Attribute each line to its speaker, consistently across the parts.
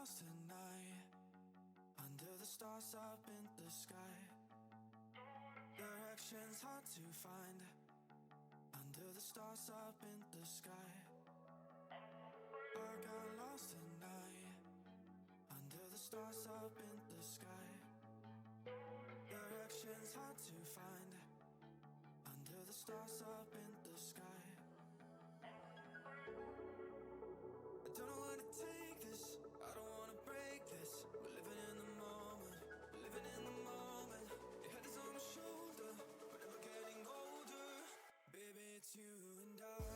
Speaker 1: lost tonight under the stars up in the sky. Directions hard to find under the stars up in the sky. I got lost tonight under the stars up in the sky. Directions hard to find under the stars up in the sky. I don't know where to take this, I don't wanna break this. We're living in the moment, we're living in the moment. Your head is on my shoulder, we're never getting older. Baby, it's you and I.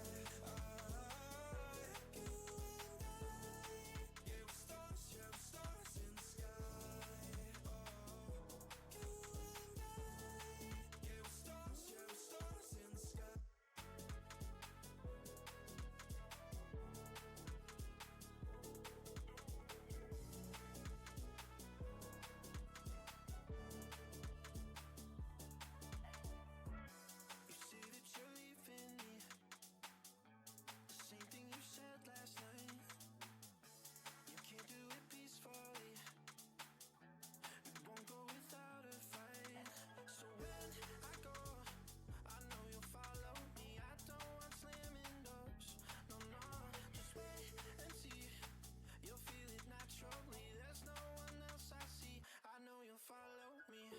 Speaker 1: Yeah, we're stars, yeah, we're stars in the sky. You and I. Yeah, we're stars, yeah, we're stars in the sky. You say that you're leaving me, the same thing you said last night. You can't do it peacefully, you won't go without a fight. So when I go, I know you'll follow me. I don't want slamming doors, no, no. Just wait and see, you'll feel it naturally. There's no one else I see, I know you'll follow me.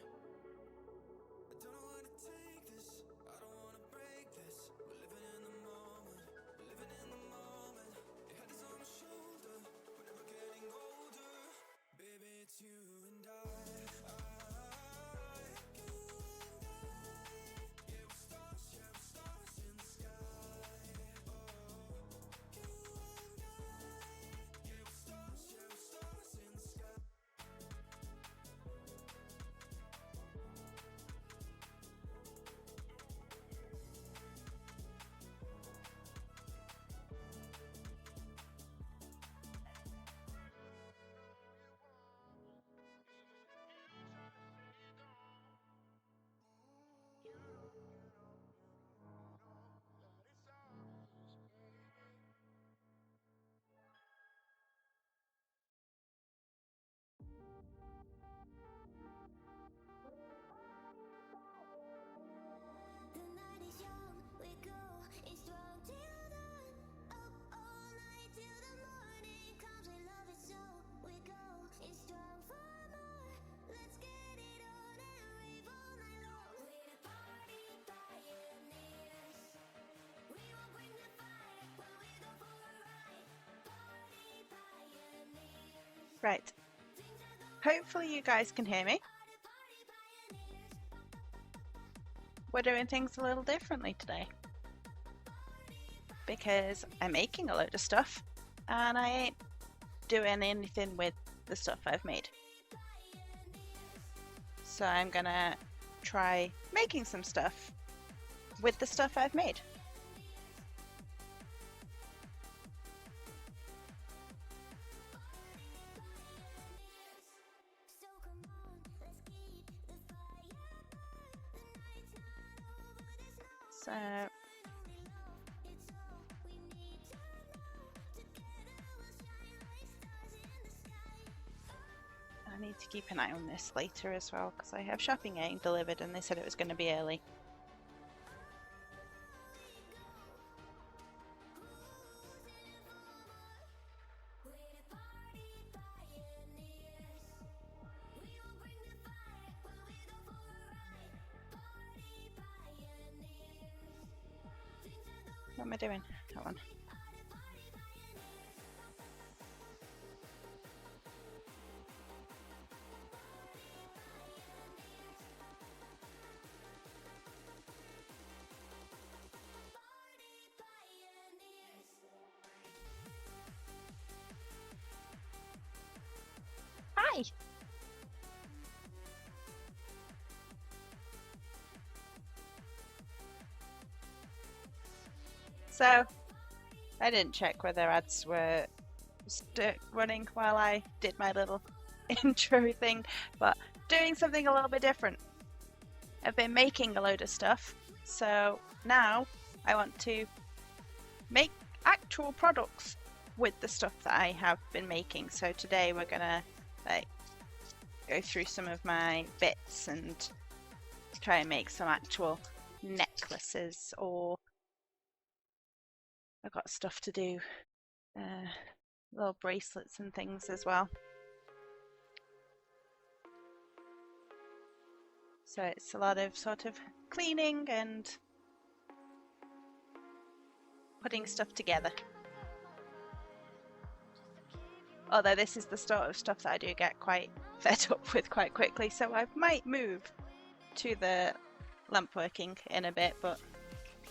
Speaker 1: I don't know where to take this, I don't wanna break this. We're living in the moment, we're living in the moment. Your head is on my shoulder, we're never getting older. Baby, it's you and I. You and I. Yeah, we're stars, yeah, we're stars in the sky. You and I. Yeah, we're stars, yeah, we're stars in the sky.
Speaker 2: The night is young, we go, it's strong till dawn. Up all night till the morning comes. We love it so, we go, it's strong for more. Let's get it on and rave all night long. We're the party pioneers. We won't bring the fire when we go for a ride. Party pioneers.
Speaker 3: Right. Hopefully you guys can hear me.
Speaker 2: Are the party pioneers.
Speaker 3: We're doing things a little differently today because I'm making a load of stuff and I ain't doing anything with the stuff I've made. So I'm gonna try making some stuff with the stuff I've made.
Speaker 2: So come on, let's keep the fire burn. The night's not over, there's no
Speaker 3: So
Speaker 2: it's all we need to know. Together we'll shine like stars in the sky.
Speaker 3: I need to keep an eye on this later as well because I have shopping getting delivered and they said it was going to be early.
Speaker 2: We're the party pioneers. We will bring the fire when we go for a ride. Party pioneers. Things are going
Speaker 3: What am I doing? That one.
Speaker 2: are the party pioneers. Party pioneers.
Speaker 3: Hi! So, I didn't check whether ads were running while I did my little intro thing, but doing something a little bit different. I've been making a load of stuff, so now I want to make actual products with the stuff that I have been making. So today we're gonna like go through some of my bits and try and make some actual necklaces, or I've got stuff to do, little bracelets and things as well. So it's a lot of sort of cleaning and putting stuff together. Although this is the sort of stuff that I do get quite fed up with quite quickly, so I might move to the lamp working in a bit, but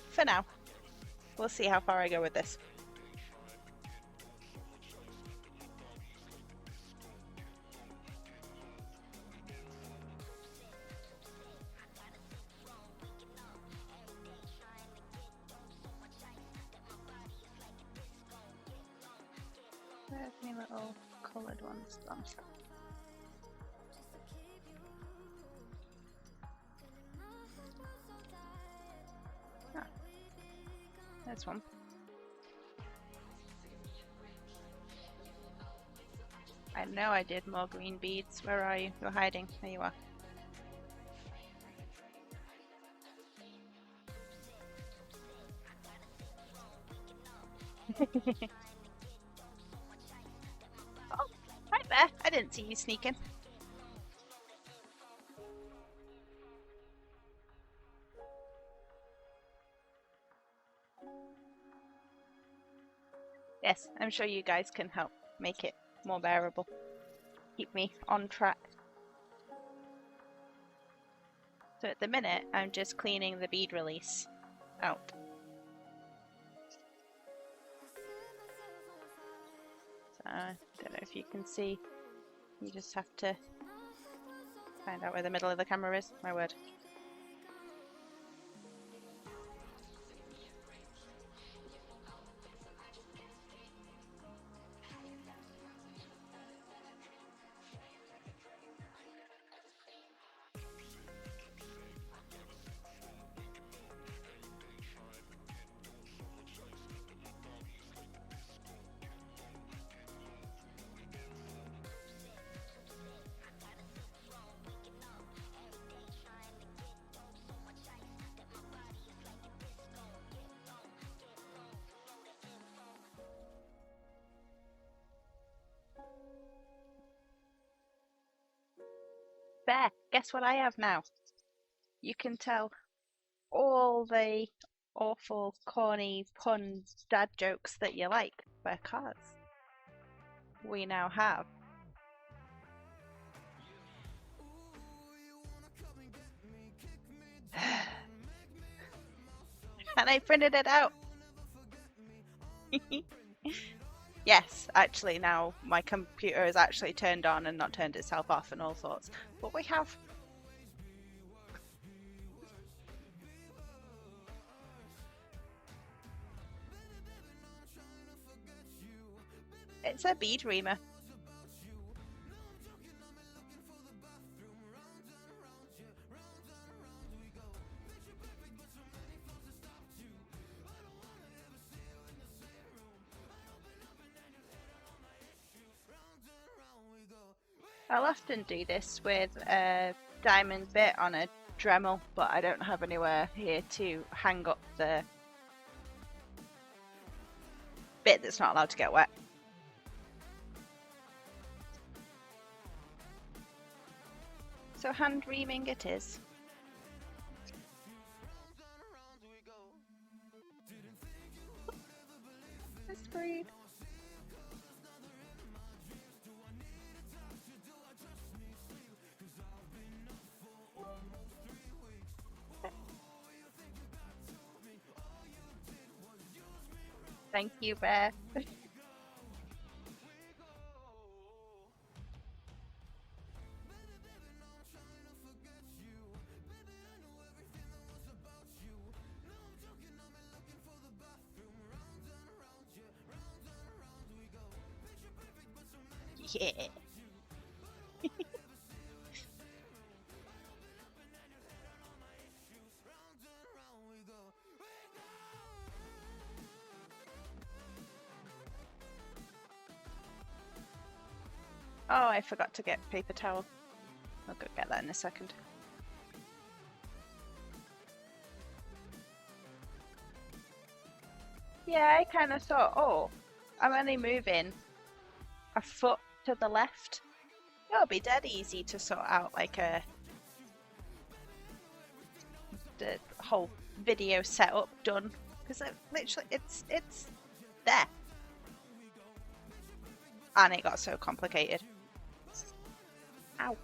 Speaker 3: for now, we'll see how far I go with this. Where's my little coloured ones gone? Ah, there's one. I know I did more green beads. Where are you? You're hiding. There you are. Oh, right there. I didn't see you sneaking. Yes, I'm sure you guys can help make it more bearable. Keep me on track. So at the minute, I'm just cleaning the bead release out. So I don't know if you can see. You just have to find out where the middle of the camera is. My word. There, guess what I have now? You can tell all the awful, corny, pun, dad jokes that you like, because we now have and I printed it out. Yes, actually now my computer is actually turned on and not turned itself off and all sorts. But we have it's a bead reamer. I'll often do this with a diamond bit on a Dremel, but I don't have anywhere here to hang up the bit that's not allowed to get wet. So hand reaming it is. That's great. Thank you, Bear. Yeah. Oh, I forgot to get paper towel. I'll go get that in a second. Yeah, I kind of thought, oh, I'm only moving a foot to the left. It'll be dead easy to sort out like the whole video setup done, because literally it's there, and it got so complicated. Ow.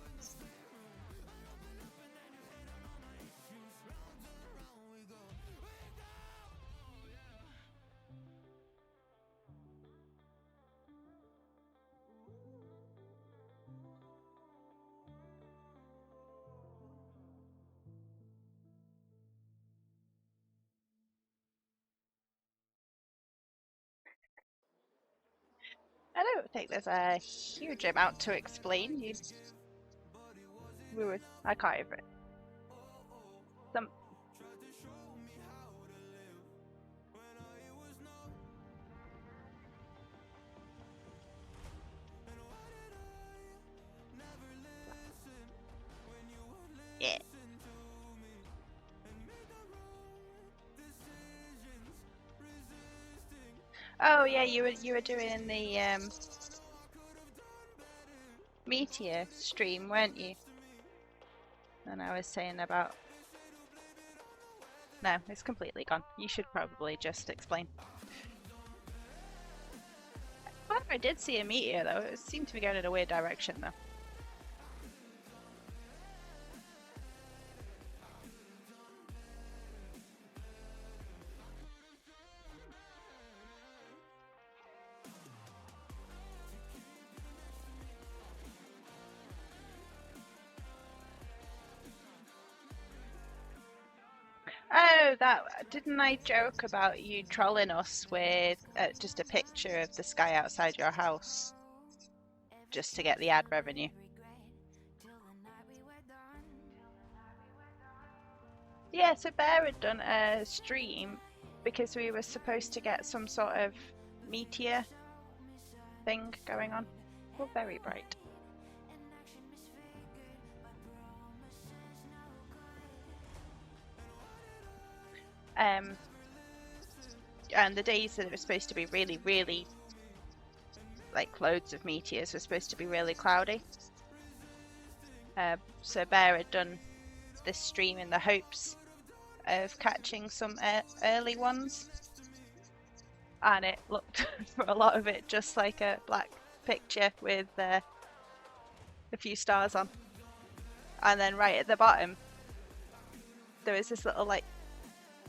Speaker 3: I don't think there's a huge amount to explain. I can't even. Some. Yeah. Oh yeah, you were doing the meteor stream, weren't you? And I was saying about. No, it's completely gone. You should probably just explain. Well, I did see a meteor though. It seemed to be going in a weird direction though. Oh, that didn't I joke about you trolling us with just a picture of the sky outside your house just to get the ad revenue? Yeah, so Bear had done a stream because we were supposed to get some sort of meteor thing going on. We're very bright. And the days that it was supposed to be really, really, like loads of meteors, were supposed to be really cloudy. So Bear had done this stream in the hopes of catching some early ones, and it looked for a lot of it just like a black picture with a few stars on, and then right at the bottom there was this little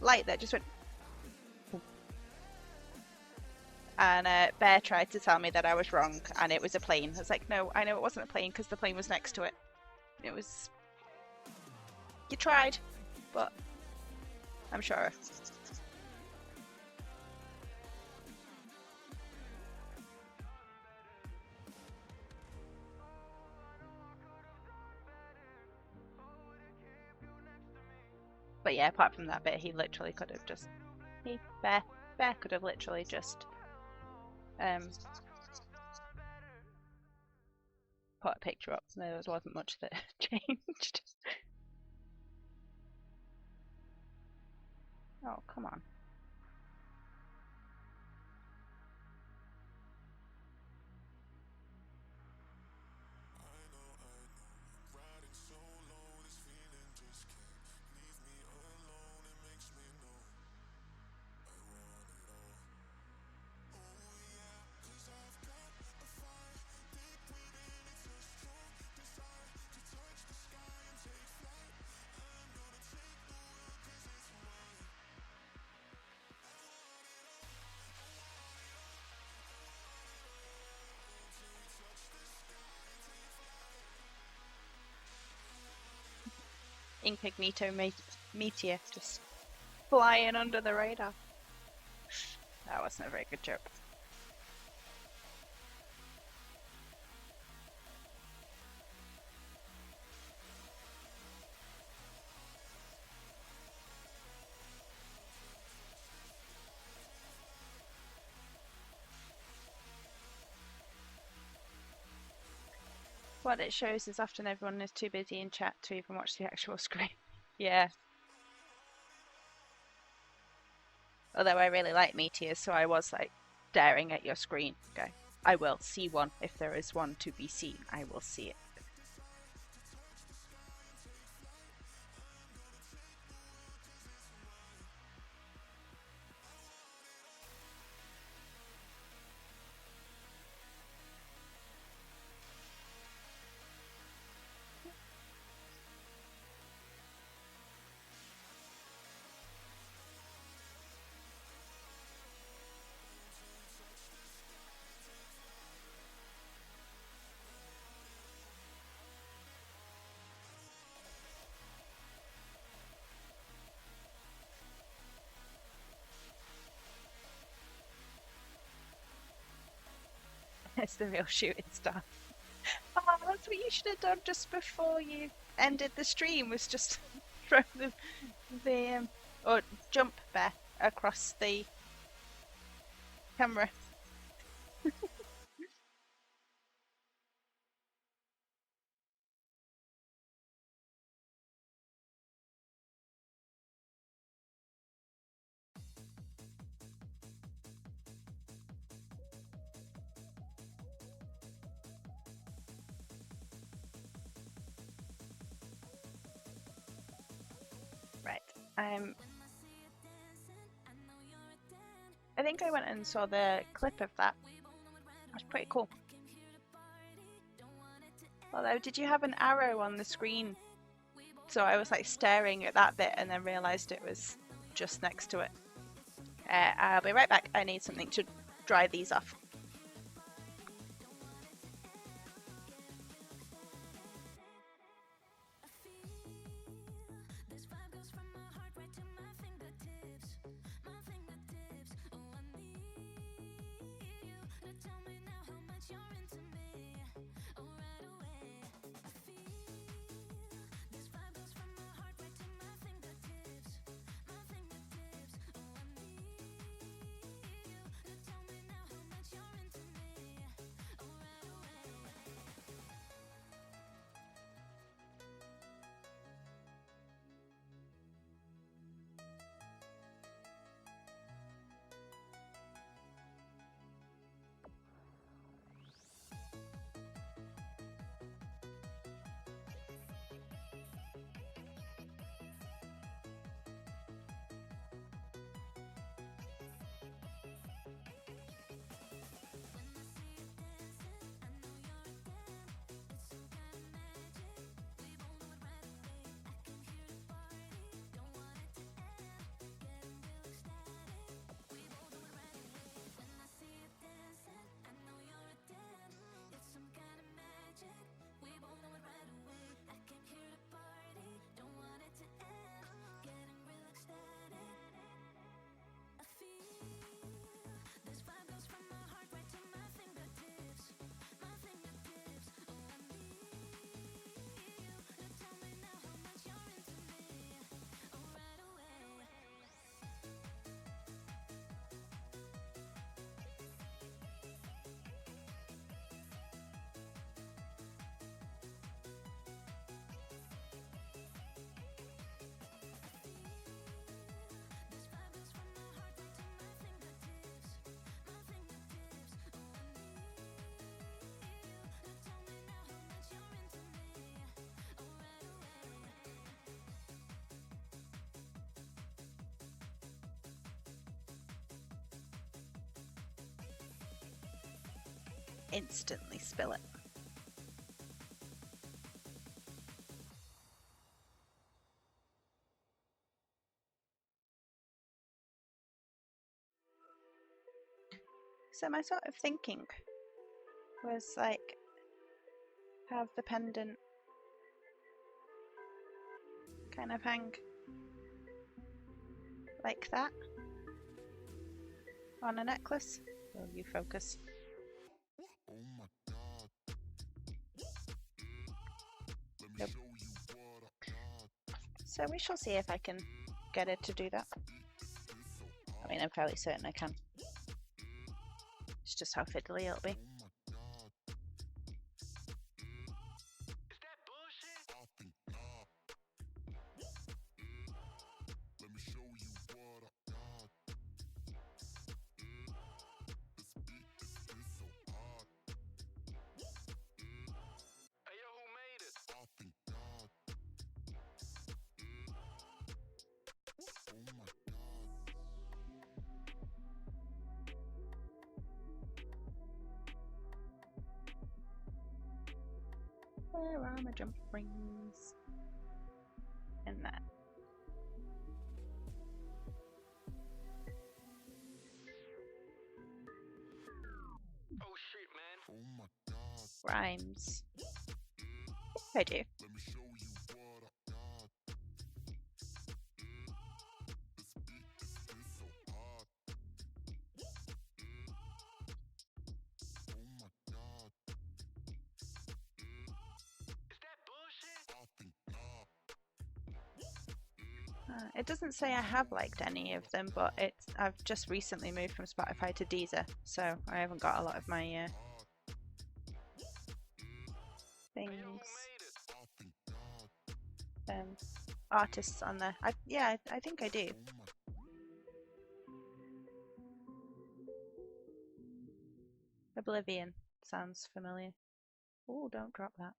Speaker 3: light that just went, and Bear tried to tell me that I was wrong and it was a plane. I was like, no, I know it wasn't a plane because the plane was next to it. It was. You tried, but I'm sure. But yeah, apart from that bit, he literally could have just. Bear could have literally just put a picture up. There wasn't much that changed. Oh, come on. Incognito meteor just flying under the radar. That wasn't a very good joke. What it shows is often everyone is too busy in chat to even watch the actual screen. Yeah. Although I really like meteors, so I was like staring at your screen. Okay, I will see one. If there is one to be seen, I will see it. It's the real shooting star. Oh, that's what you should have done just before you ended the stream. Was just throw the or jump bear across the camera. Right. I think I went and saw the clip of that. That's pretty cool. Although, did you have an arrow on the screen? So I was like staring at that bit and then realised it was just next to it. I'll be right back. I need something to dry these off. Instantly spill it. So my sort of thinking was like have the pendant kind of hang like that on a necklace. Will you focus? Nope. So we shall see if I can get it to do that. I mean, I'm fairly certain I can. It's just how fiddly it'll be. Where are my jump rings? In there.
Speaker 1: Oh shit, man. Oh my god.
Speaker 3: Rhymes. I do.
Speaker 1: Let me show you what I got. This beat is so hard. Oh my god. Is that bullshit? I think not.
Speaker 3: It doesn't say I have liked any of them, but I've just recently moved from Spotify to Deezer, so I haven't got a lot of my things, artists on there. Yeah, I think I do. Oblivion sounds familiar. Oh, don't drop that.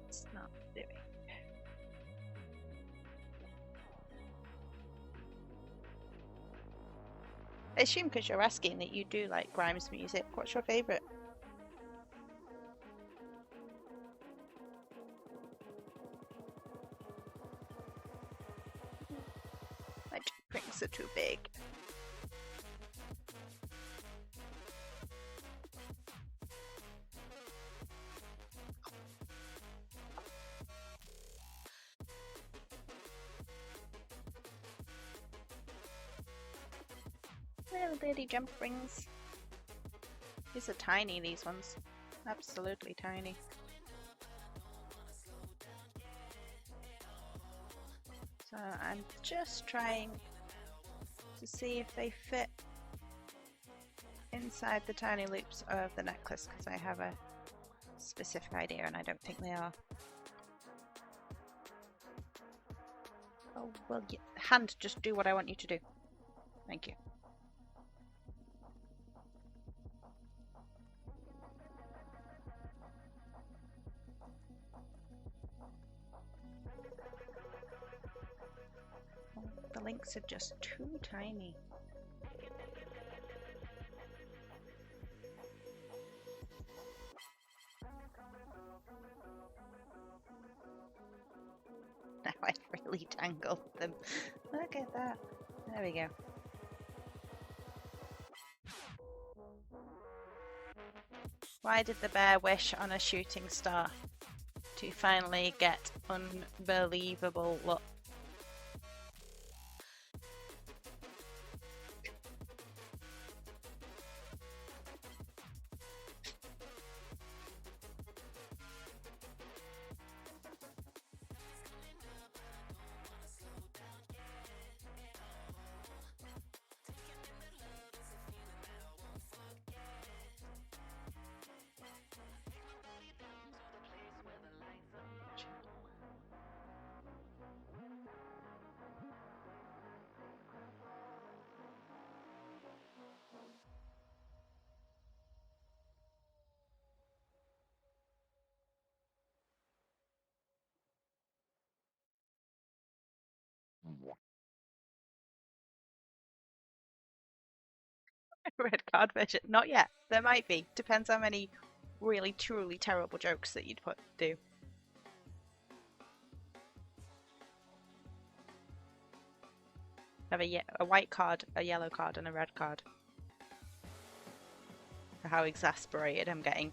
Speaker 3: It's not doing. I assume because you're asking that you do like Grimes music. What's your favourite? My drinks are too big. Little bitty jump rings. These are tiny, these ones. Absolutely tiny. So I'm just trying to see if they fit inside the tiny loops of the necklace, because I have a specific idea and I don't think they are. Oh, well, hand, just do what I want you to do. Thank you. The links are just too tiny. Now I've really tangled them. Look at that. There we go. Why did the bear wish on a shooting star? To finally get unbelievable luck. Red card version. Not yet. There might be. Depends how many really truly terrible jokes that you'd do. Have a white card, a yellow card, and a red card. For how exasperated I'm getting.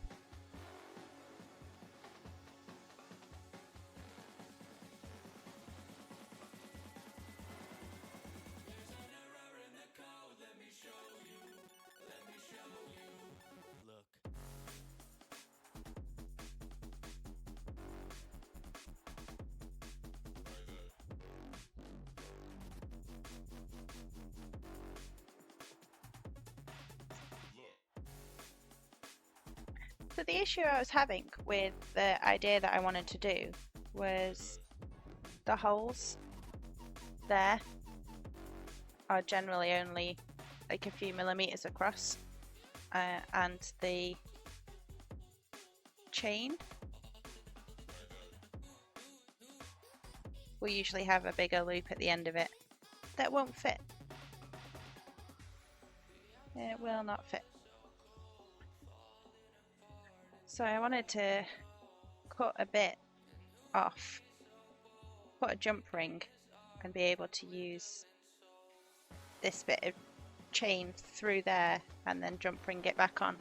Speaker 3: So the issue I was having with the idea that I wanted to do was the holes there are generally only like a few millimeters across. and the chain will usually have a bigger loop at the end of it that won't fit. It will not fit. So I wanted to cut a bit off, put a jump ring, and be able to use this bit of chain through there and then jump ring it back on.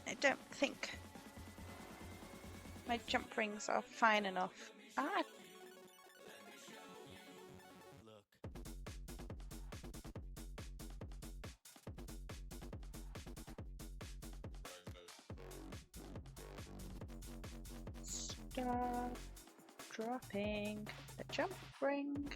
Speaker 3: I don't think my jump rings are fine enough. Ah! Stop dropping the jump ring.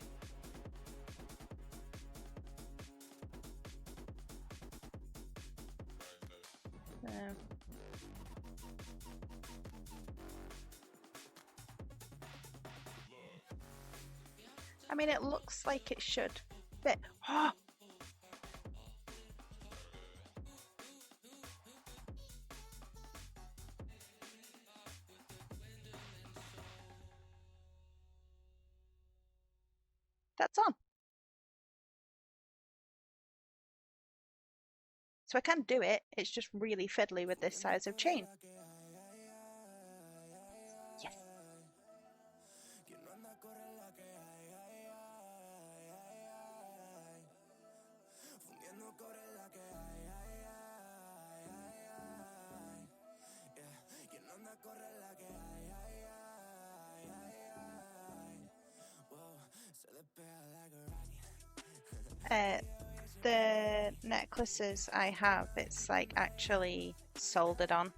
Speaker 3: I mean, it looks like it should fit. Oh! That's on. So I can do it, it's just really fiddly with this size of chain. Yes. The necklaces I have, it's like actually soldered on.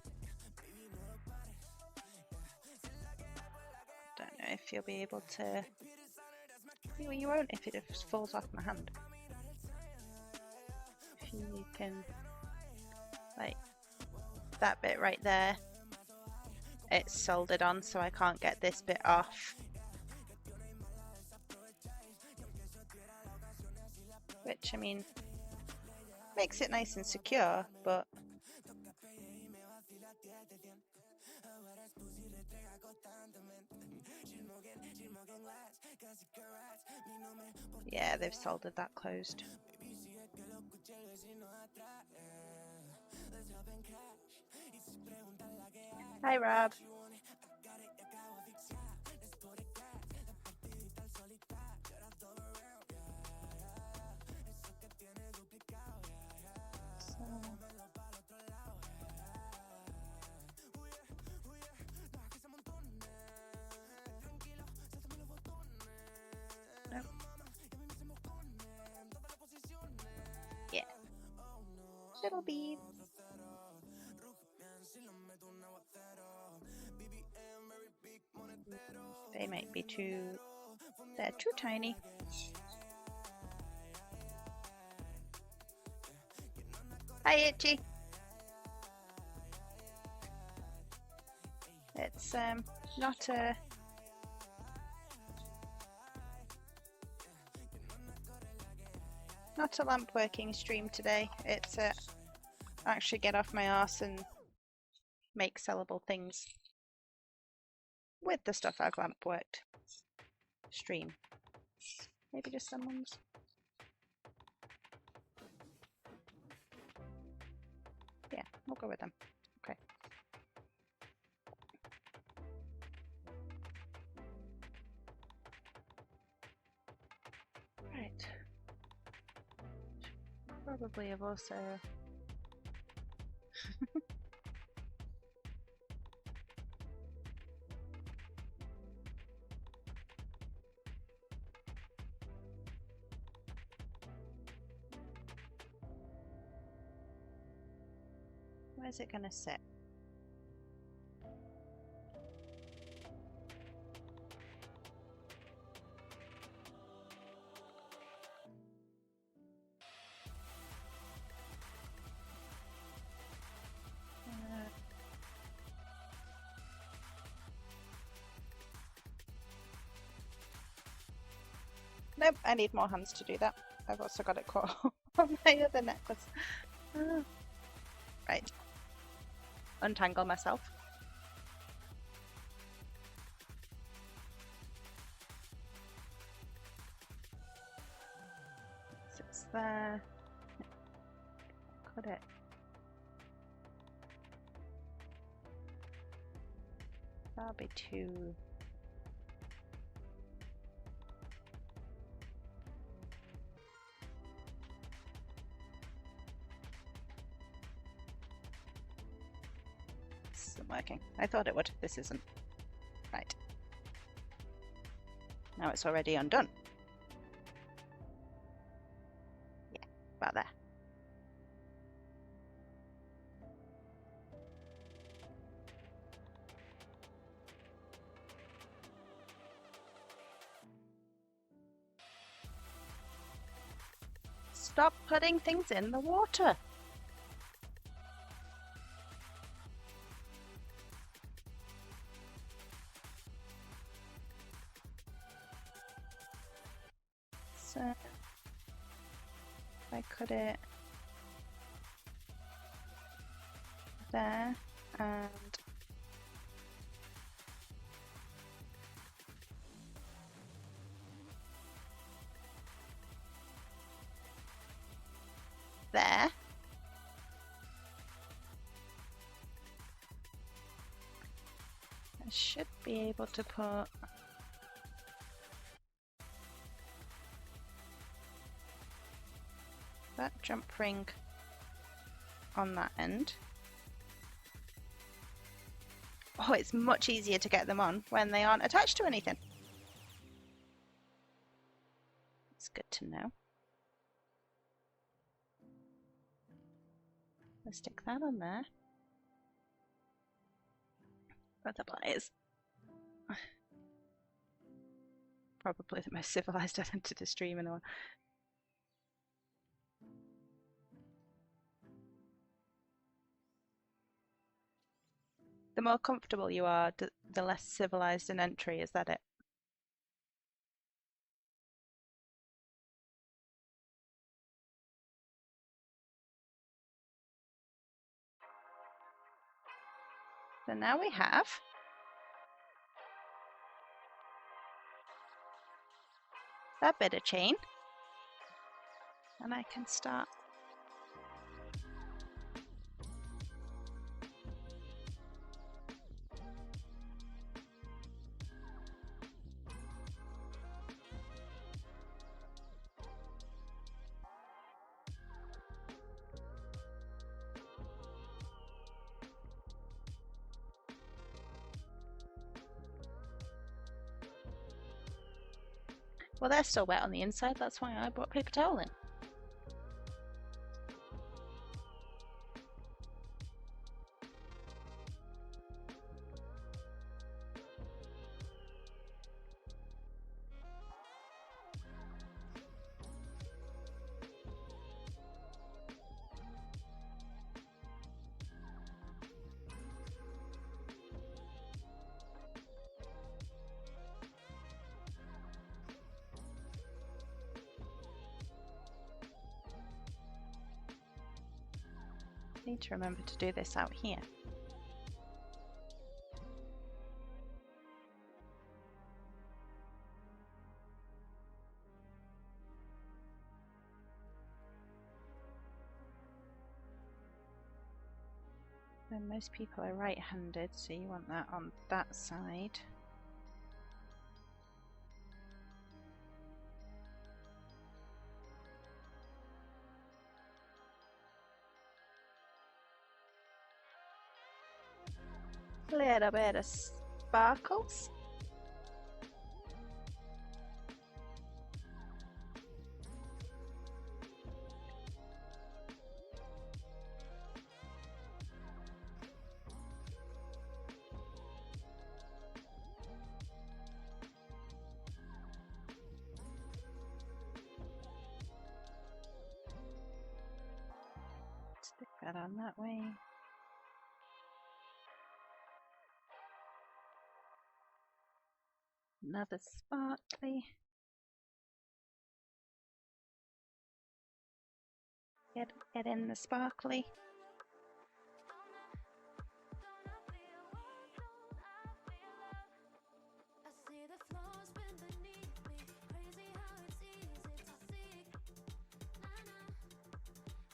Speaker 3: Don't know if you'll be able to. Well, you won't if it just falls off my hand. If you can, like that bit right there, it's soldered on, so I can't get this bit off. Which, I mean, makes it nice and secure, but yeah, they've soldered that closed. Hi, Rob. Yeah. Little bead. They might be they're too tiny. Hi, Itchy. It's not a lamp working stream today. It's actually get off my arse and make sellable things with the stuff I've lamp worked stream. Maybe just some ones. Yeah, we'll go with them. Okay. Right. Probably have also where's it gonna sit? Nope, I need more hands to do that. I've also got it caught on my other necklace. Ah. Right. Untangle myself. So it's there. Cut it. That'll be two. This isn't working. I thought it would. This isn't. Right. Now it's already undone. Yeah, about there. Stop putting things in the water. So if I cut it there and there. I should be able to put that jump ring on that end. Oh, it's much easier to get them on when they aren't attached to anything. It's good to know. Let's stick that on there. With the pliers. Probably the most civilized I've entered a stream in a while. The more comfortable you are, the less civilized an entry. Is that it? So now we have that bit of chain, and I can start well, they're still wet on the inside, that's why I brought paper towel in. Need to remember to do this out here. And most people are right-handed, so you want that on that side. Little bit of sparkles. Stick that on that way. Another sparkly. Get in the sparkly.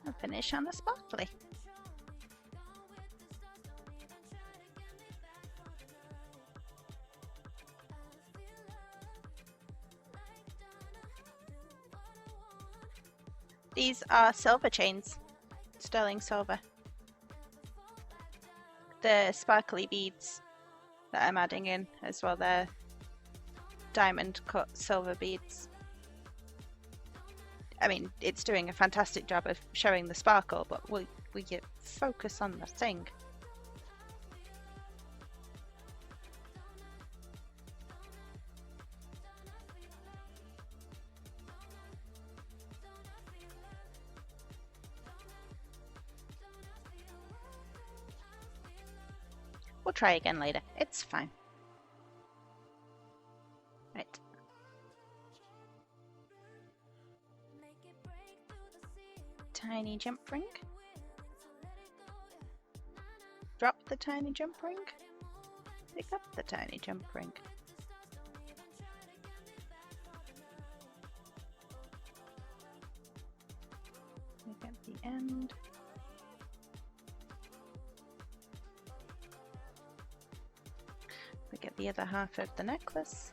Speaker 3: And finish on the sparkly. These are silver chains, sterling silver. The sparkly beads that I'm adding in as well, they're diamond cut silver beads. I mean, it's doing a fantastic job of showing the sparkle, but we get focus on the thing. We'll try again later. It's fine. Right. Tiny jump ring. Drop the tiny jump ring. Pick up the tiny jump ring. Look at the end. We get the other half of the necklace.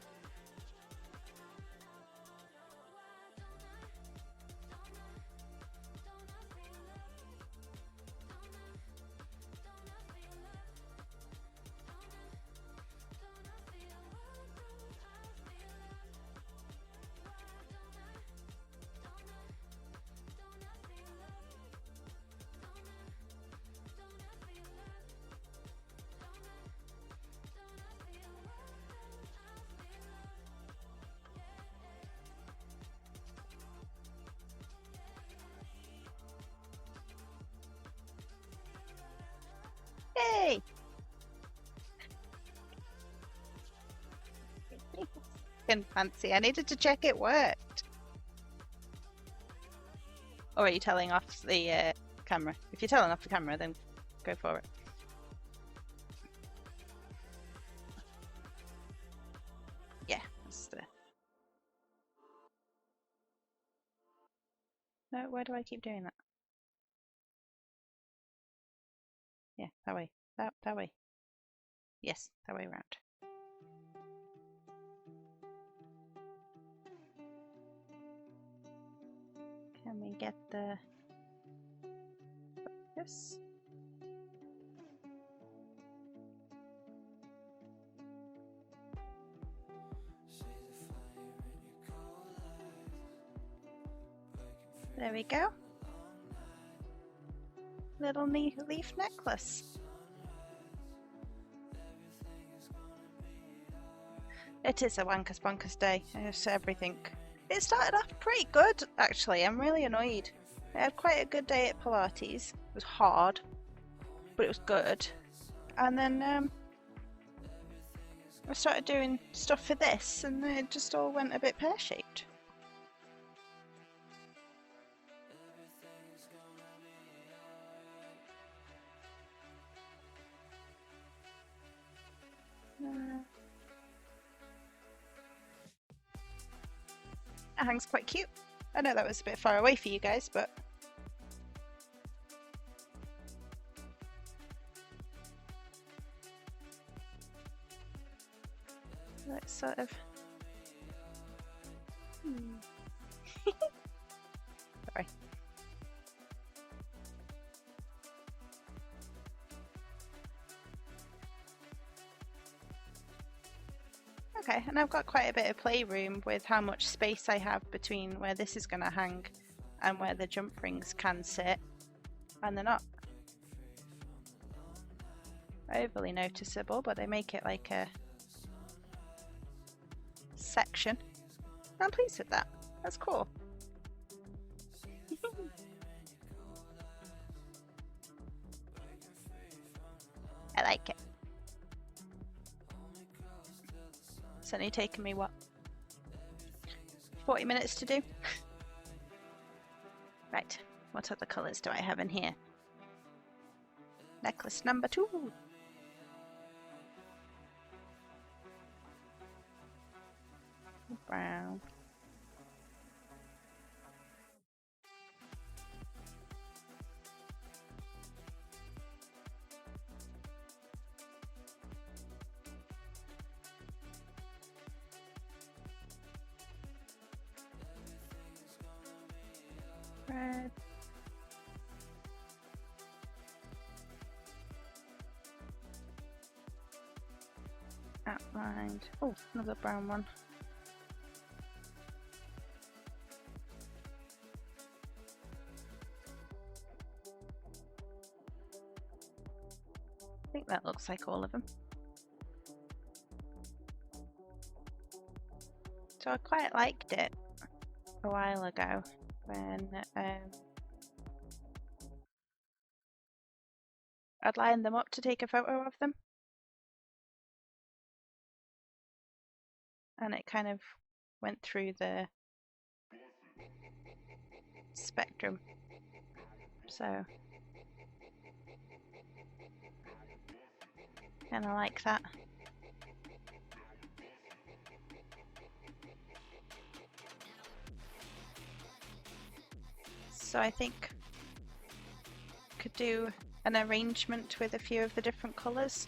Speaker 3: Yay! Fucking fancy. I needed to check it worked. Or are you telling off the camera? If you're telling off the camera, then go for it. Yeah, that's the... No, why do I keep doing that? Yeah, that way. That way. Yes, that way around. Can we get the focus? There we go. Little leaf necklace. It is a wankers bonkers day. It's everything. It started off pretty good, actually. I'm really annoyed. I had quite a good day at Pilates. It was hard, but it was good. And then I started doing stuff for this, and it just all went a bit pear-shaped. That hangs quite cute. I know that was a bit far away for you guys, but let's sort of sorry. Okay, and I've got quite a bit of playroom with how much space I have between where this is going to hang and where the jump rings can sit, and they're not overly noticeable, but they make it like a section. I'm pleased with that. That's cool. I like it. It's only taken me, what, 40 minutes to do? Right, What other colours do I have in here? Necklace number 2. Brown. Red. Outlined. Oh, another brown one. I think that looks like all of them. So I quite liked it a while ago when I'd line them up to take a photo of them. And it kind of went through the spectrum. So kind of like that. So I think could do an arrangement with a few of the different colours.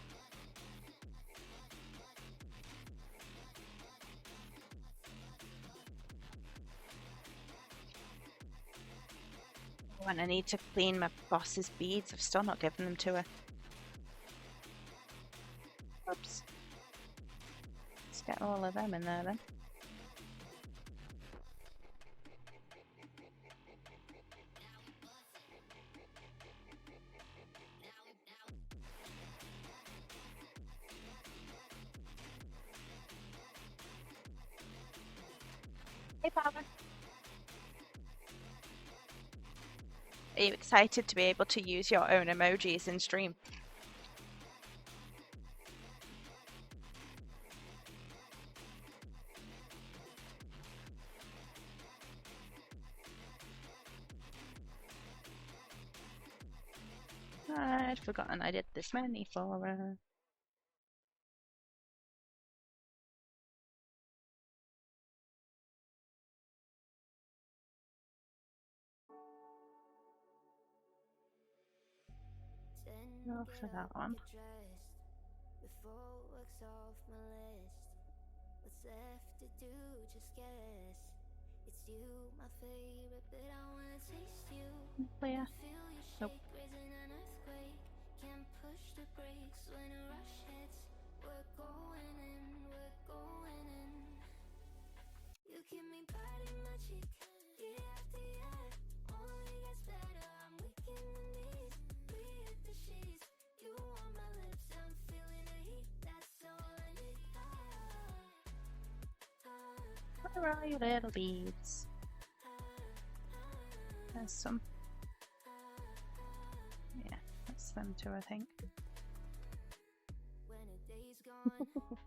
Speaker 3: When I need to clean my boss's beads, I've still not given them to her. Oops. Let's get all of them in there then. Hey, Father. Are you excited to be able to use your own emojis in stream? I'd forgotten I did this many for her. Go for that one.
Speaker 2: Before work's off my list. What's left to do, just guess. It's you, my favorite, but I wanna taste you.
Speaker 3: Clear.
Speaker 2: Feel you
Speaker 3: Nope.
Speaker 2: shake, raising an earthquake. Can't push the brakes when a rush hits. We're going in, we're going in. You keep me biting my cheek, year after year. Only gets better, I'm weak in the knees. We hit the sheets, you on my lips, I'm feeling the heat. That's all I need.
Speaker 3: Where are your little beads? There's some. Yeah, that's them too, I think.
Speaker 2: When a day's gone,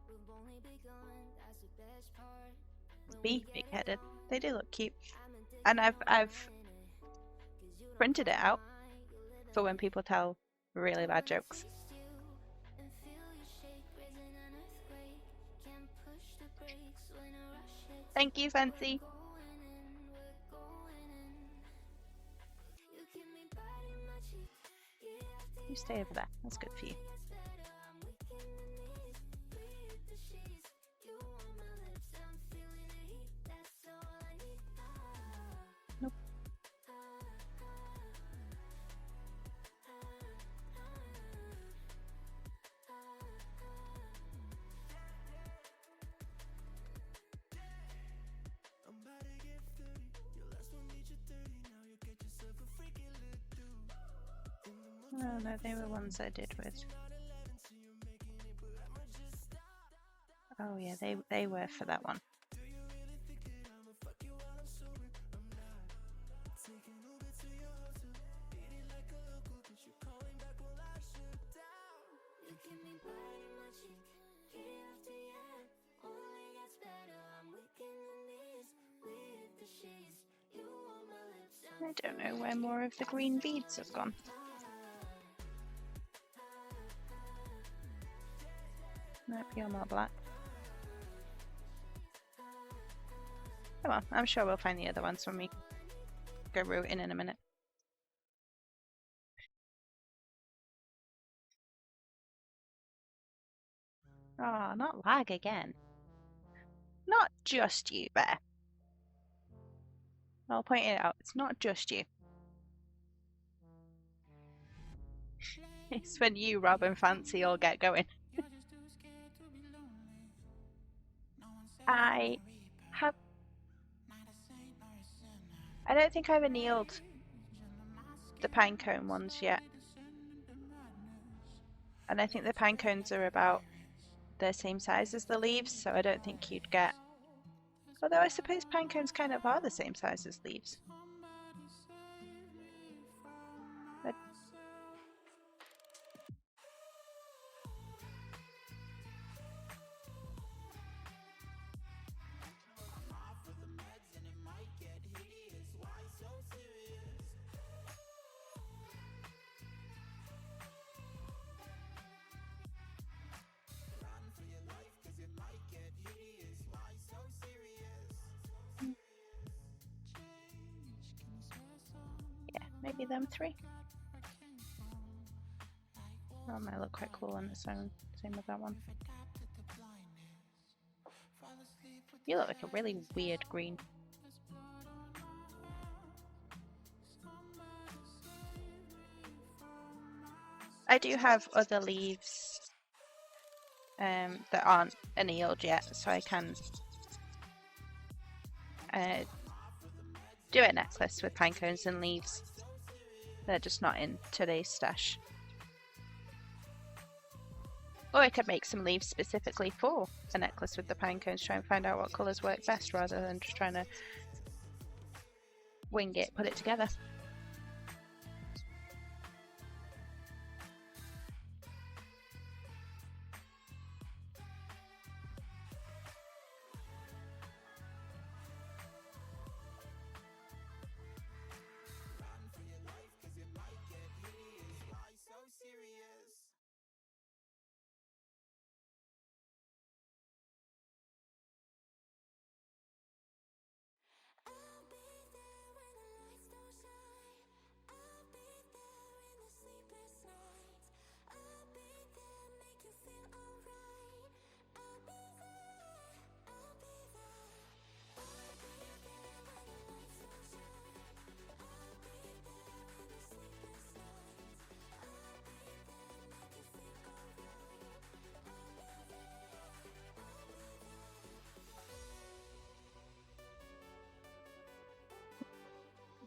Speaker 2: we've only begun. That's the best part.
Speaker 3: Be big-headed. They do look cute, and I've printed it out for when people tell really bad jokes. Thank you, Fancy. You stay over there. That's good for you. Nope. Oh no, they were ones I did with. Oh yeah, they were for that one. I don't know where more of the green beads have gone. Nope, you're more black. Come on, I'm sure we'll find the other ones when we go rooting in a minute. Oh, not lag again. Not just you, Bear. I'll point it out, it's not just you. It's when you, Rob, and Fancy all get going. I don't think I've annealed the pinecone ones yet. And I think the pinecones are about the same size as the leaves, so I don't think you'd get... Although I suppose pinecones kind of are the same size as leaves. But... yeah, maybe them three. That might look quite cool on its own. Same with that one. You look like a really weird green. I do have other leaves that aren't annealed yet, so I can do a necklace with pine cones and leaves. They're just not in today's stash. Or I could make some leaves specifically for a necklace with the pine cones, try and find out what colours work best rather than just trying to wing it, put it together.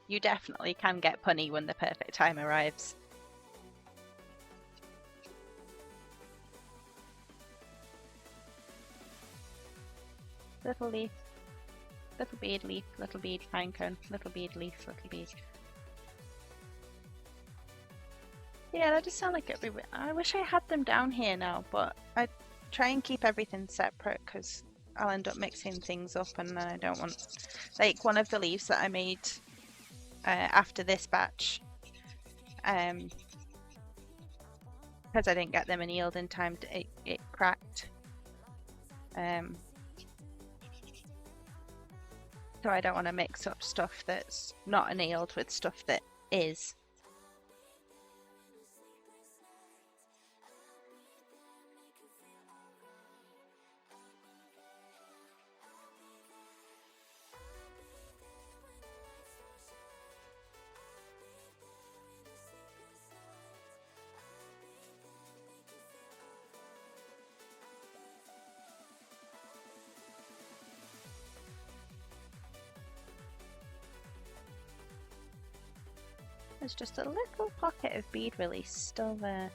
Speaker 3: You definitely can get punny when the perfect time arrives. Little leaf, little bead leaf, little bead pinecone, little bead leaf, little bead. Yeah, that just sounds like it'd be... I wish I had them down here now, but I try and keep everything separate because I'll end up mixing things up and then I don't want... Like one of the leaves that I made after this batch, because I didn't get them annealed in time, it cracked. So I don't want to mix up stuff that's not annealed with stuff that is. There's just a little pocket of bead release still there.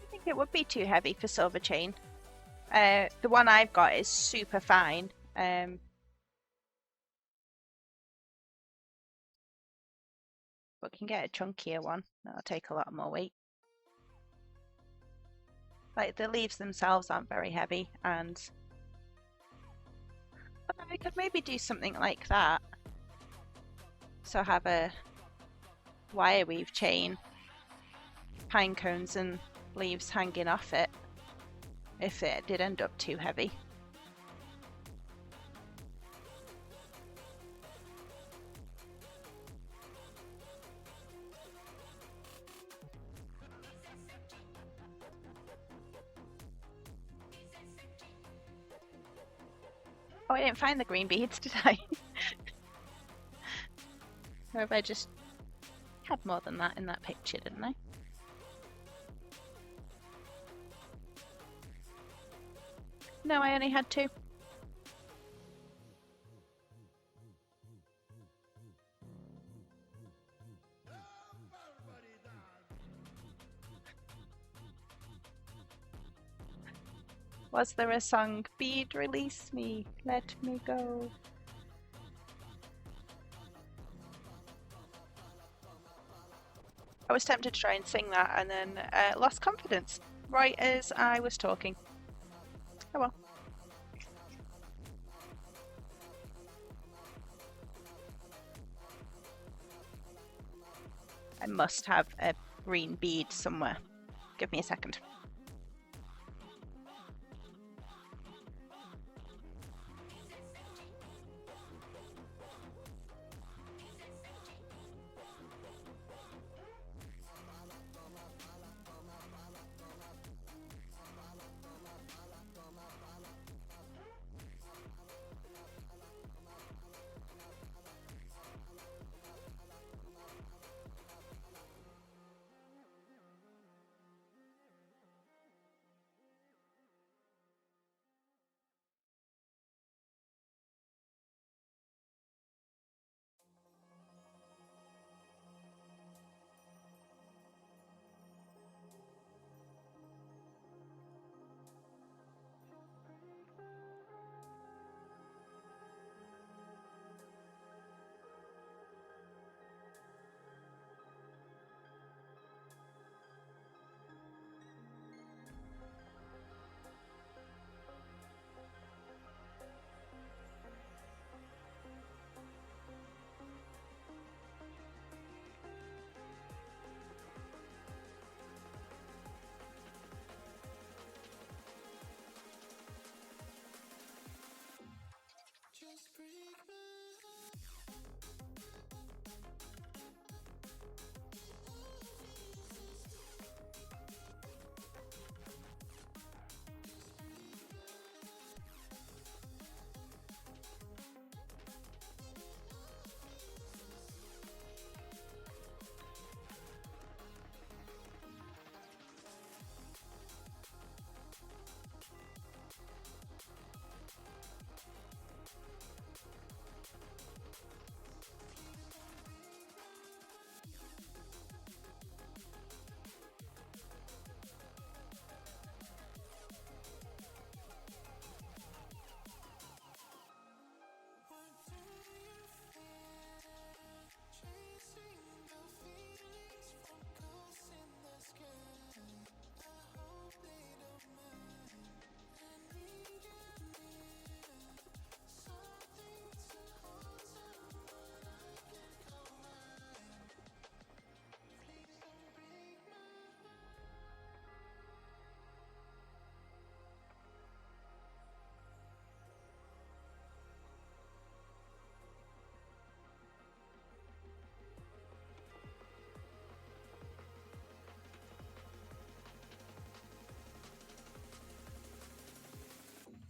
Speaker 3: I think it would be too heavy for silver chain. The one I've got is super fine. but can get a chunkier one that'll take a lot more weight. Like the leaves themselves aren't very heavy, and I could maybe do something like that. So have a wire weave chain, pine cones and leaves hanging off it if it did end up too heavy. Oh, I didn't find the green beads, did I? Or have I just had more than that in that picture, didn't I? No, I only had 2. Was there a song, "Bead, release me, let me go"? I was tempted to try and sing that and then lost confidence right as I was talking. Oh well. I must have a green bead somewhere. Give me a second.
Speaker 1: Just break my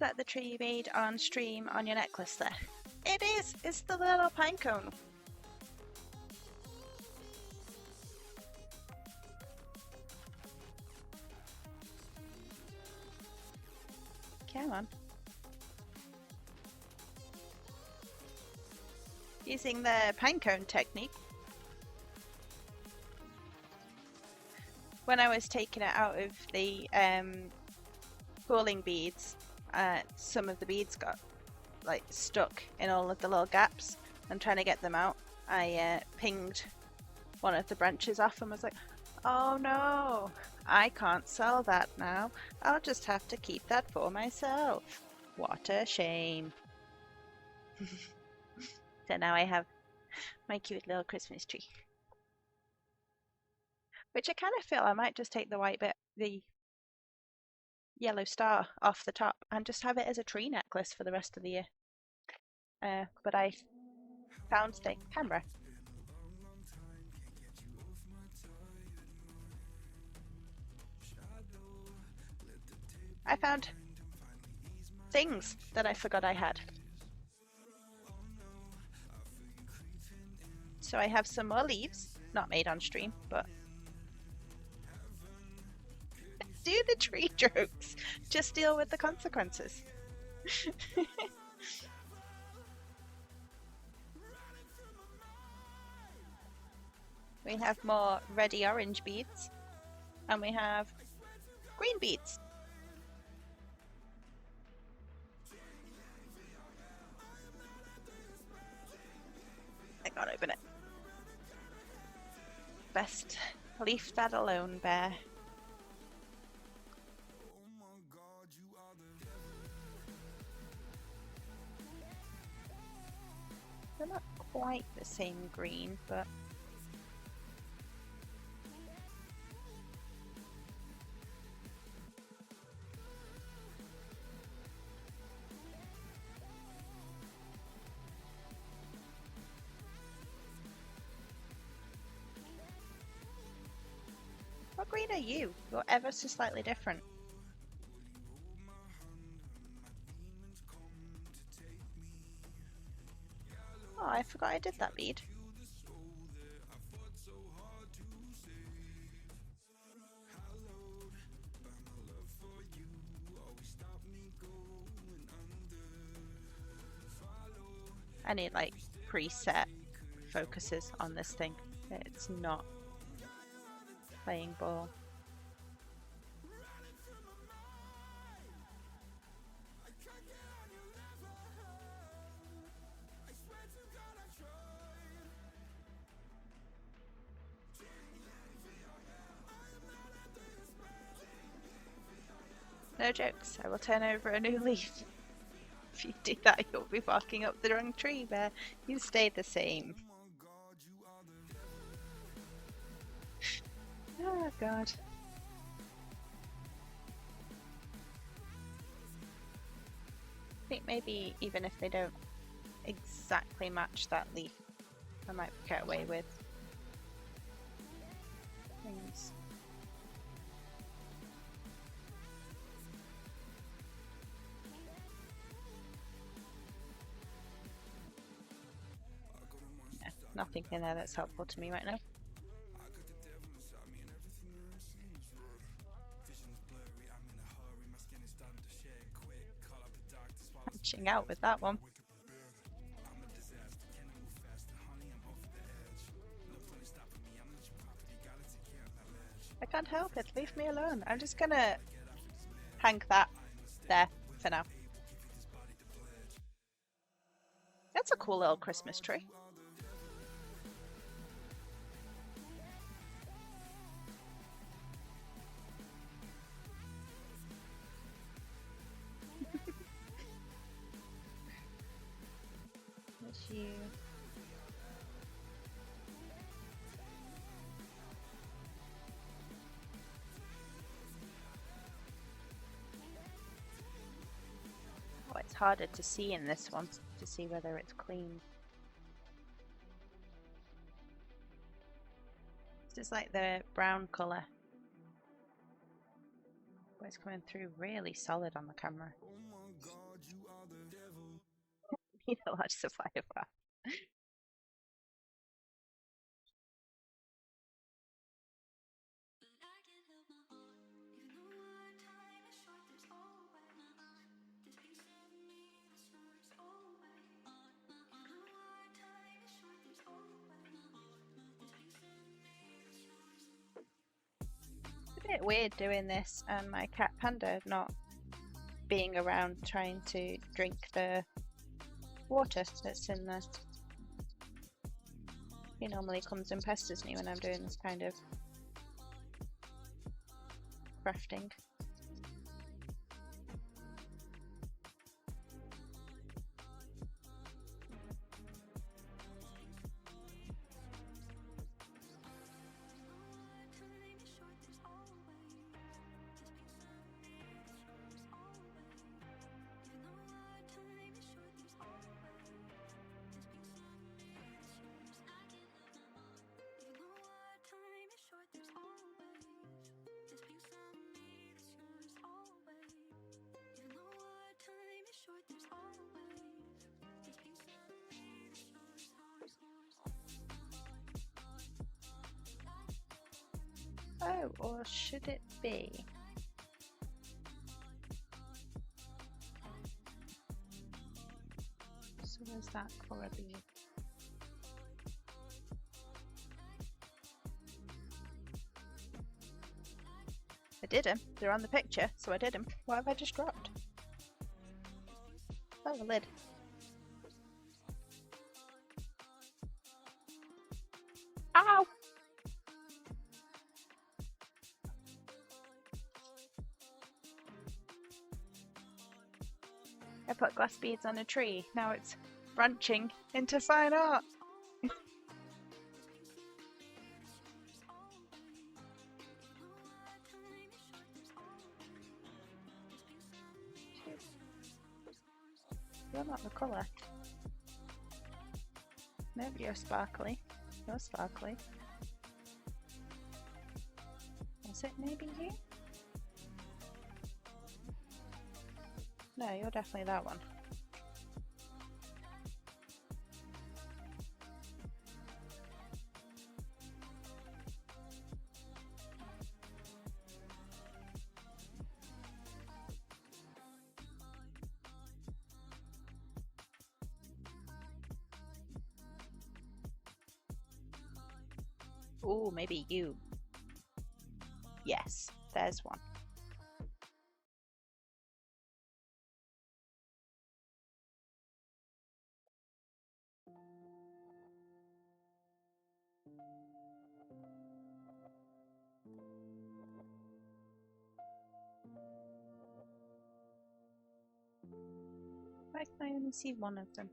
Speaker 3: Is that the tree you made on stream on your necklace there? It is! It's the little pine cone. Come on. Using the pine cone technique. When I was taking it out of the cooling beads, some of the beads got like stuck in all of the little gaps, and trying to get them out, I pinged one of the branches off and was like, oh no, I can't sell that now. I'll just have to keep that for myself. What a shame. So now I have my cute little Christmas tree. Which I kind of feel I might just take the white bit, the yellow star off the top and just have it as a tree necklace for the rest of the year. But I found the camera. I found things that I forgot I had. So I have some more leaves, not made on stream, but do the tree jokes. Just deal with the consequences. We have more ready orange beads, and we have green beads. I can't open it. Best leave that alone, bear. They're not quite the same green, but what green are you? You're ever so slightly different. Oh, I forgot I did that bead. I need like preset focuses on this thing. It's not playing ball. No jokes, I will turn over a new leaf. If you do that, you'll be barking up the wrong tree, bear. You stay the same. Oh god. I think maybe even if they don't exactly match that leaf, I might get away with things. Yeah, nothing in there that's helpful to me right now. Punching out with that one. I can't help it, leave me alone. I'm just gonna hang that there for now. That's a cool little Christmas tree. That's you. Oh, it's harder to see in this one, to see whether it's clean. This is like the brown colour. But it's coming through really solid on the camera. Need a large supply of wax. It's a bit weird doing this and my cat Panda not being around trying to drink the water that's in there. He normally comes and pesters me when I'm doing this kind of crafting. Oh, or should it be? So where's that colour bead? I did them. They're on the picture, so I did them. What have I just dropped? Oh, the lid. Ow! I put glass beads on a tree. Now it's branching into fine art. You're not the colour. No, you're sparkly. You're sparkly. Is it maybe you? No, you're definitely that one. Ooh, maybe you. Yes, there's one. Why can I only see one of them?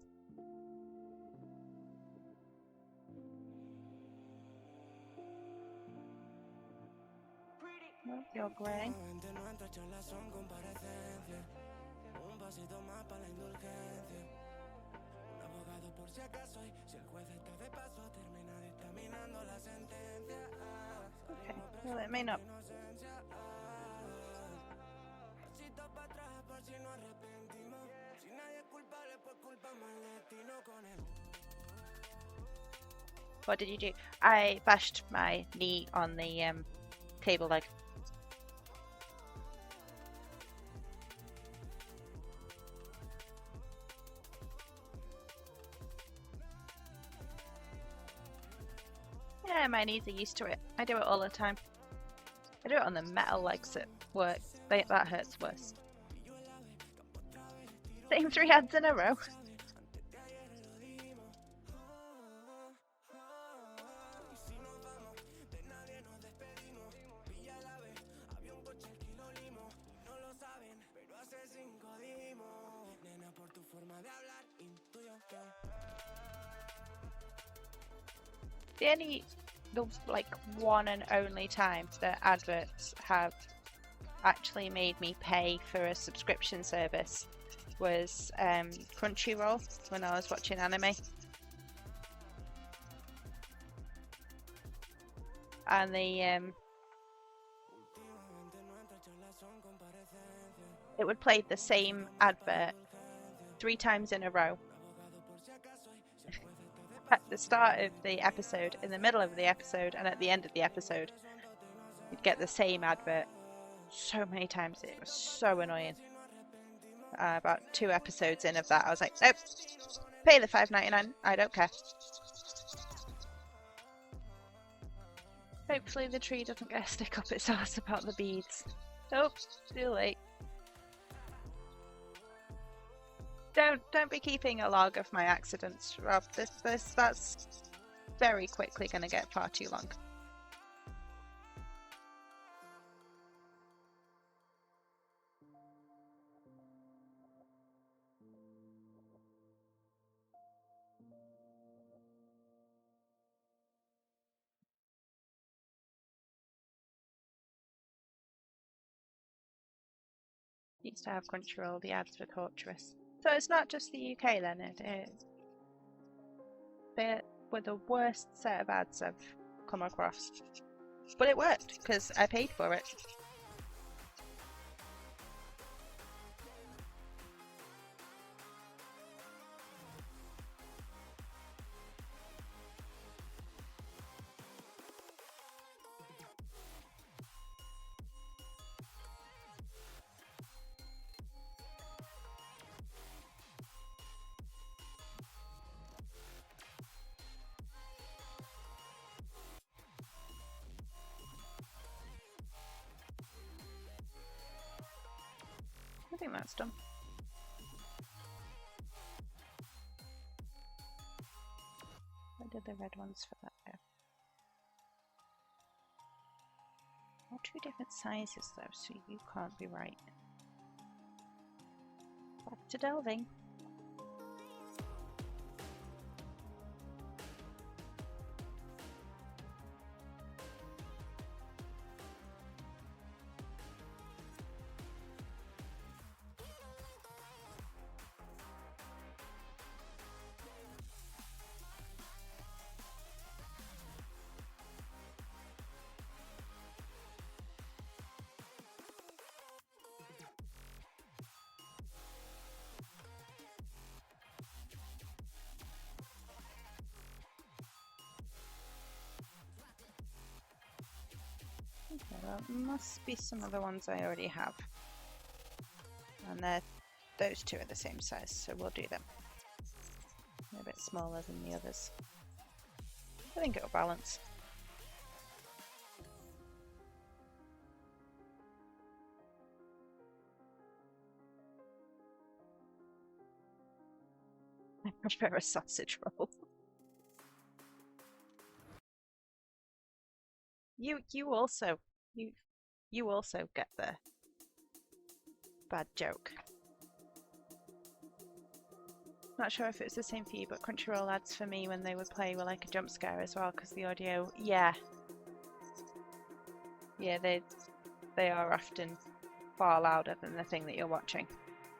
Speaker 3: Well, you're grey. Okay, well it may not. What did you do? I bashed my knee on the table leg. Yeah, my knees are used to it. I do it all the time. I do it on the metal legs at work. That hurts worse. Same 3 ads in a row. The like one and only time that adverts have actually made me pay for a subscription service was Crunchyroll when I was watching anime. And it would play the same advert 3 times in a row. At the start of the episode, in the middle of the episode, and at the end of the episode, you'd get the same advert so many times. It was so annoying. About 2 episodes in of that, I was like, nope, pay the $5.99. I don't care. Hopefully the tree doesn't get a stick up its arse about the beads. Nope, too late. Don't be keeping a log of my accidents, Rob. That's very quickly going to get far too long. Used to have Crunchyroll, the ads were torturous. So it's not just the UK, Leonard. They were the worst set of ads I've come across. But it worked, because I paid for it. I think that's done. Where did the red ones for that go? All two different sizes though, so you can't be right. Back to delving. Okay, well, must be some of the ones I already have. And those two are the same size, so we'll do them. They're a bit smaller than the others. I think it'll balance. I prefer a sausage roll. You also get the bad joke. Not sure if it's the same for you, but Crunchyroll ads for me when they would play were like a jump scare as well, because the audio, yeah, they are often far louder than the thing that you're watching,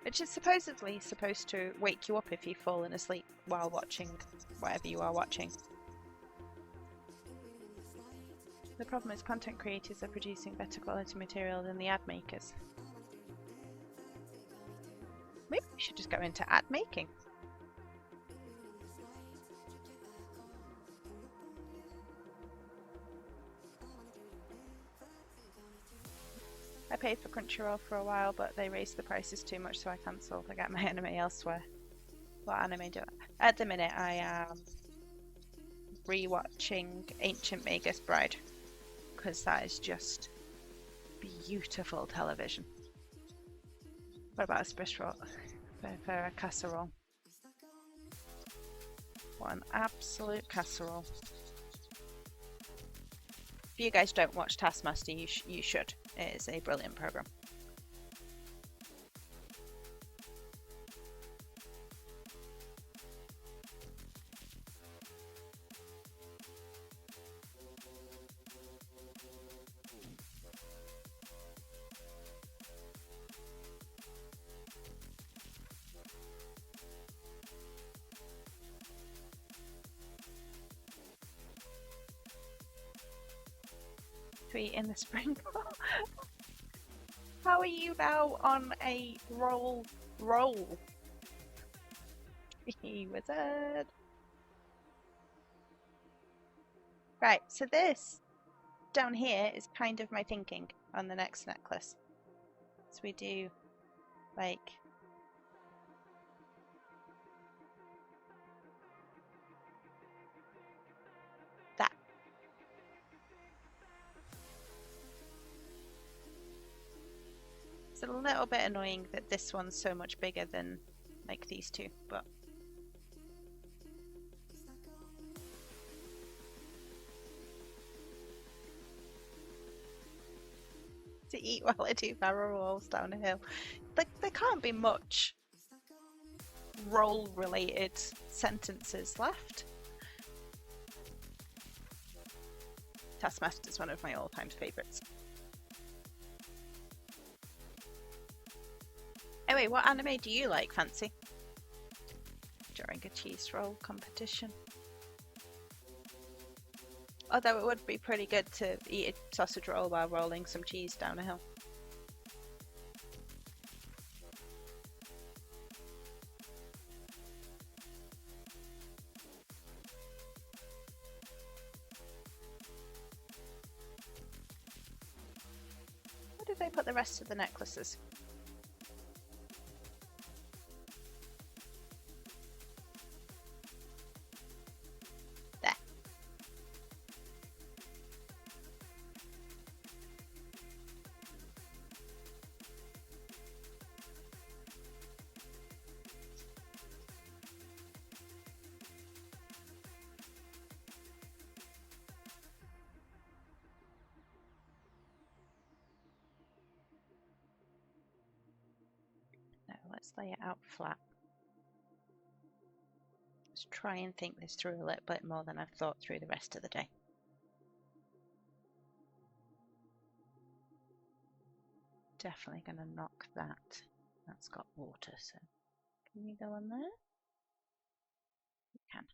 Speaker 3: which is supposedly supposed to wake you up if you've fallen asleep while watching whatever you are watching. The problem is content creators are producing better quality material than the ad makers. Maybe we should just go into ad making. I paid for Crunchyroll for a while, but they raised the prices too much, so I cancelled. I get my anime elsewhere. What anime do I? At the minute, I am rewatching Ancient Magus Bride, because that is just beautiful television. What about a Swiss roll? For a casserole. What an absolute casserole. If you guys don't watch Taskmaster, you should. It is a brilliant program. Sweet in the spring. How are you now on a roll? Wizard. Right, so this down here is kind of my thinking on the next necklace. So we do like that. It's a little bit annoying that this one's so much bigger than like these two, but to eat while I do barrel rolls down a hill. Like, there can't be much roll related sentences left. Taskmaster is one of my all-time favourites. Anyway, what anime do you like, Fancy? During a cheese roll competition. Although it would be pretty good to eat a sausage roll while rolling some cheese down a hill. Where did they put the rest of the necklaces? There. No, let's lay it out flat. Let's try and think this through a little bit more than I've thought through the rest of the day. Definitely going to knock that. That's got water, so can you go on there? You can.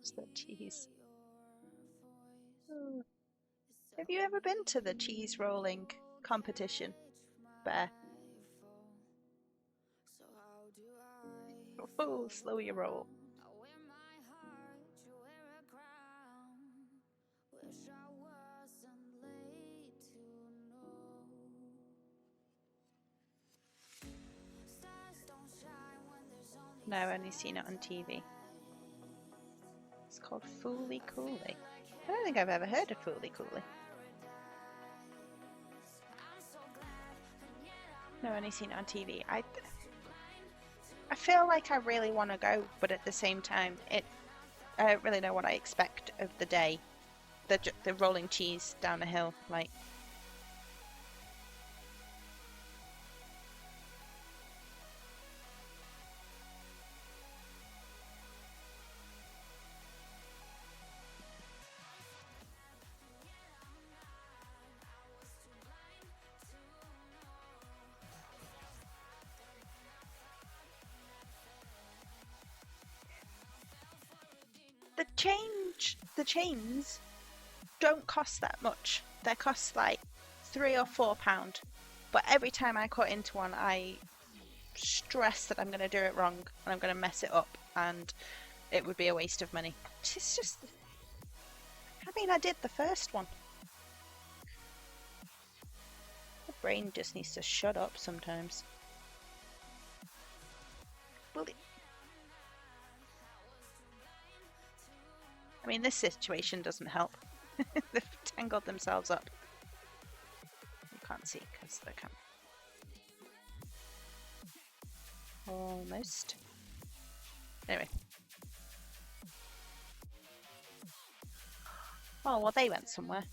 Speaker 3: It's the cheese. Oh. Have you ever been to the cheese rolling competition, Bear? Oh, slow your roll. No, I've only seen it on TV. It's called Fooly Cooly. I don't think I've ever heard of Fooly Cooly. No, I've only seen it on TV. I feel like I really want to go, but at the same time, I don't really know what I expect of the day. The rolling cheese down a hill, like. The chains don't cost that much. They cost like £3 or £4. But every time I cut into one, I stress that I'm going to do it wrong and I'm going to mess it up, and it would be a waste of money. It's just, I mean, I did the first one. The brain just needs to shut up sometimes. Well, I mean, this situation doesn't help. They've tangled themselves up. You can't see because they can't. Almost. Anyway. Oh, well, they went somewhere.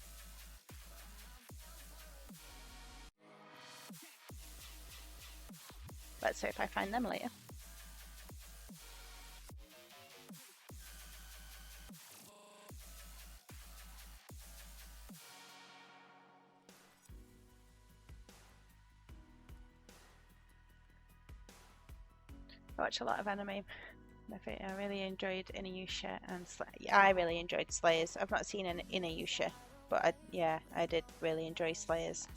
Speaker 3: Let's see if I find them later. I watch a lot of anime. I really enjoyed Inuyasha and I really enjoyed Slayers. I've not seen an Inuyasha, but I did really enjoy Slayers.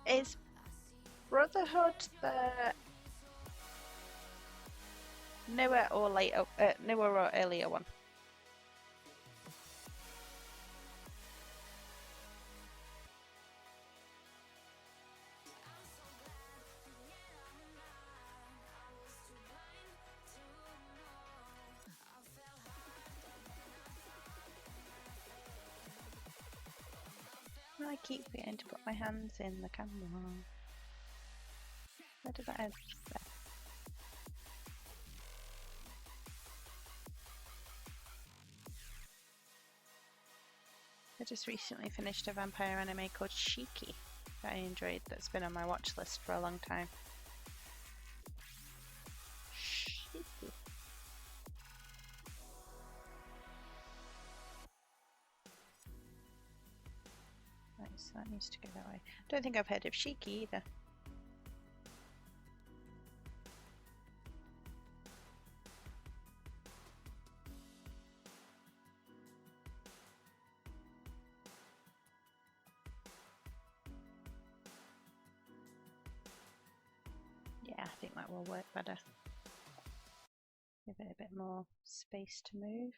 Speaker 3: Is Brotherhood the newer or later, newer or earlier one? I keep forgetting to put my hands in the camera. Where did that end? There. I just recently finished a vampire anime called Shiki that I enjoyed, that's been on my watch list for a long time. Shiki. Right, so that needs to go that way. Don't think I've heard of Shiki either. Yeah, I think that will work better. Give it a bit more space to move.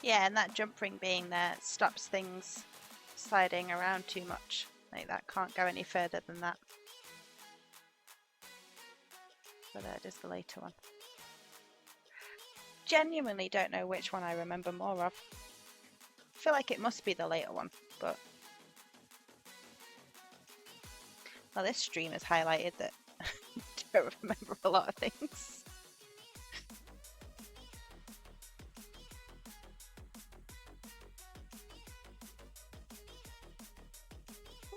Speaker 3: Yeah, and that jump ring being there stops things sliding around too much. Like that can't go any further than that. So that is the later one. Genuinely don't know which one I remember more of. I feel like it must be the later one, but... Well, this stream has highlighted that I don't remember a lot of things.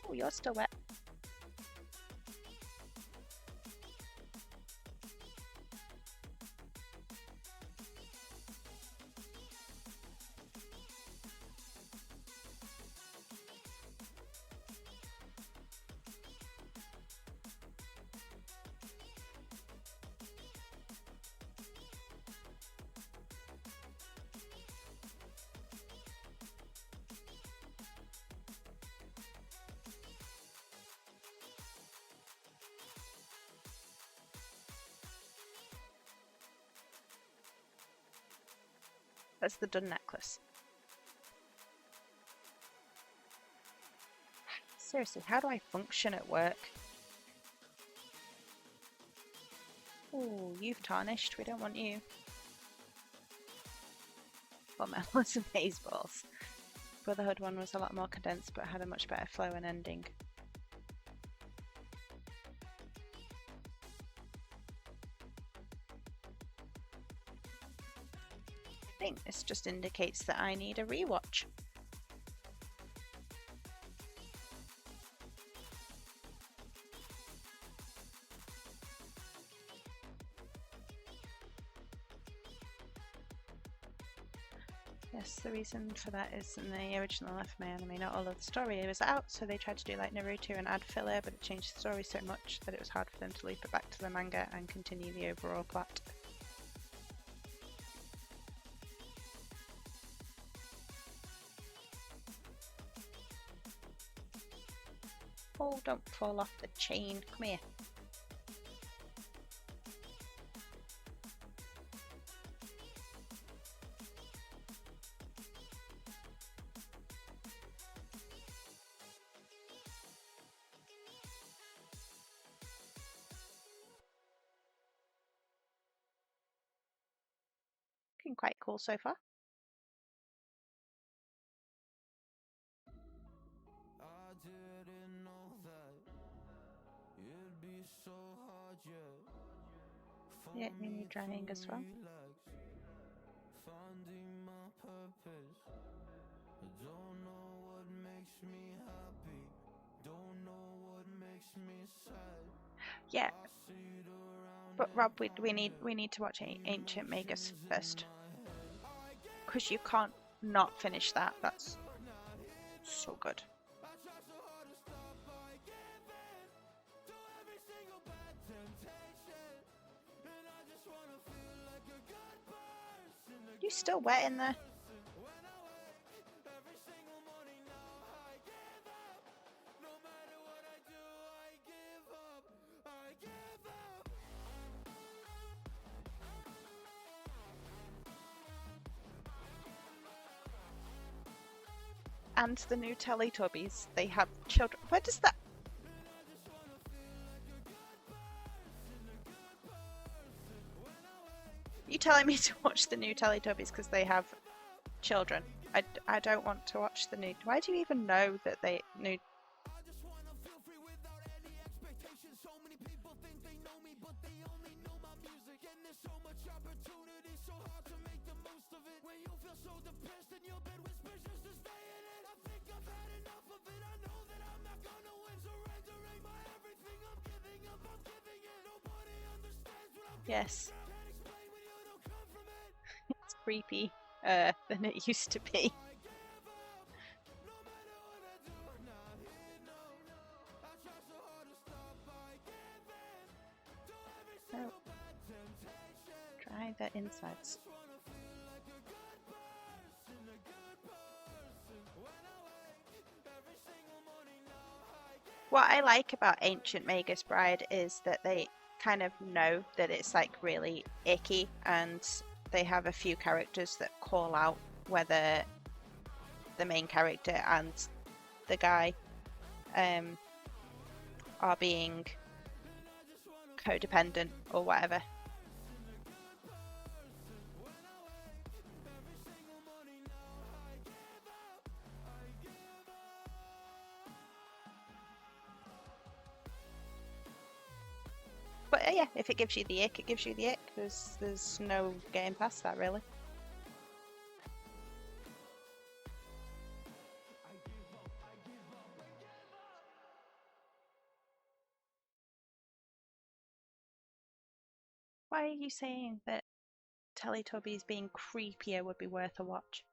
Speaker 3: Oh, you're still wet. That's the done necklace. Seriously, how do I function at work? Oh, you've tarnished. We don't want you. Melons and haze balls. Brotherhood one was a lot more condensed but had a much better flow and ending. I think this just indicates that I need a rewatch. Yes, the reason for that is in the original FMA anime, not all of the story was out, so they tried to do like Naruto and add filler, but it changed the story so much that it was hard for them to loop it back to the manga and continue the overall plot. Oh, don't fall off the chain. Come here. Looking quite cool so far.
Speaker 1: I didn't know that it'd be so hard
Speaker 3: Yeah, you need drying as well.
Speaker 1: finding my purpose. I don't know what makes me happy, don't know what makes me sad.
Speaker 3: Yeah, but Rob, we need to watch Ancient Magus first, because you can't not finish that. That's so good. You still wet in there? and the new Teletubbies, they have children. Where does that... You telling me to watch the new Teletubbies because they have children? I don't want to watch the new... Why do you even know that they new... Yes. It's creepy than it used to be. Oh. Try the insides. What I like about Ancient Magus Bride is that they kind of know that it's like really icky, and they have a few characters that call out whether the main character and the guy are being codependent or whatever. But yeah, if it gives you the ick, it gives you the ick. There's no getting past that, really. Why are you saying that Teletubbies being creepier would be worth a watch?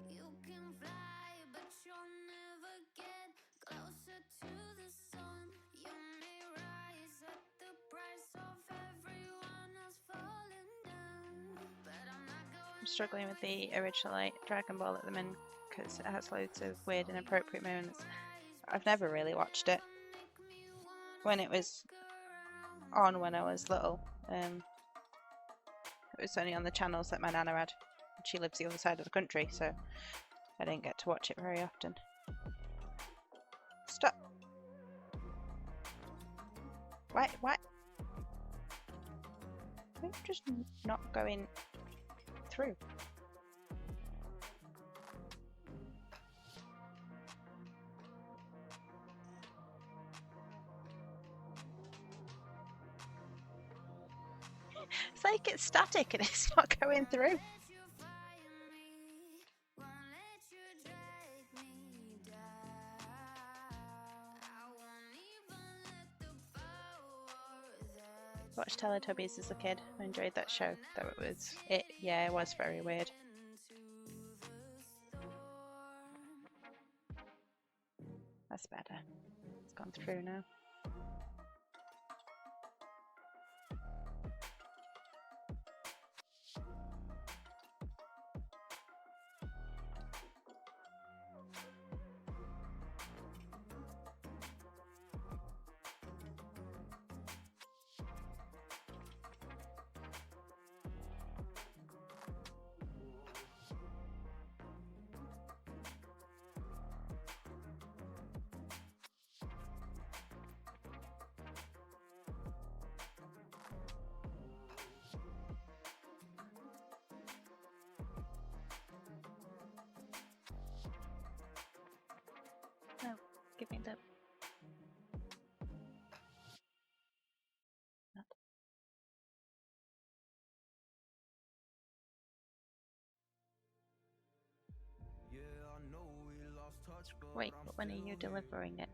Speaker 2: You can fly, but you'll never get closer to the sun. You may rise at the price of everyone else falling down. But I'm not going.
Speaker 3: I'm struggling with the original Dragon Ball at the minute because it has loads of weird and inappropriate moments. I've never really watched it. When it was on when I was little, it was only on the channels that my nana had. She lives the other side of the country, so I didn't get to watch it very often. Stop! Why? I'm just not going through. It's like it's static and it's not going through. Watched Teletubbies as a kid. I enjoyed that show. Though it was very weird. That's better. It's gone through now. No, give me the... Wait, but when are you delivering it?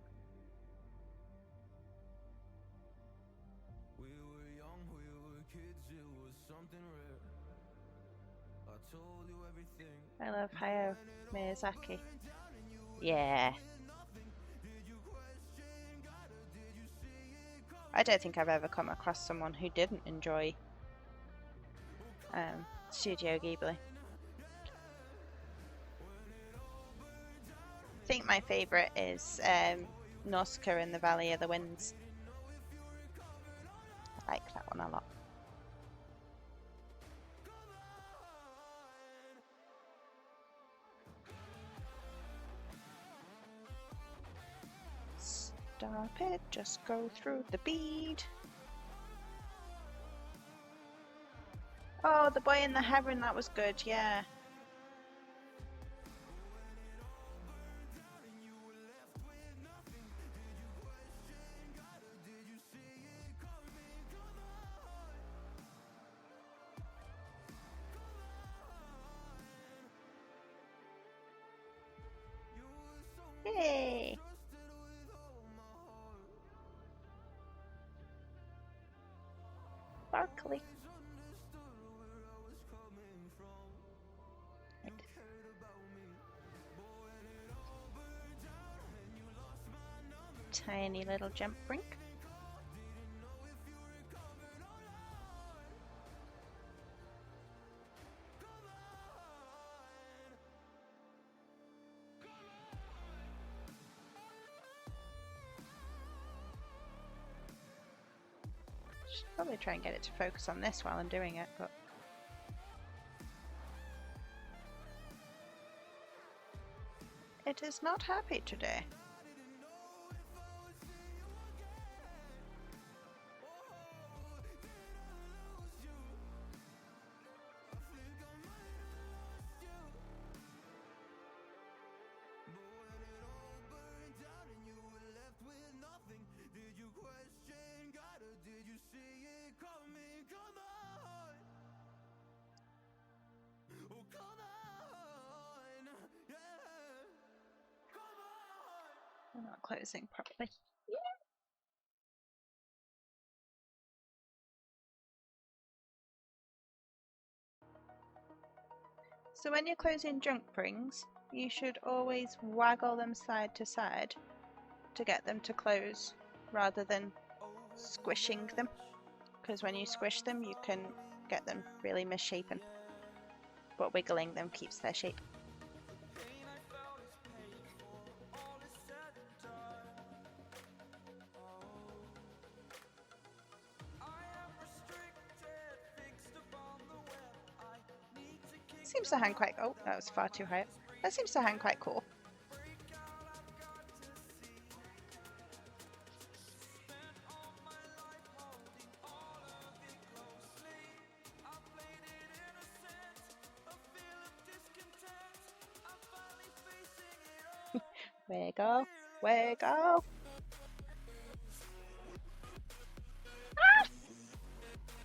Speaker 1: We were young, we were kids, it was something rare. I told you everything.
Speaker 3: I love Hayao Miyazaki. Yeah. I don't think I've ever come across someone who didn't enjoy Studio Ghibli. I think my favourite is Nausicaa in the Valley of the Winds. I like that one a lot. Stop it, just go through the bead. Oh, the boy in the heron, that was good, yeah. Yay! Sparkly. Right. Tiny little jump brink. Should probably try and get it to focus on this while I'm doing it, but it is not happy today. I'm not closing properly. So when you're closing junk rings, you should always waggle them side to side to get them to close rather than squishing them, because when you squish them you can get them really misshapen, but wiggling them keeps their shape. Seems to hang quite... oh, that was far too high up. That seems to hang quite cool. Wiggle, wiggle. Ah!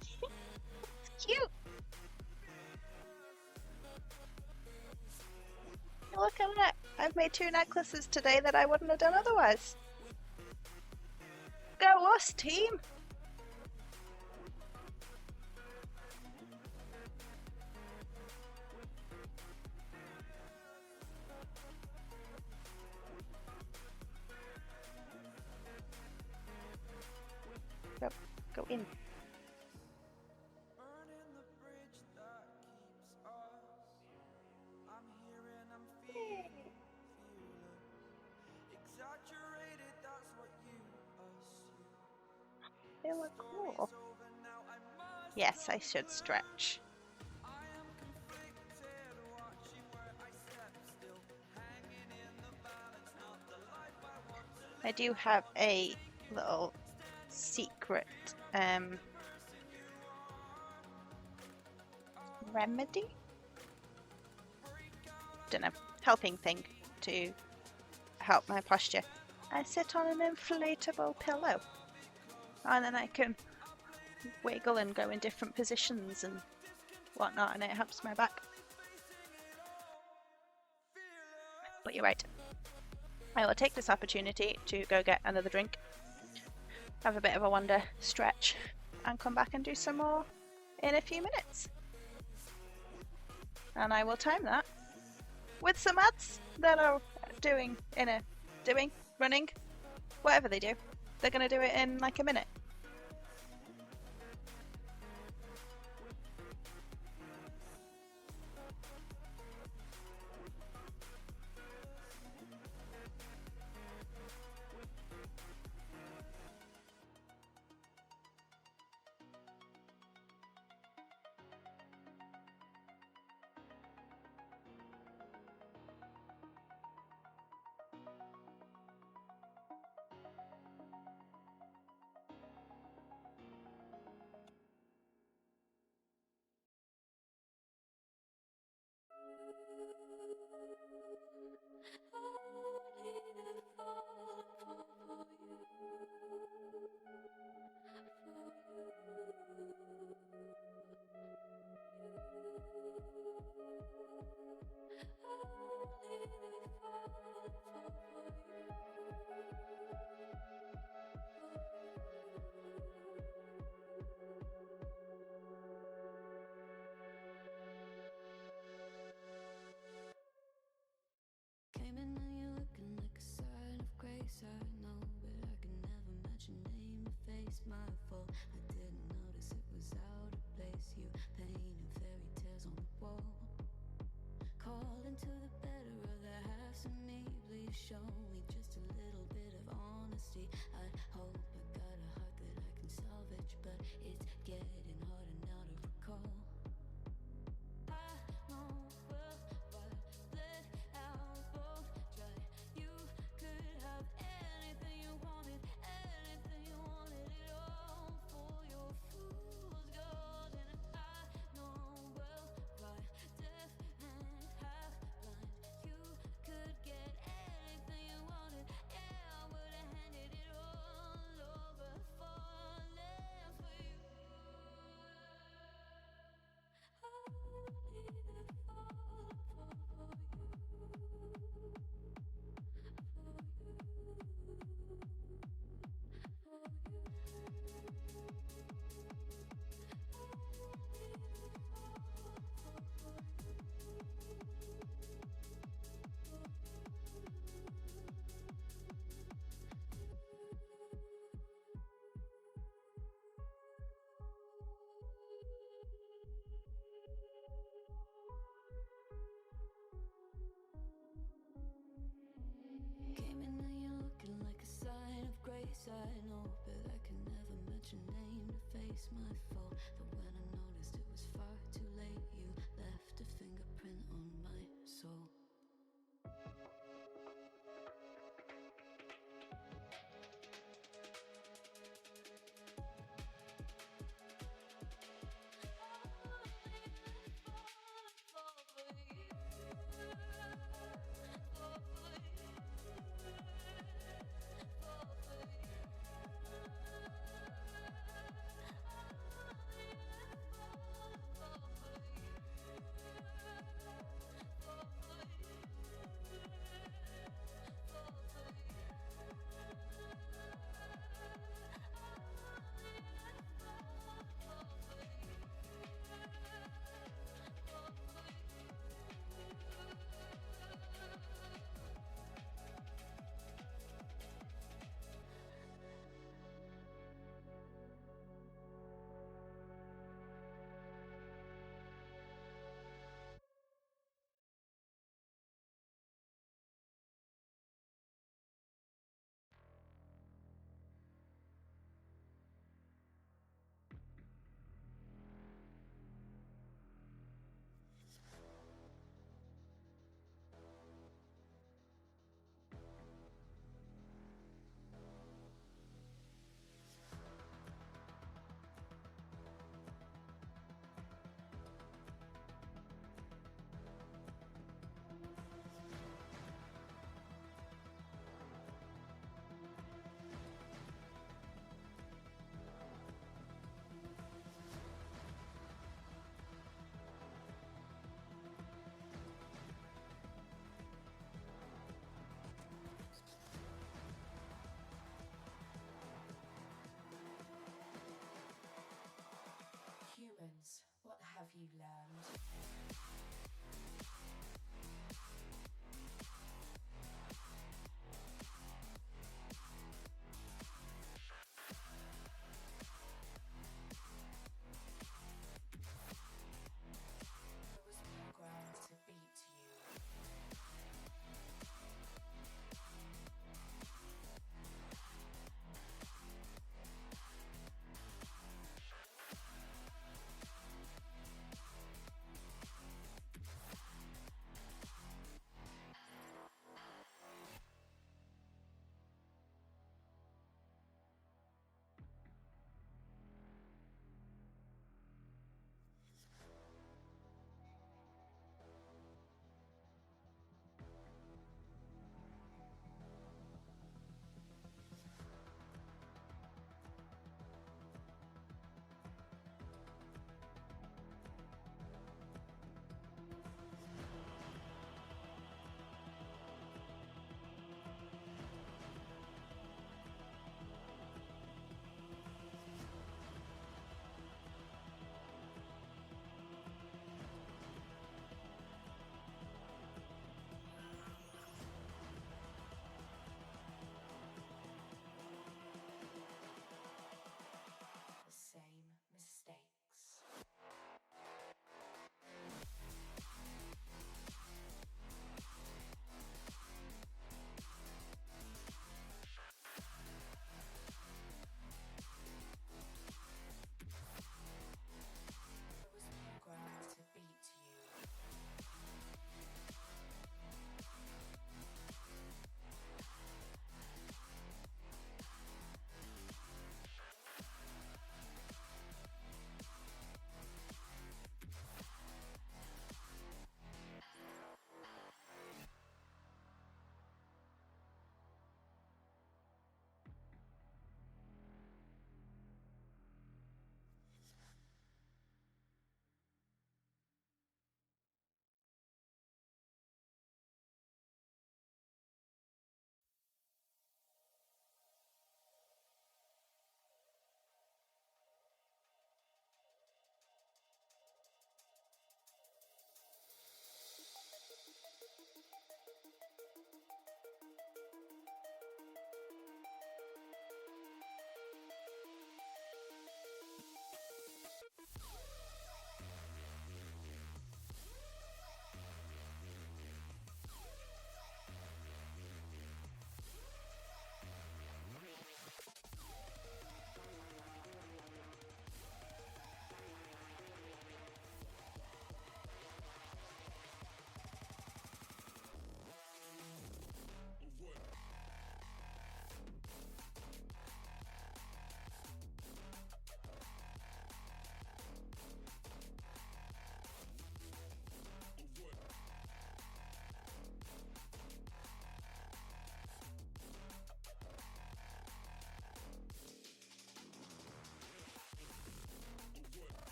Speaker 3: It's cute. Look at that. I've made 2 necklaces today that I wouldn't have done otherwise. Go us, team! Go in. They look cool. Yes, I should stretch. I do have a little secret remedy? Don't know, helping thing to help my posture. I sit on an inflatable pillow and then I can wiggle and go in different positions and whatnot, and it helps my back. But you're right. I will take this opportunity to go get another drink, have a bit of a wander, stretch, and come back and do some more in a few minutes. And I will time that with some ads that are running, whatever they do. They're going to do it in like a minute.
Speaker 4: face my fault. I didn't notice it was out of place. You painting fairy tales on the wall, calling to the better of the halves of me. Please show me just a little bit of honesty. I hope I got a heart that I can salvage, but it's getting harder now to recall. I know well what let out both try. You could have anything you wanted, anything you wanted at all for your fool's gold. And I know well why deaf and half blind. You could get anything you wanted. Yeah, I would have handed it all over, falling for you. Came in and you're looking like a sign of grace. I know, but I can never match your name to face my fault. That when I noticed it was far too late, you left a fingerprint on my soul.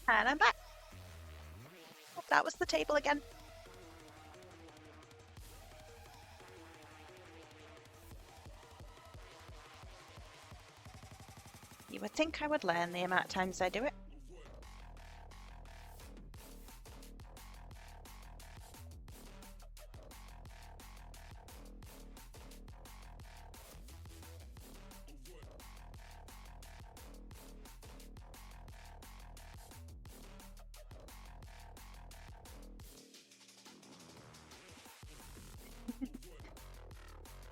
Speaker 3: And I'm back. Oh, that was the table again. You would think I would learn the amount of times I do it.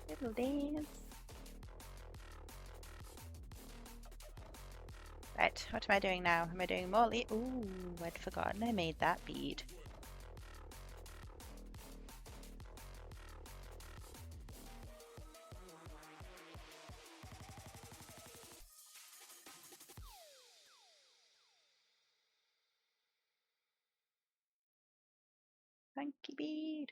Speaker 3: Little dance. Right, what am I doing now? Am I doing more Ooh, I'd forgotten I made that bead. Funky bead.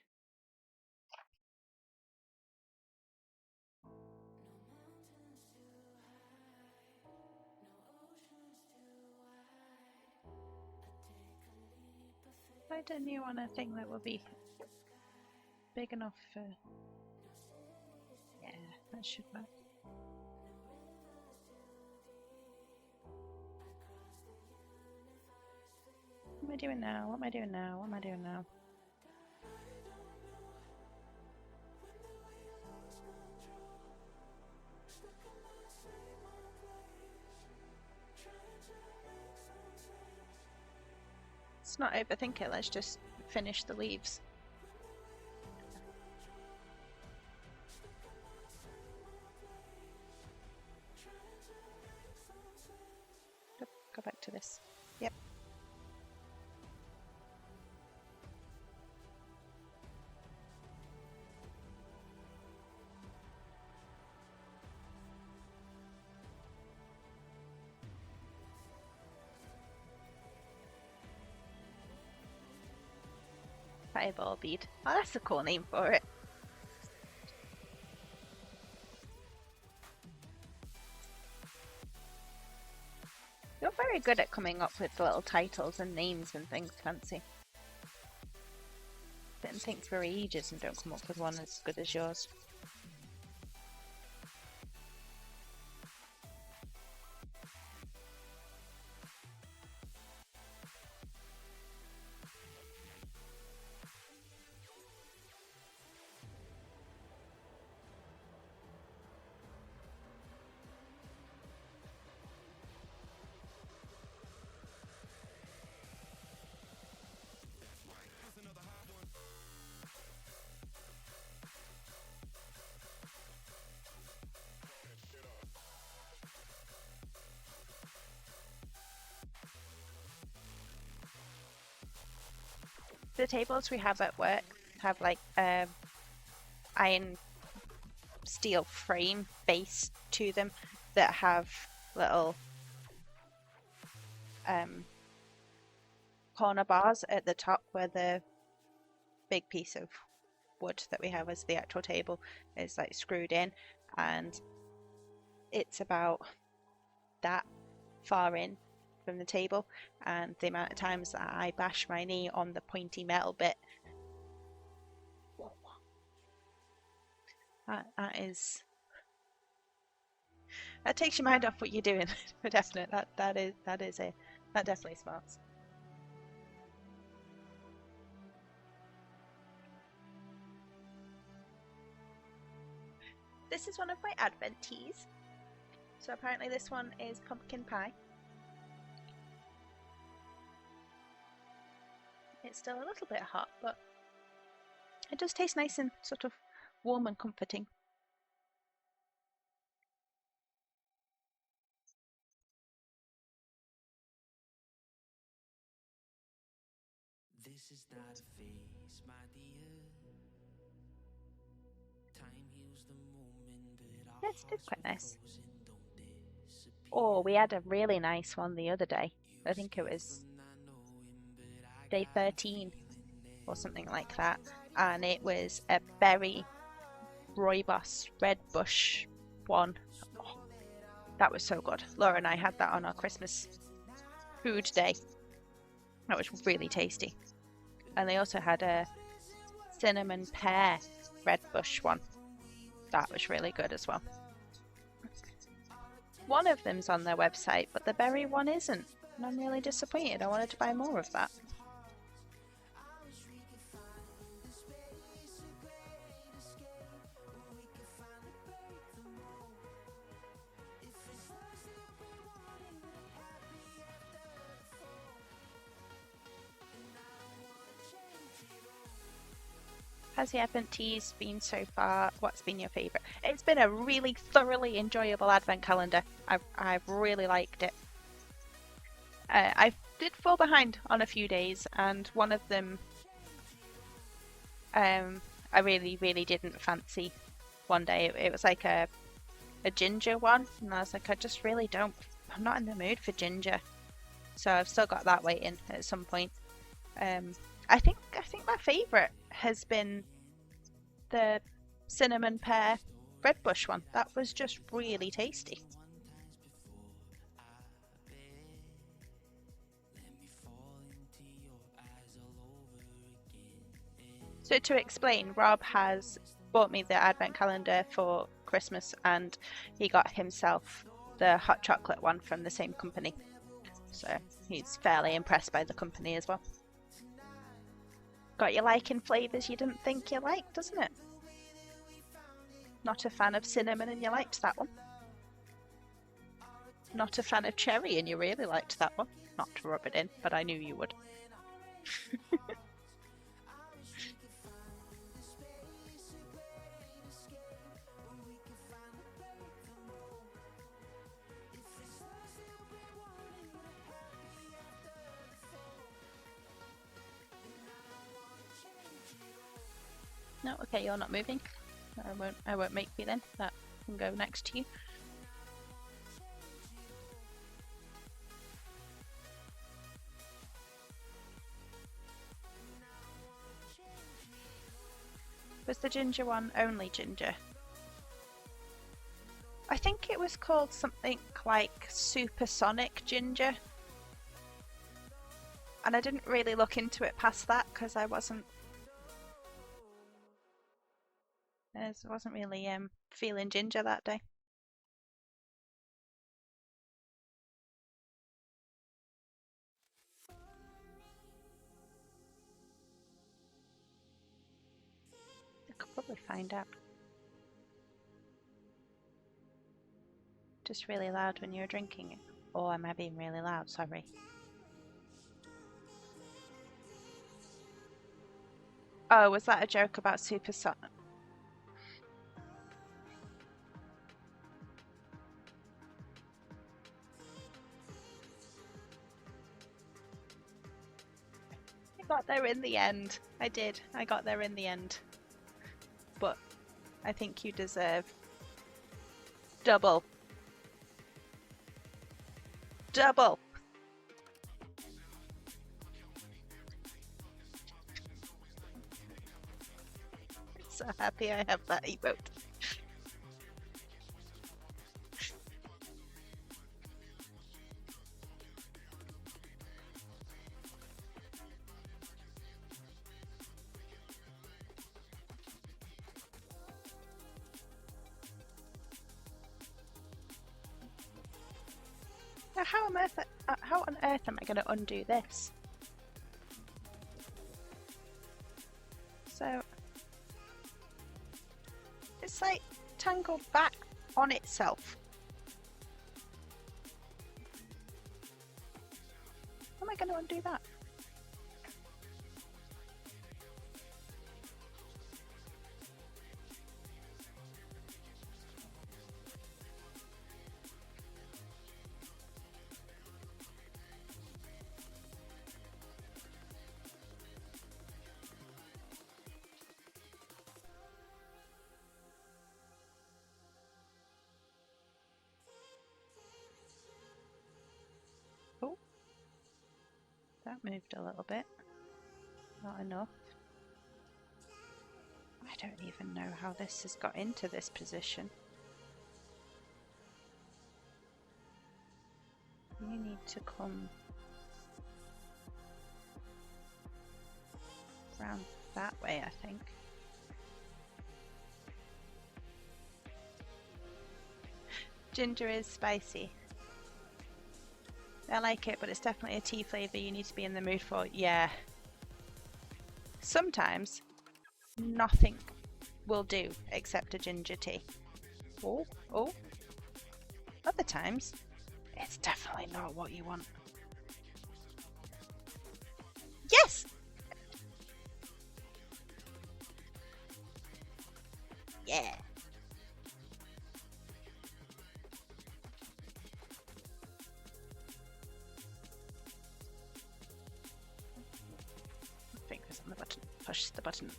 Speaker 3: I don't you want a thing that would be big enough for... Yeah, that should work. What am I doing now? What am I doing now? What am I doing now? Let's not overthink it, let's just finish the leaves. Go back to this. Yep. Fireball bead. Oh, that's a cool name for it. You're very good at coming up with little titles and names and things, Fancy. Sit and think for ages and don't come up with one as good as yours. The tables we have at work have like iron steel frame base to them that have little corner bars at the top where the big piece of wood that we have as the actual table is like screwed in, and it's about that far in from the table, and the amount of times that I bash my knee on the pointy metal bit, that takes your mind off what you're doing. For definite. That definitely smarts. This is one of my Advent teas. So apparently this one is pumpkin pie. It's still a little bit hot, but it does taste nice and sort of warm and comforting.
Speaker 1: This is not a phase, my dear. Time heals the moment, but
Speaker 3: Yes, it is quite nice. Oh, we had a really nice one the other day. I think it was day 13 or something like that, and it was a berry rooibos red bush one. Oh, that was so good. Laura and I had that on our Christmas food day. That was really tasty. And they also had a cinnamon pear red bush one. That was really good as well. One of them's on their website, but the berry one isn't. And I'm really disappointed. I wanted to buy more of that. How's the Advent teas been so far? What's been your favourite? It's been a really thoroughly enjoyable Advent calendar. I've really liked it. I did fall behind on a few days, and one of them I really didn't fancy one day. It was like a ginger one, and I was like, I just really don't. I'm not in the mood for ginger, so I've still got that waiting at some point. I think my favourite has been the cinnamon pear red bush one. That was just really tasty. So to explain, Rob has bought me the advent calendar for Christmas, and he got himself the hot chocolate one from the same company. So he's fairly impressed by the company as well. Got you liking flavours you didn't think you liked, doesn't it? Not a fan of cinnamon and you liked that one. Not a fan of cherry and you really liked that one. Not to rub it in, but I knew you would. No, okay, you're not moving. I won't make you then. That can go next to you. Was the ginger one only ginger? I think it was called something like supersonic ginger. And I didn't really look into it past that because I wasn't really feeling ginger that day. I could probably find out. Just really loud when you're drinking it. Or am I being really loud? Sorry. Oh, was that a joke about supersonic? I got there in the end. I did. I got there in the end. But I think you deserve double. Double. So happy I have that emote. Now, how on earth am I going to undo this? So it's like tangled back on itself. How am I going to undo that? Oh, that moved a little bit. Not enough. I don't even know how this has got into this position. You need to come that way, I think. Ginger is spicy. I like it, but it's definitely a tea flavour you need to be in the mood for. Yeah. Sometimes nothing will do except a ginger tea. Oh, oh. Other times, it's definitely not what you want. Yes! Yeah. Fingers on the button. Push the button.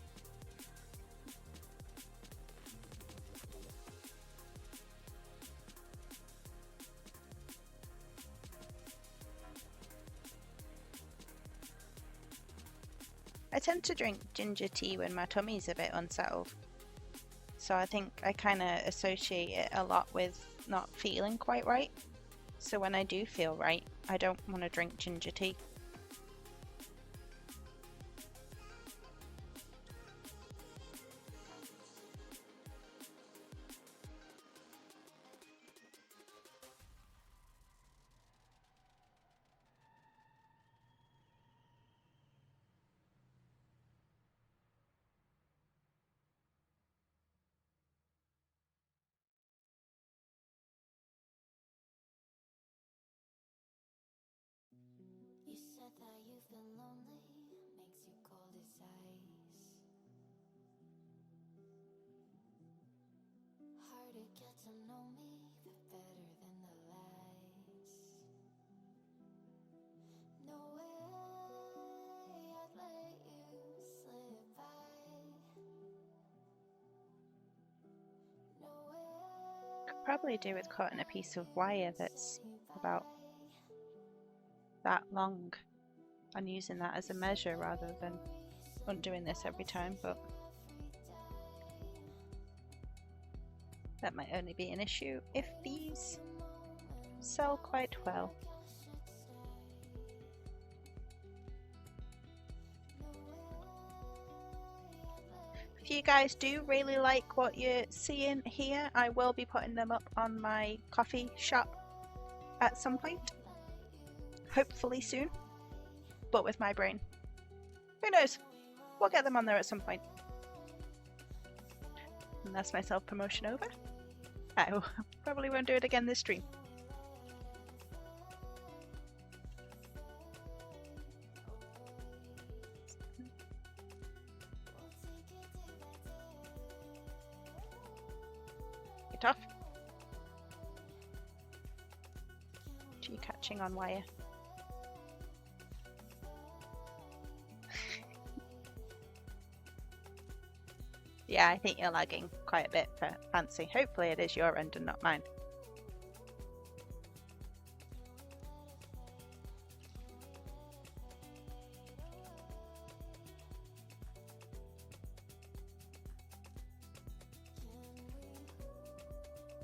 Speaker 3: I tend to drink ginger tea when my tummy's a bit unsettled. So I think I kind of associate it a lot with not feeling quite right. So when I do feel right, I don't want to drink ginger tea.
Speaker 2: You said that you've been lonely, makes you cold as ice. Hard to get to know me, but better than the lies. No way I'd let you slip by. No way.
Speaker 3: Could probably do with cutting a piece of wire that's about that long and using that as a measure rather than undoing this every time, but that might only be an issue if these sell quite well. If you guys do really like what you're seeing here, I will be putting them up on my coffee shop at some point. Hopefully soon, but with my brain. Who knows? We'll get them on there at some point. And that's my self-promotion over. I probably won't do it again this stream. Get off. Are you catching on wire? Yeah, I think you're lagging quite a bit for Fancy. Hopefully it is your end and not mine.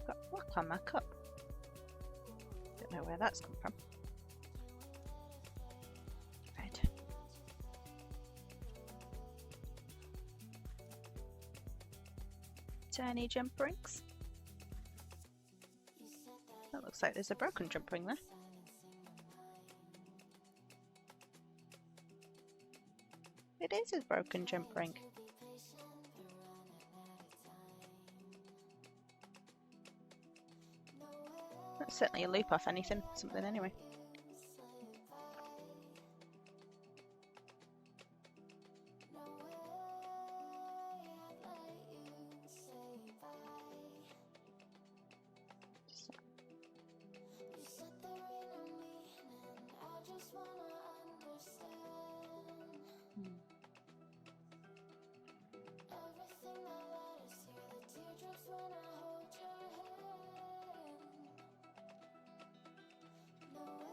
Speaker 3: Got rock on my cup. Don't know where that's come from. Right. Tiny jump rings. That looks like there's a broken jump ring there. It is a broken jump ring. That's certainly a loop off something anyway.
Speaker 2: No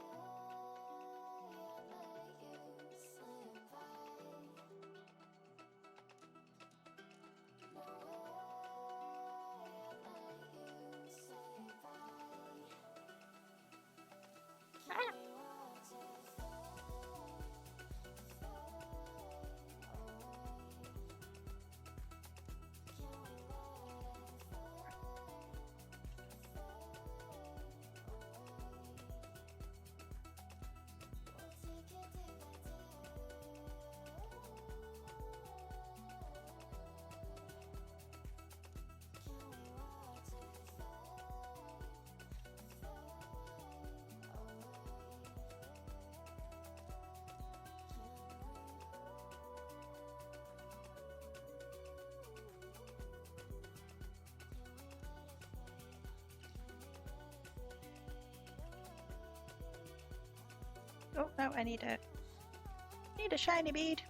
Speaker 3: Oh no, I need a shiny bead.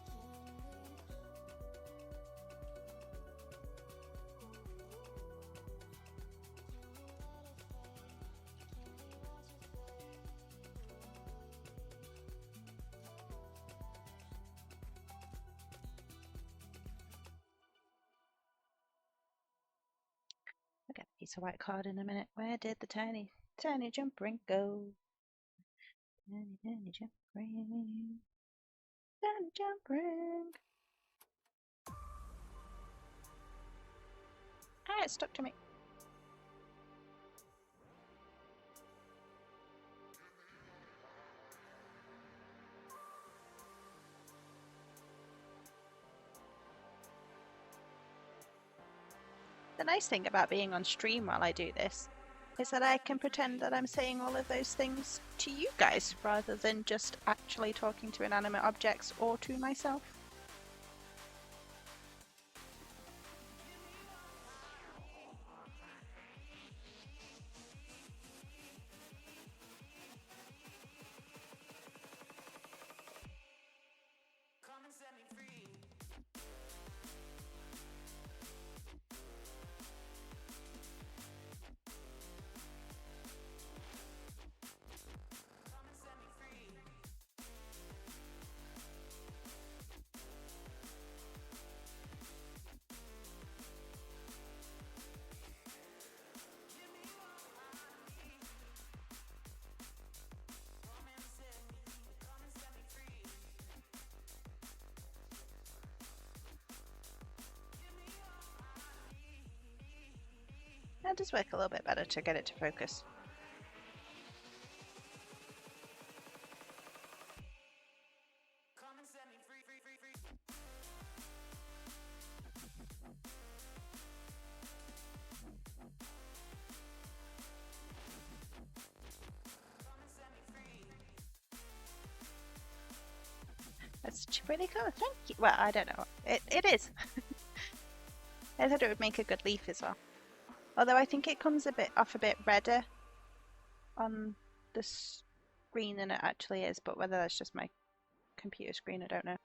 Speaker 3: I'll get a piece of white card in a minute. Where did the tiny jump ring go? Tiny jump ring. Tiny jump ring. Ah, it stuck to me. The nice thing about being on stream while I do this is that I can pretend that I'm saying all of those things to you guys rather than just actually talking to inanimate objects or to myself.
Speaker 1: Come and set me free. Come and set me free. Give me what I need. Come and set me free. Give me what I need.
Speaker 3: That does work a little bit better to get it to focus.
Speaker 1: Come and set me free, free, free, free. Come and set me free.
Speaker 3: That's really cool. Thank you. Well, I don't know. It is. I thought it would make a good leaf as well. Although I think it comes a bit redder on the screen than it actually is, but whether that's just my computer screen, I don't know.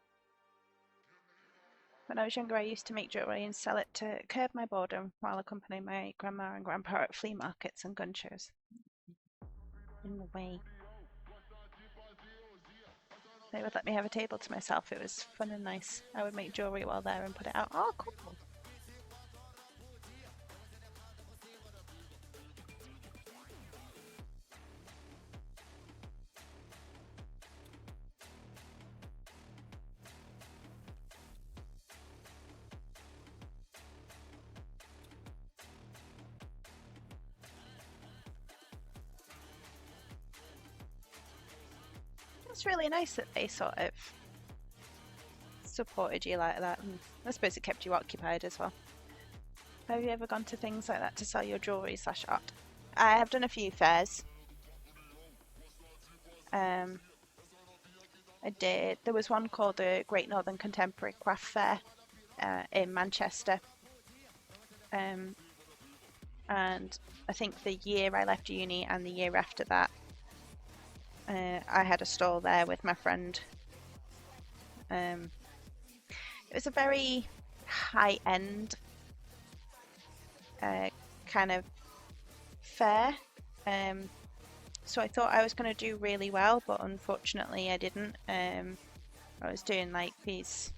Speaker 3: When I was younger, I used to make jewellery and sell it to curb my boredom while accompanying my grandma and grandpa at flea markets and gun shows. In the way. They would let me have a table to myself. It was fun and nice. I would make jewellery while there and put it out. Oh, cool. It's really nice that they sort of supported you like that, and I suppose it kept you occupied as well. Have you ever gone to things like that to sell your jewellery / art? I have done a few fairs. I did. There was one called the Great Northern Contemporary Craft Fair in Manchester, and I think the year I left uni and the year after that, I had a stall there with my friend. It was a very high-end kind of fair, so I thought I was going to do really well, but unfortunately I didn't. I was doing like these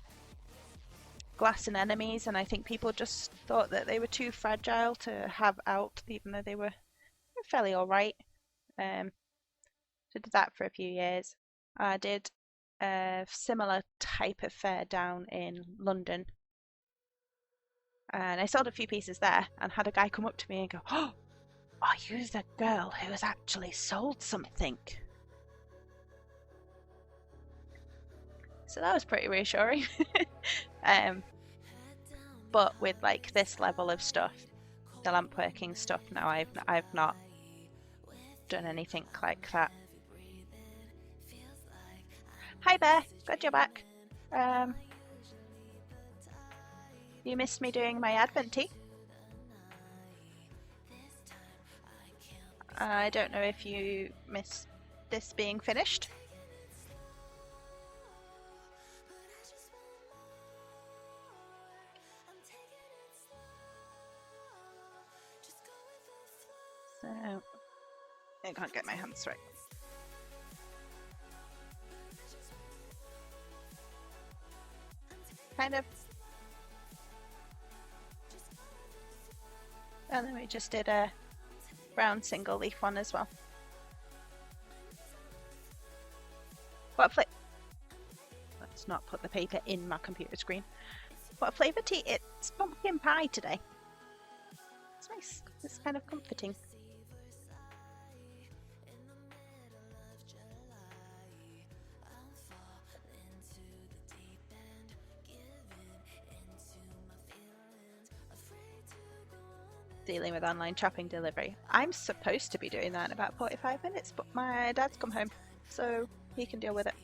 Speaker 3: glass anemones, and I think people just thought that they were too fragile to have out, even though they were fairly alright. So did that for a few years. I did a similar type of fair down in London, and I sold a few pieces there and had a guy come up to me and go, "Oh, are you the girl who has actually sold something?" So that was pretty reassuring. But with like this level of stuff, the lamp working stuff now, I've not done anything like that. Hi Bear, glad you're back. You missed me doing my advent tea. I don't know if you missed this being finished. So I can't get my hands right. Kind of. And then we just did a brown single leaf one as well. Let's not put the paper in my computer screen. What flavour tea? It's pumpkin pie today. It's nice. It's kind of comforting. Dealing with online shopping delivery. I'm supposed to be doing that in about 45 minutes, but my dad's come home, so he can deal with it.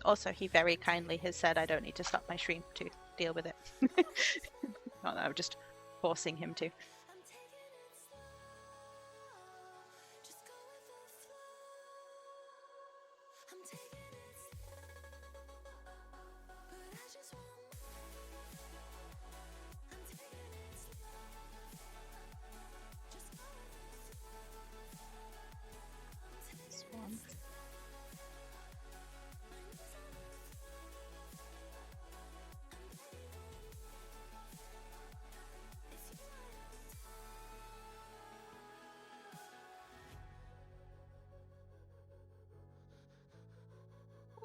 Speaker 3: Also, he very kindly has said I don't need to stop my stream to deal with it. Not that I'm just forcing him to.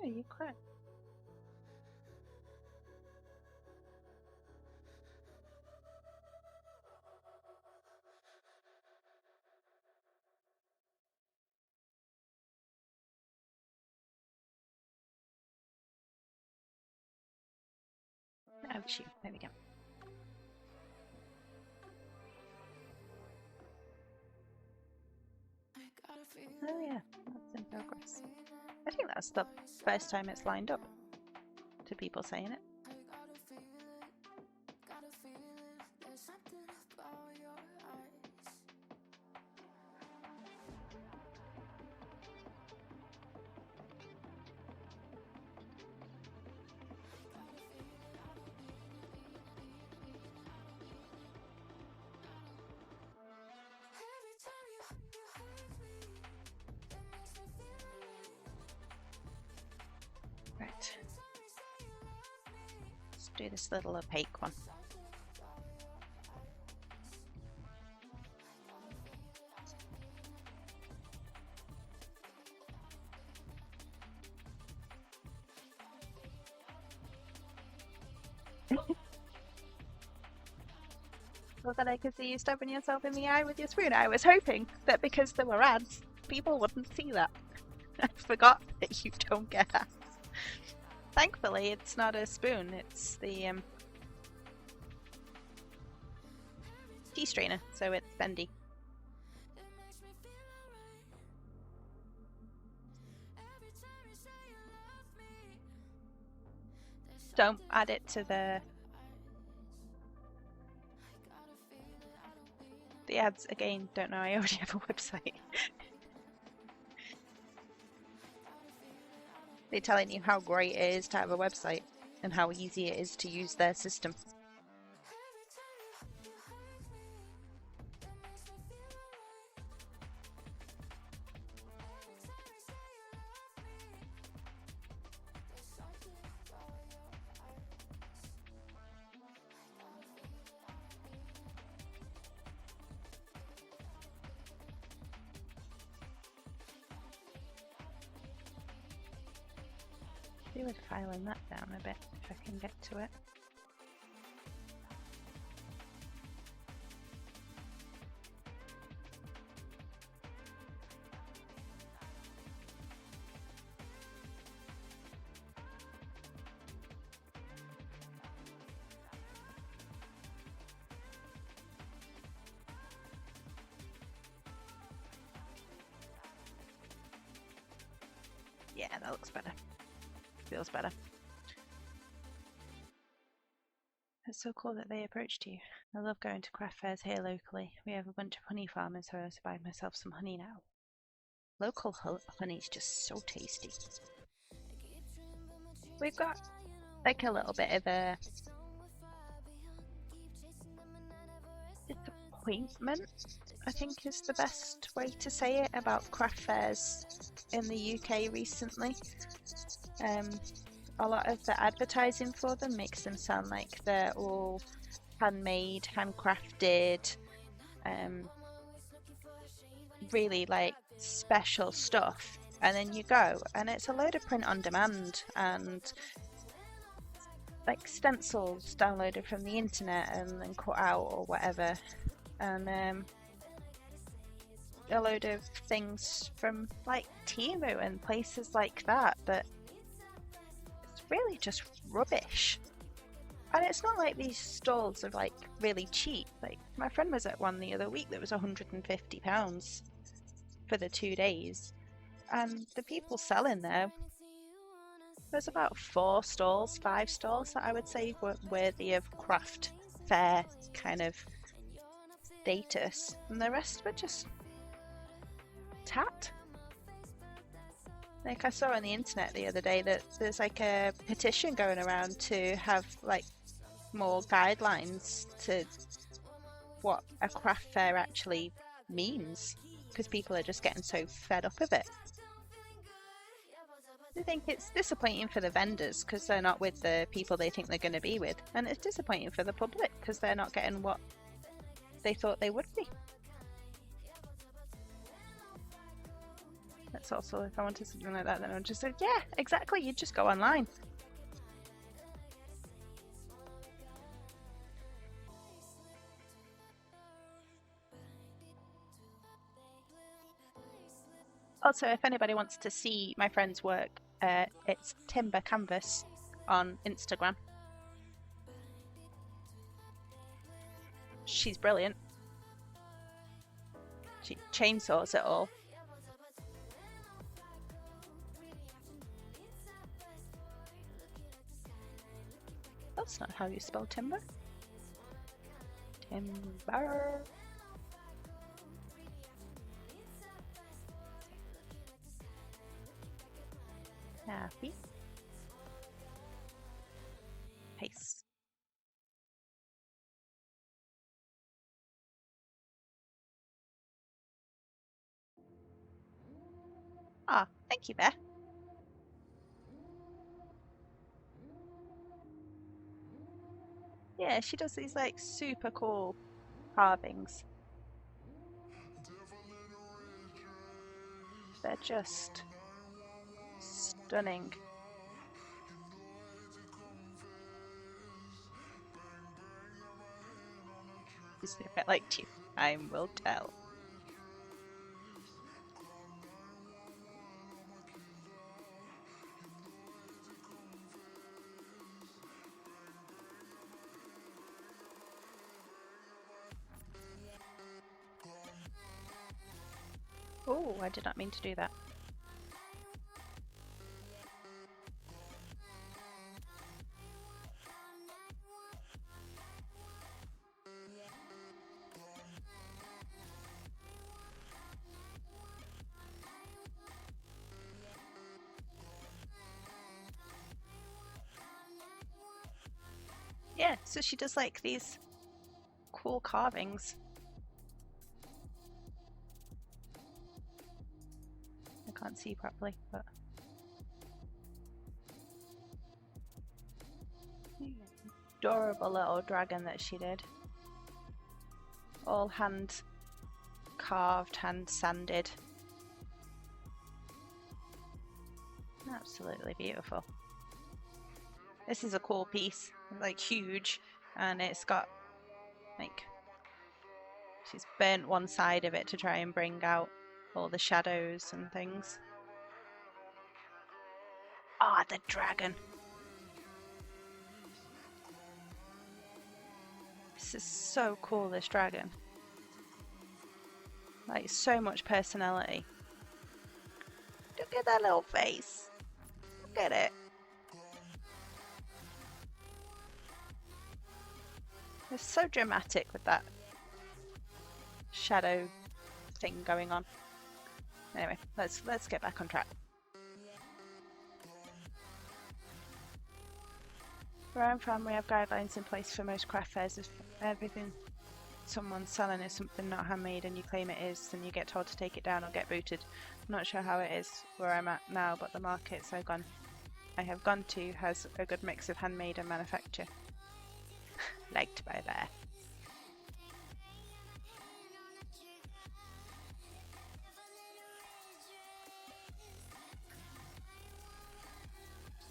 Speaker 3: Oh, you cry. Oh, shoot. There we go. Oh yeah, that's in progress. I think that's the first time it's lined up to people saying it. Right. Let's do this little opaque one. So that I could see you stabbing yourself in the eye with your spoon. I was hoping that because there were ads, people wouldn't see that. I forgot that you don't get ads. Thankfully, it's not a spoon, it's the tea strainer, so it's bendy. Don't add it to the ads again. Don't know, I already have a website. They're telling you how great it is to have a website and how easy it is to use their system. Do with filing that down a bit if I can get to it. Yeah, that looks better. Feels better. It's so cool that they approached you. I love going to craft fairs here locally. We have a bunch of honey farmers, so I have to buy myself some honey now. Local honey is just so tasty. We've got like a little bit of a disappointment, I think is the best way to say it, about craft fairs in the UK recently. A lot of the advertising for them makes them sound like they're all handmade, handcrafted, really like special stuff. And then you go and it's a load of print on demand and like stencils downloaded from the internet and then cut out or whatever. And a load of things from like Temu and places like that it's really just rubbish. And it's not like these stalls are like really cheap. Like my friend was at one the other week that was £150 for the 2 days, and the people selling there's about 5 stalls that I would say were worthy of craft fair kind of status, and the rest were just tat. Like I saw on the internet the other day that there's like a petition going around to have like more guidelines to what a craft fair actually means, because people are just getting so fed up of it. I think it's disappointing for the vendors because they're not with the people they think they're going to be with, and it's disappointing for the public because they're not getting what they thought they would be. That's also, if I wanted something like that, then I'd just say, yeah, exactly, you just go online. Also, if anybody wants to see my friend's work, it's Timber Canvas on Instagram. She's brilliant. She chainsaws it all. That's not how you spell timber. Timber. Happy. Paste. Ah, thank you, Bear. Yeah, she does these like super cool carvings. They're just stunning. If I liked you, time will tell. Oh, I did not mean to do that. Yeah, so she does like these cool carvings. I can't see properly, but adorable little dragon that she did. All hand carved, hand sanded. Absolutely beautiful. This is a cool piece, like huge, and it's got like, she's burnt one side of it to try and bring out all the shadows and things. Ah, the dragon. This is so cool, this dragon. Like, so much personality. Look at that little face. Look at it. It's so dramatic with that shadow thing going on. Anyway, let's get back on track. Where I'm from, we have guidelines in place for most craft fairs. If everything someone's selling is something not handmade and you claim it is, then you get told to take it down or get booted. I'm not sure how it is where I'm at now, but the markets I have gone to has a good mix of handmade and manufacture. Liked by there.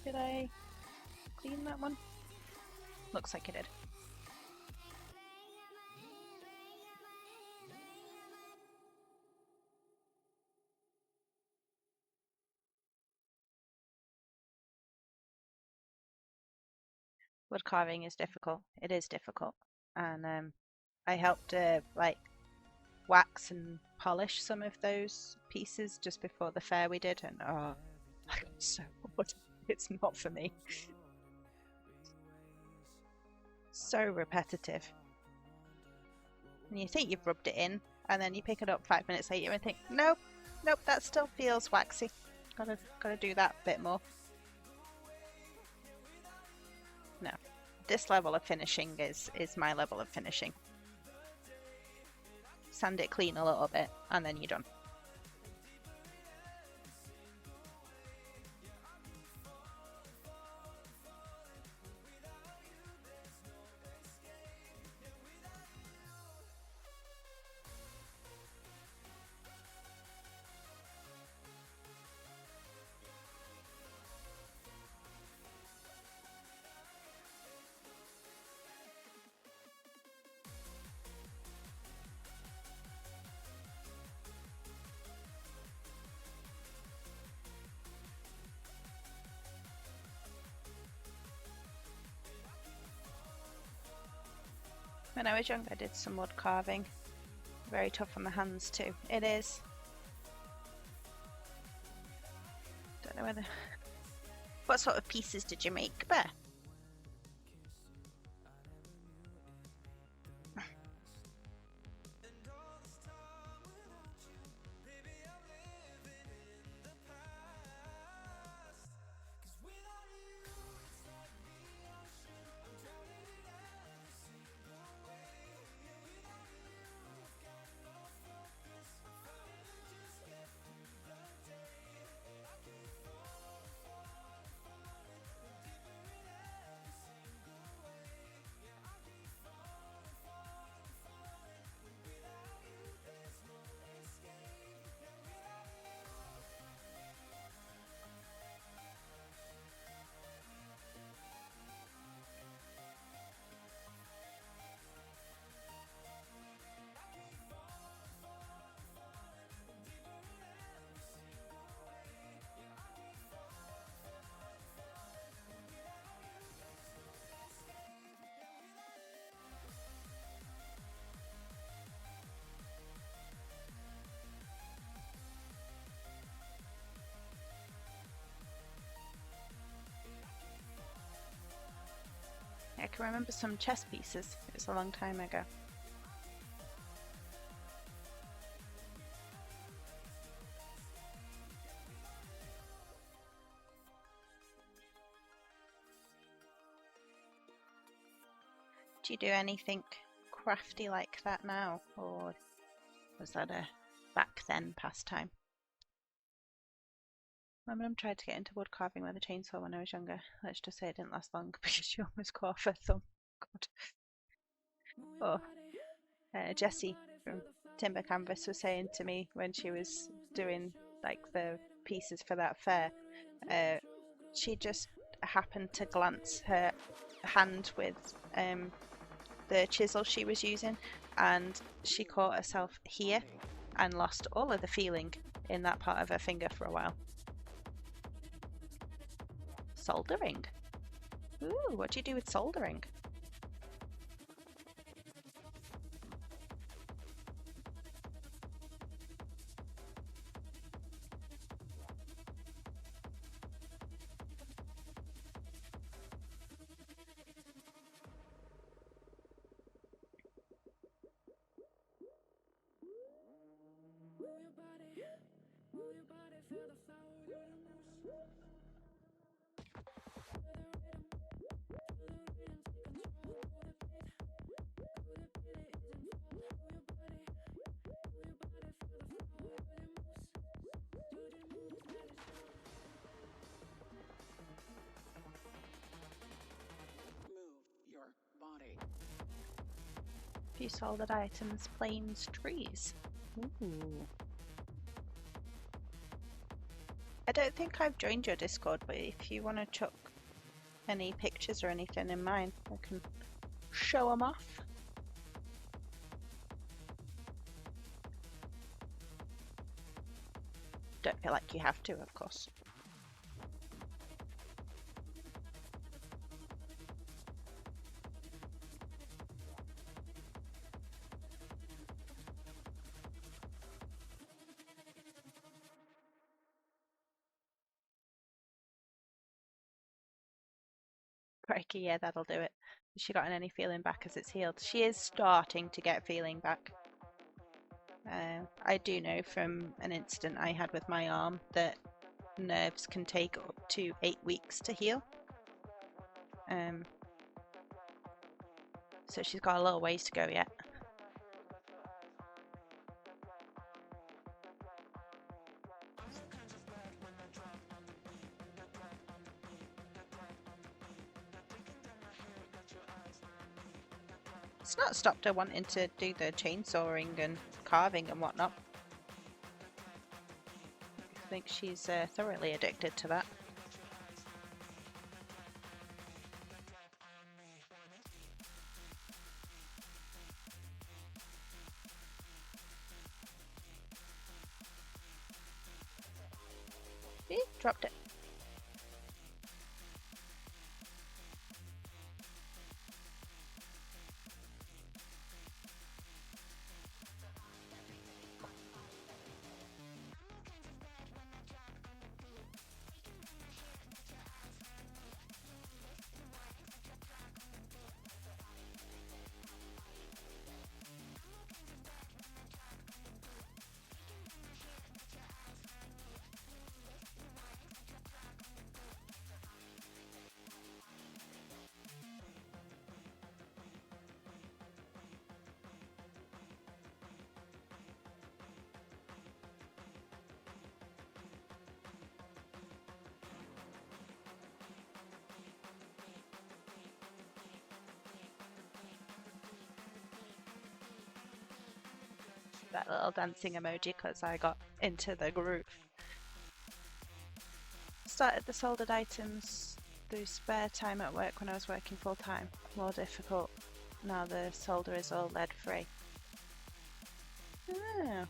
Speaker 3: Did I clean that one? Looks like I did. Wood carving is difficult. It is difficult, and I helped like wax and polish some of those pieces just before the fair we did, and oh, I got so bored. It's not for me. So repetitive. And you think you've rubbed it in, and then you pick it up 5 minutes later and think, nope, nope, that still feels waxy. Gotta do that a bit more. No, this level of finishing is my level of finishing. Sand it clean a little bit, and then you're done. When I was young, I did some wood carving. Very tough on the hands too. It is. Don't know whether... What sort of pieces did you make, Bear? I can remember some chess pieces. It was a long time ago. Do you do anything crafty like that now, or was that a back then pastime? My mum tried to get into wood carving with a chainsaw when I was younger. Let's just say it didn't last long because she almost cut off her thumb. God. Oh, Jessie from Timber Canvas was saying to me when she was doing like the pieces for that fair, she just happened to glance her hand with the chisel she was using, and she caught herself here and lost all of the feeling in that part of her finger for a while. Soldering. Ooh, what do you do with soldering? Few soldered items, planes, trees. Ooh. I don't think I've joined your Discord, but if you want to chuck any pictures or anything in mine, I can show them off. Don't feel like you have to, of course. Crikey, yeah, that'll do it. Has she gotten any feeling back as it's healed? She is starting to get feeling back. I do know from an incident I had with my arm that nerves can take up to 8 weeks to heal. So she's got a little ways to go yet. It's not stopped her wanting to do the chainsawing and carving and whatnot. I think she's thoroughly addicted to that. Dropped it. That little dancing emoji because I got into the groove. Started the soldered items through spare time at work when I was working full time. More difficult now the solder is all lead free. Oh.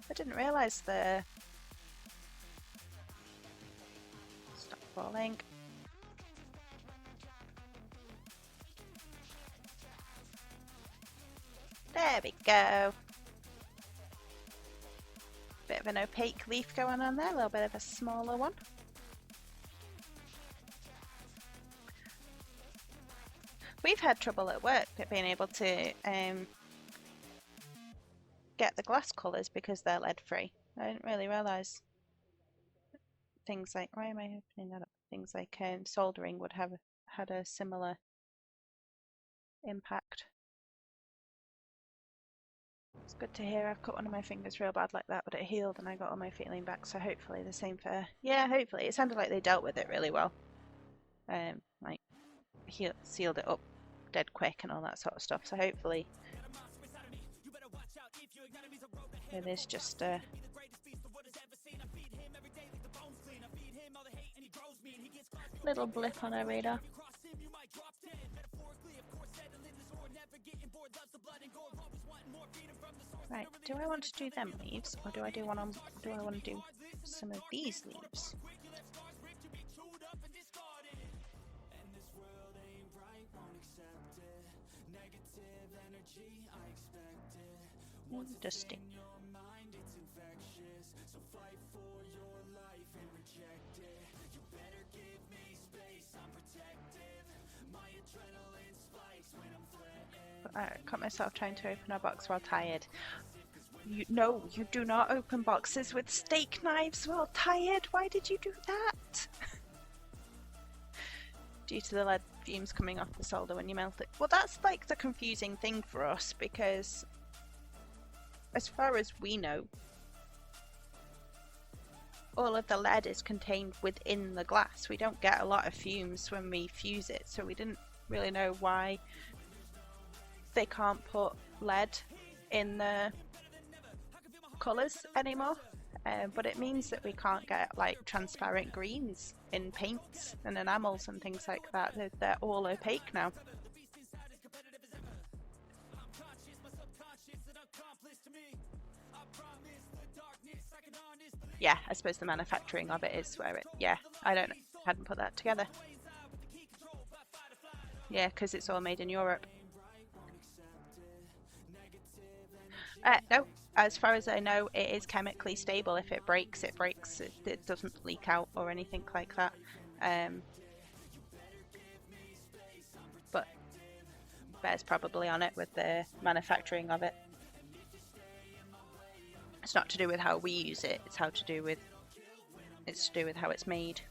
Speaker 3: I didn't realise the... Stop falling. There we go. Bit of an opaque leaf going on there, a little bit of a smaller one. We've had trouble at work being able to get the glass colours because they're lead free. I didn't really realise things like, why am I opening that up? Things like soldering would have had a similar impact. It's good to hear. I've cut one of my fingers real bad like that, but it healed and I got all my feeling back, so hopefully the same for... Yeah, hopefully. It sounded like they dealt with it really well. Like, sealed it up dead quick and all that sort of stuff, so hopefully it is just a little blip on our radar. Right, do I want to do them leaves, or do I want to do some of these leaves? Dusty. I caught myself trying to open a box while tired. No, you do not open boxes with steak knives while tired. Why did you do that? Due to the lead fumes coming off the solder when you melt it. Well, that's like the confusing thing for us, because as far as we know, all of the lead is contained within the glass. We don't get a lot of fumes when we fuse it, so we didn't really know why they can't put lead in the colours anymore, but it means that we can't get like transparent greens in paints and enamels and things like that. They're all opaque now. Yeah, I suppose the manufacturing of it is where it, yeah, hadn't put that together. Yeah, because it's all made in Europe. No, as far as I know, it is chemically stable. If it breaks, it breaks. It doesn't leak out or anything like that. But bears probably on it with the manufacturing of it. It's not to do with how we use it. It's to do with how it's made.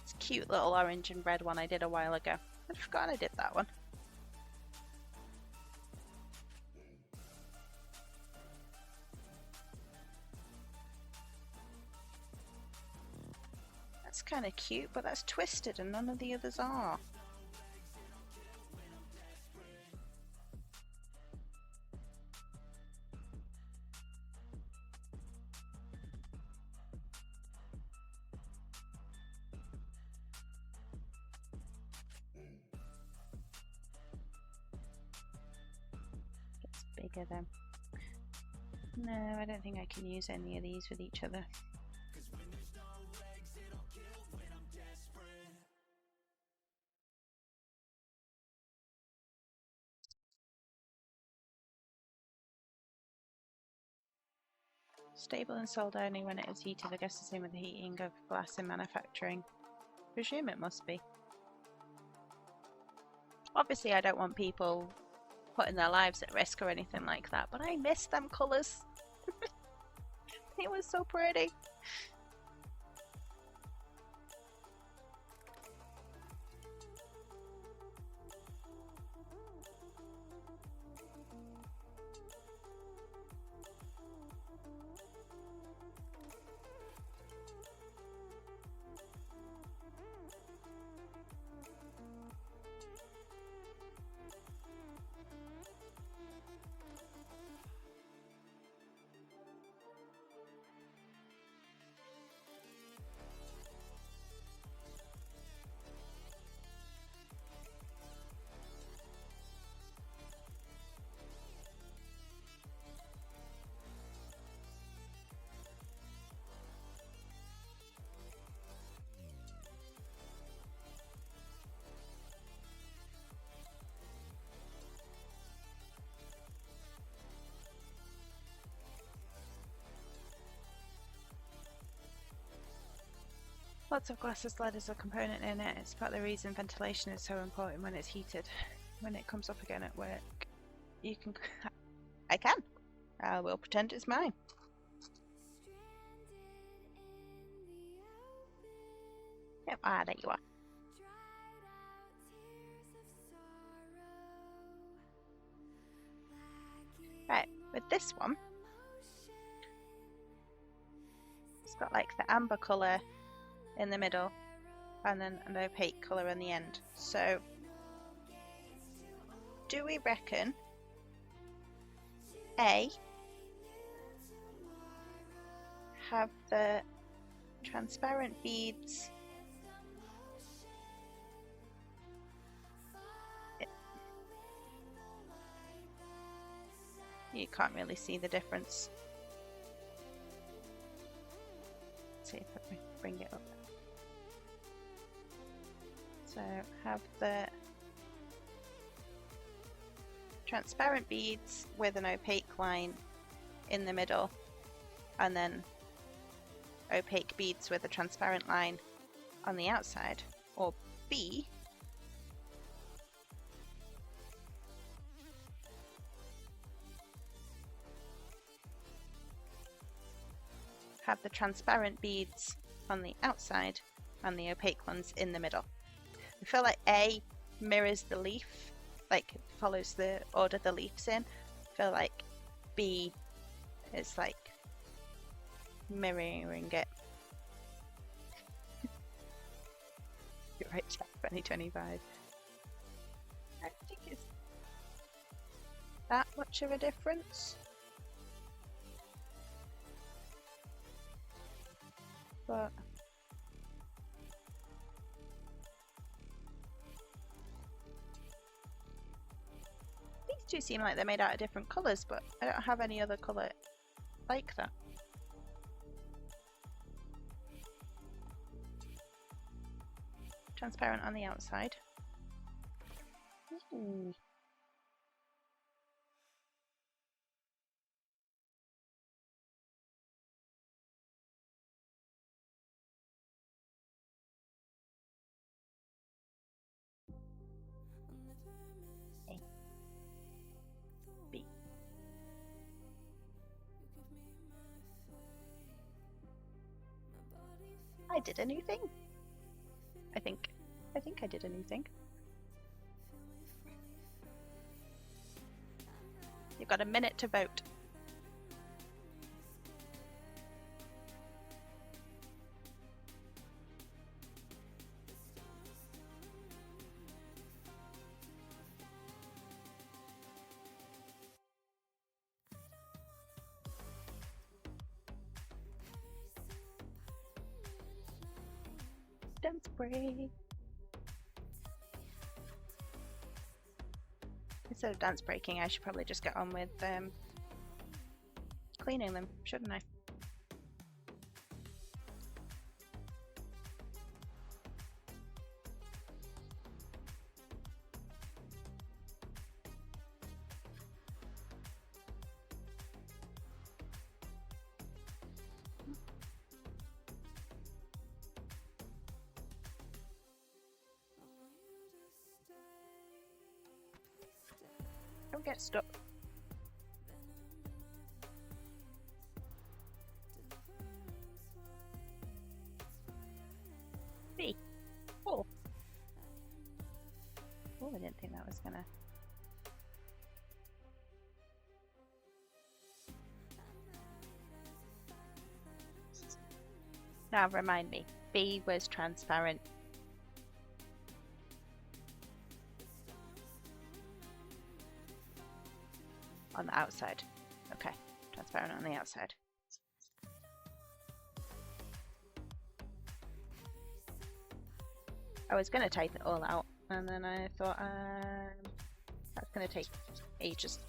Speaker 3: It's a cute little orange and red one I did a while ago. I'd forgotten I did that one. That's kind of cute, but that's twisted and none of the others are. It's bigger then. No, I don't think I can use any of these with each other. Stable and sold only when it is heated. I guess the same with the heating of glass in manufacturing. Presume it must be. Obviously I don't want people putting their lives at risk or anything like that, but I miss them colours. It was so pretty. Lots of glasses lead is a component in it. It's part of the reason ventilation is so important when it's heated. When it comes up again at work, you can... I can. I will pretend it's mine. Yep, there you are. Right, with this one, it's got like the amber colour in the middle and then an opaque colour in the end. So do we reckon A, have the transparent beads you can't really see the difference. Let's see if I bring it up. So have the transparent beads with an opaque line in the middle, and then opaque beads with a transparent line on the outside. Or B, have the transparent beads on the outside and the opaque ones in the middle. I feel like A mirrors the leaf, like follows the order the leaf's in. I feel like B is like mirroring it. Right, 2025. I don't think it's that much of a difference. But these two seem like they're made out of different colours, but I don't have any other colour like that. Transparent on the outside. Ooh. A. B. I did a new thing. I think I did a new thing. You've got a minute to vote. Dance break. Instead of dance breaking, I should probably just get on with cleaning them, shouldn't I? Don't get stuck. B. Oh. Oh, I didn't think that was gonna. Now remind me. B was transparent. On the outside. Okay, transparent on the outside. I was going to type it all out, and then I thought that's going to take ages.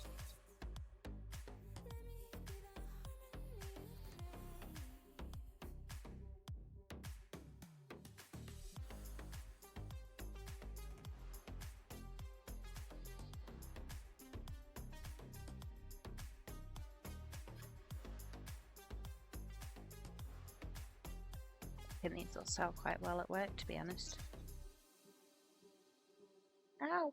Speaker 3: I think these will sell quite well at work, to be honest. Ow!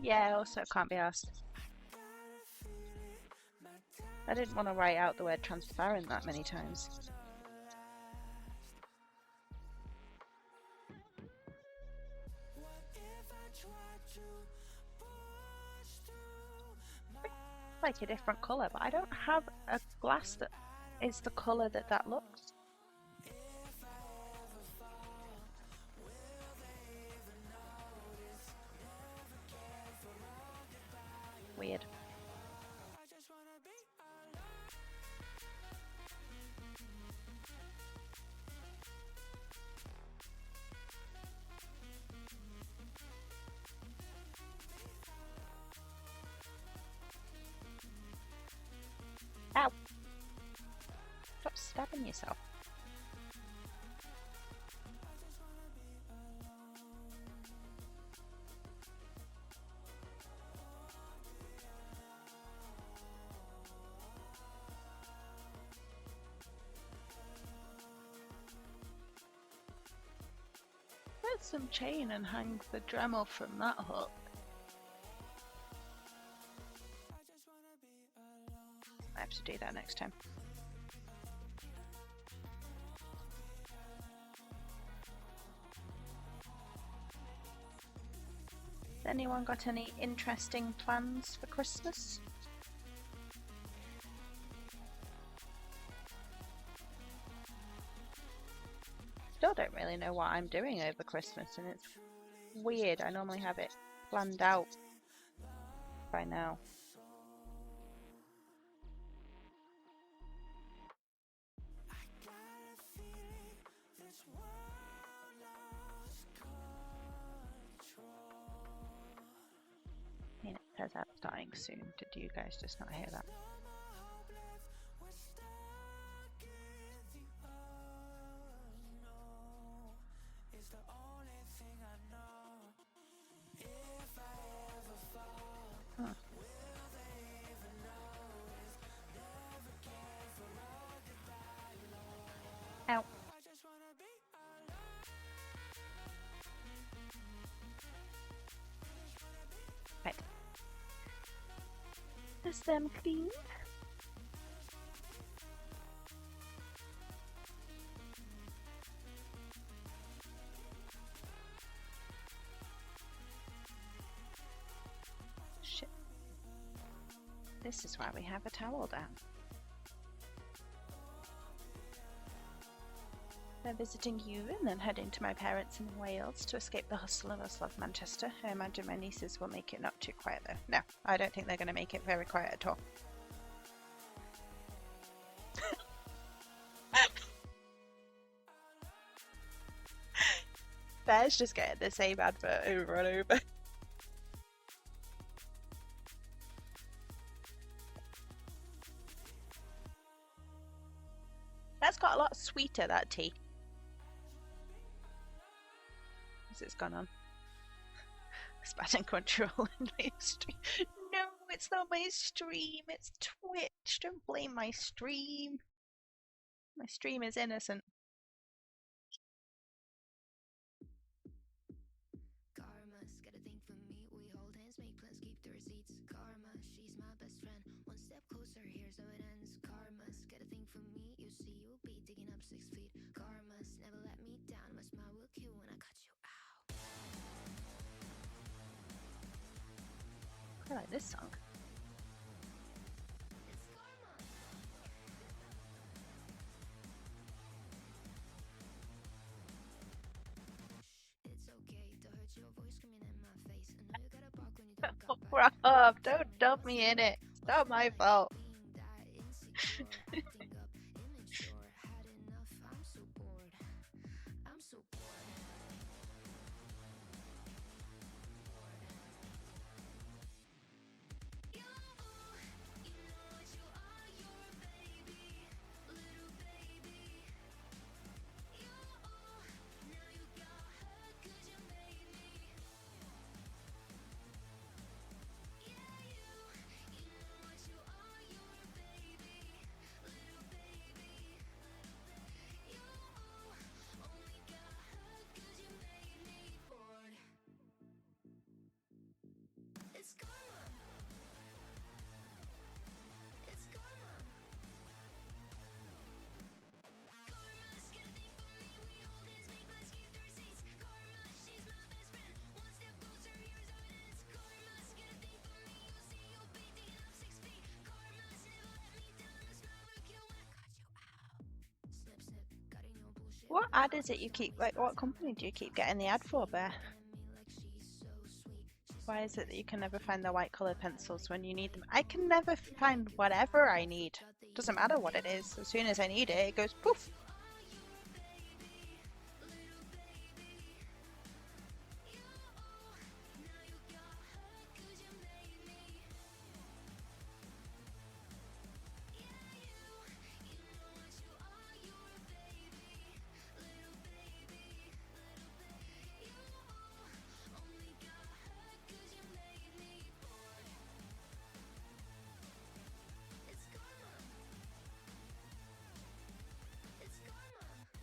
Speaker 3: Yeah, also can't be asked. I didn't want to write out the word transparent that many times. Like a different colour, but I don't have a glass that is the colour that that looks. Weird. Ow! Stop stabbing yourself. Get some chain and hang the Dremel from that hook. I have to do that next time. Has anyone got any interesting plans for Christmas? Still don't really know what I'm doing over Christmas, and it's weird. I normally have it planned out by now. I mean, it says I'm starting soon. Did you guys just not hear that? Huh. Ow. Right. Is them clean? Shit. This is why we have a towel down. They're visiting you and then heading to my parents in Wales to escape the hustle and bustle of Manchester. I imagine my nieces will make it not too quiet though. No, I don't think they're going to make it very quiet at all. Bear's just getting the same advert over and over. That's got a lot sweeter, that tea. As it's gone on. Spat and control in my stream. No, it's not my stream, it's Twitch. Don't blame my stream. My stream is innocent.
Speaker 4: Karma's got a thing for me. We hold hands, make plans, keep the receipts. Karma, she's my best friend. One step closer, here's how it ends. Karma's got a thing for me. You see, you'll be digging up 6 feet. Karma's never let me down. My smile will cue when I cut you out.
Speaker 3: I like this song.
Speaker 4: It's karma. It's okay to hurt your voice screaming in my face. I know you gotta bark when you don't got back.
Speaker 3: Rob, don't dump me in it. It's not my fault.
Speaker 4: Being that insecure, acting up, immature, had enough. I'm so bored. I'm so bored. You know what you are, you're a baby, little baby. You now you got hurt 'cause you made me. Yeah, you know what you are, you're a baby, little baby. You only got hurt 'cause you made me bored. It's karma. It's karma. Karma's got a thing for me. We hold hands, make plans, keep the receipts. Karma, she's my best friend. One step closer, here's how it ends. Karma's got a thing for me. You see, you'll be digging up 6 feet. Karma's never let me down. My smile will kill when I cut you out. Snip, snip, got in your bullshit.
Speaker 3: What ad is it you keep, like, what company do you keep getting the ad for, Bear?
Speaker 4: Like she's so sweet.
Speaker 3: Why is it that you can never find the white coloured pencils when you need them? I can never find whatever I need. Doesn't matter what it is. As soon as I need it, it goes poof.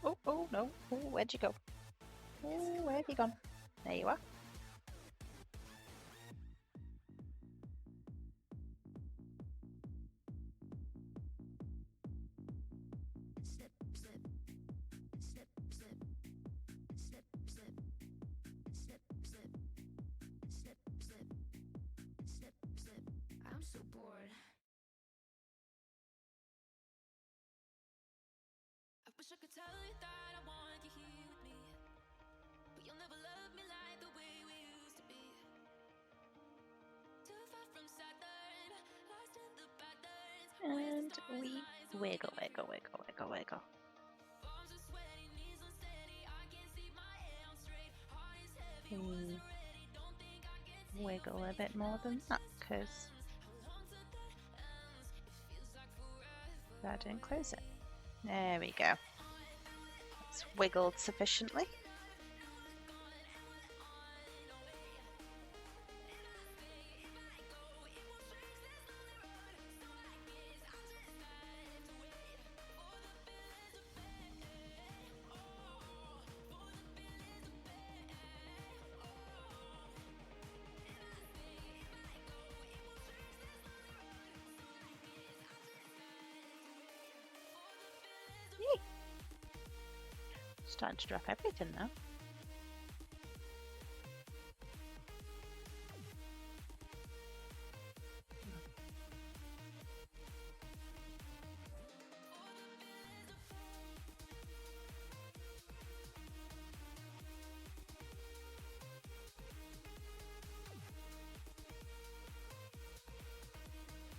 Speaker 3: Oh, oh, no. Oh, where'd you go? Oh, where have you gone? There you are.
Speaker 4: I'm so bored. I wish I could tell you that I want you here with me, but you'll never love me like the way we used to be. Too far from Saturn, lost in the patterns.
Speaker 3: And we wiggle, wiggle, wiggle, wiggle, wiggle.
Speaker 4: Palms are sweaty, knees unsteady. I can't see my head on straight. Heart is heavy, was already. Don't think I can see
Speaker 3: Wiggle a bit more than that because
Speaker 4: how long till that ends. It feels like forever.
Speaker 3: that didn't close it. There we go. It's wiggled sufficiently. Yay. Starting to drop everything now.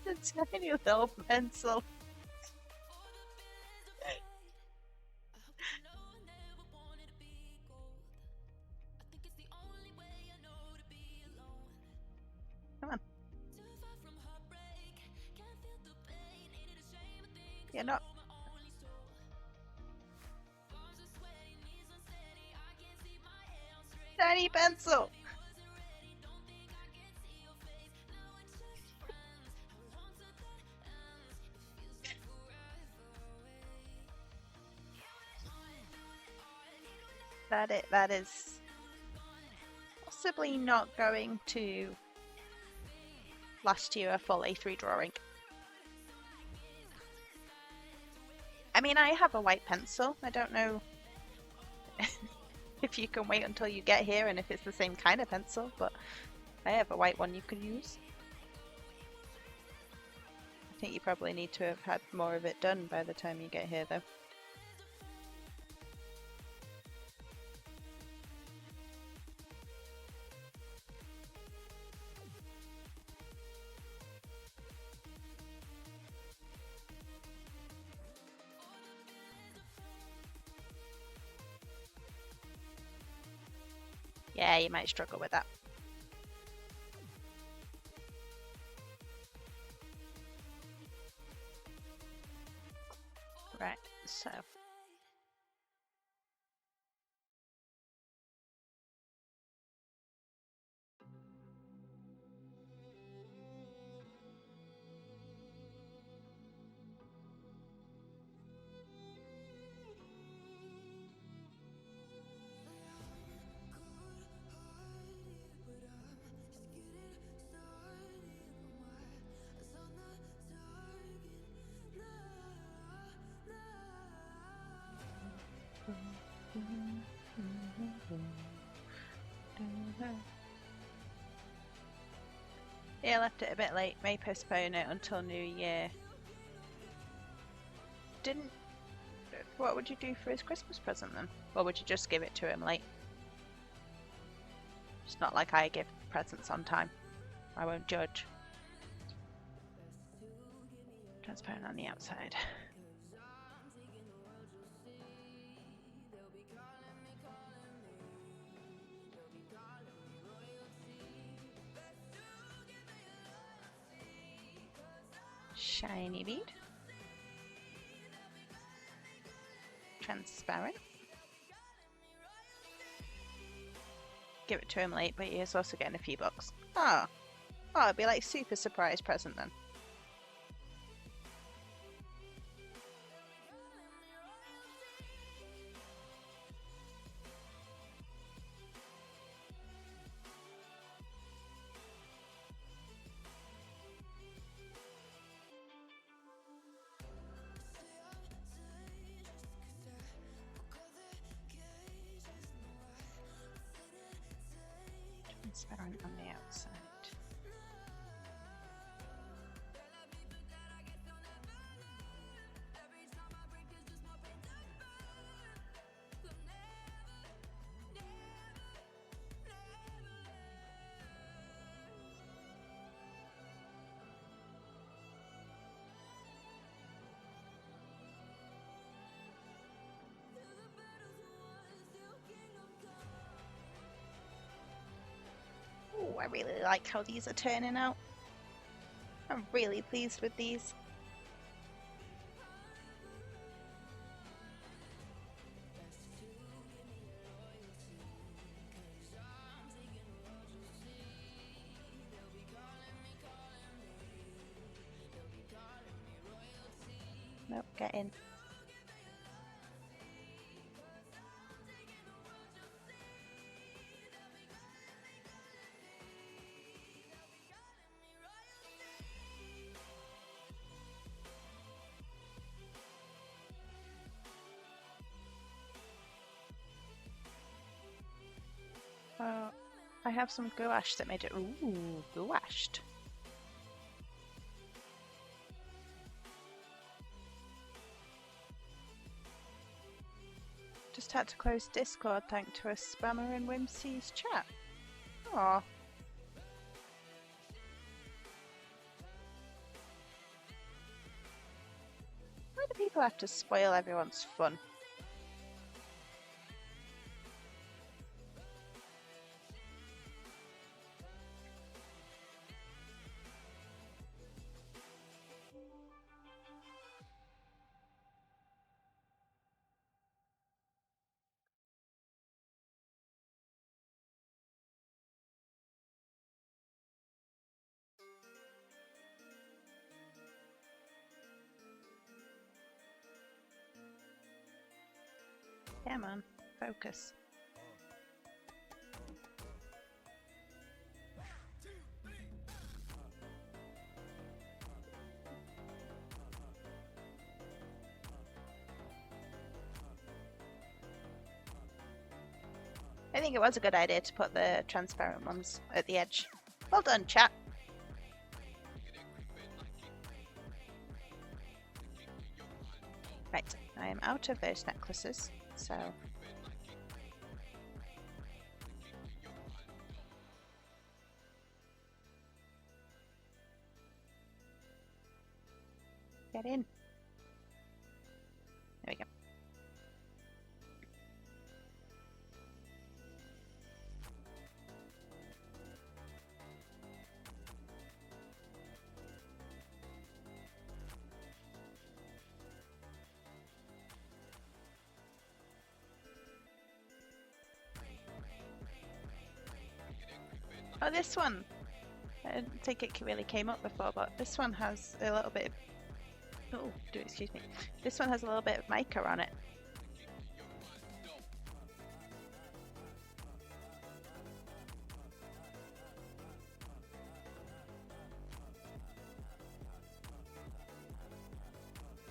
Speaker 3: It's a tiny little pencil. Come on. You're not. Tiny pencil. That is possibly not going to last you a full A3 drawing. I mean, I have a white pencil. I don't know if you can wait until you get here and if it's the same kind of pencil, but I have a white one you can use. I think you probably need to have had more of it done by the time you get here, though. Yeah, you might struggle with that. Right, so. Yeah, I left it a bit late. May postpone it until New Year. Didn't. What would you do for his Christmas present then? Or would you just give it to him late? It's not like I give presents on time. I won't judge. Transparent on the outside. Shiny bead. Transparent. Give it to him late, but he's also getting a few bucks. Oh, it'd be like super surprise present then. Transparent on the outside. I really like how these are turning out. I'm really pleased with these. Nope, get in. Oh, I have some gouache that made it. Ooh, gouached. Just had to close Discord thanks to a spammer in Whimsy's chat. Aw. Why do people have to spoil everyone's fun? Yeah, man. Focus. I think it was a good idea to put the transparent ones at the edge. Well done, chat. Right, I am out of those necklaces, so... Get in. There we go. Oh, this one! I didn't think it really came up before, but this one has a little bit of... Oh, excuse me. This one has a little bit of mica on it.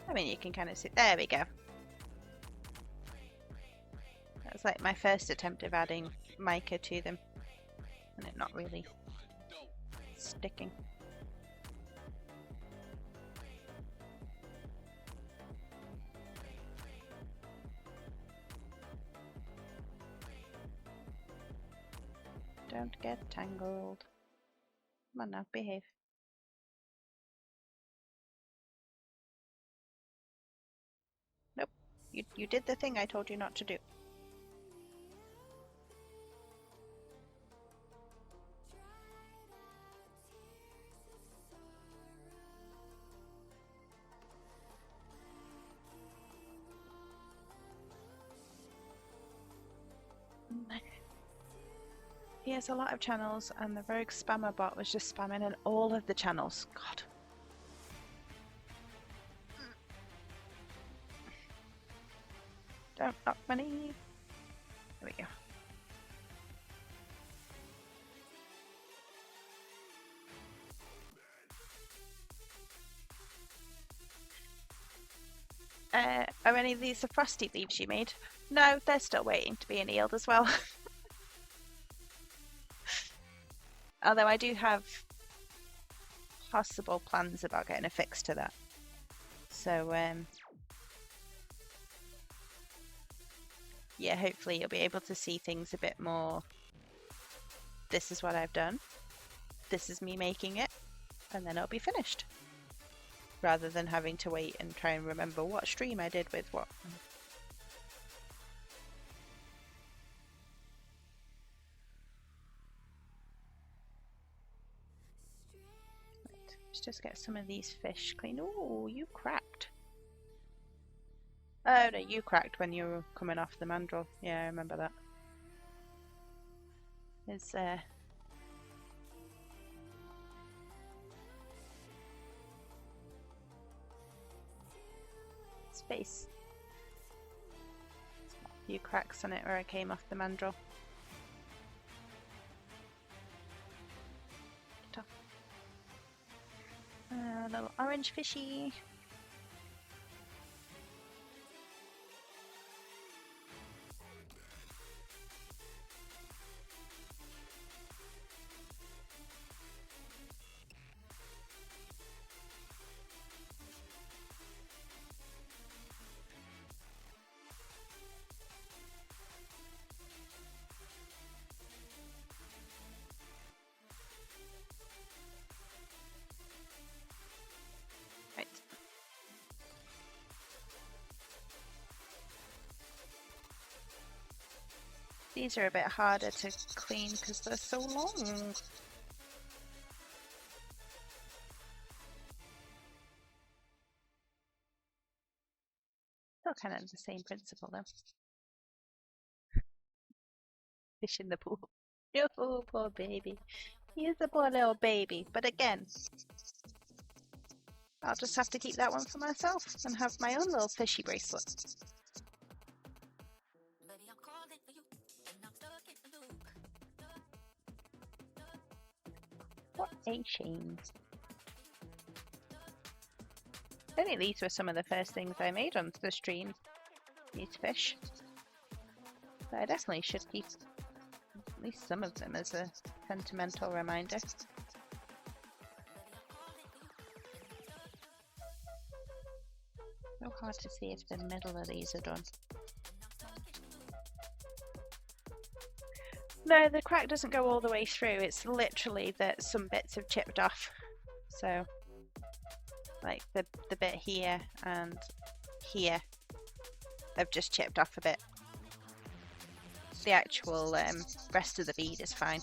Speaker 3: I mean, you can kind of see... There we go. That was like my first attempt of adding mica to them. And it not really sticking. Don't get tangled. Come on now, behave. Nope. You did the thing I told you not to do. He has a lot of channels, and the rogue spammer bot was just spamming in all of the channels. God. Don't knock money. There we go. Are any of these the frosty leaves you made? No, they're still waiting to be annealed as well. Although I do have possible plans about getting a fix to that. So, yeah, hopefully you'll be able to see things a bit more. This is what I've done. This is me making it. And then it'll be finished. Rather than having to wait and try and remember what stream I did with what. Let's just get some of these fish clean. Oh, you cracked. Oh no, you cracked when you were coming off the mandrel. Yeah, I remember that. There's space. A few cracks on it where I came off the mandrel. Tough. Little orange fishy. Right. These are a bit harder to clean because they're so long. Still kind of the same principle though. Fish in the pool. Oh, poor baby. He's a poor little baby. But again, I'll just have to keep that one for myself and have my own little fishy bracelet. What a shame. I think these were some of the first things I made on the stream, these fish. But I definitely should keep at least some of them as a sentimental reminder. So hard to see if the middle of these are done. No, the crack doesn't go all the way through. It's literally that some bits have chipped off. So, like the bit here and here have just chipped off a bit. The actual rest of the bead is fine.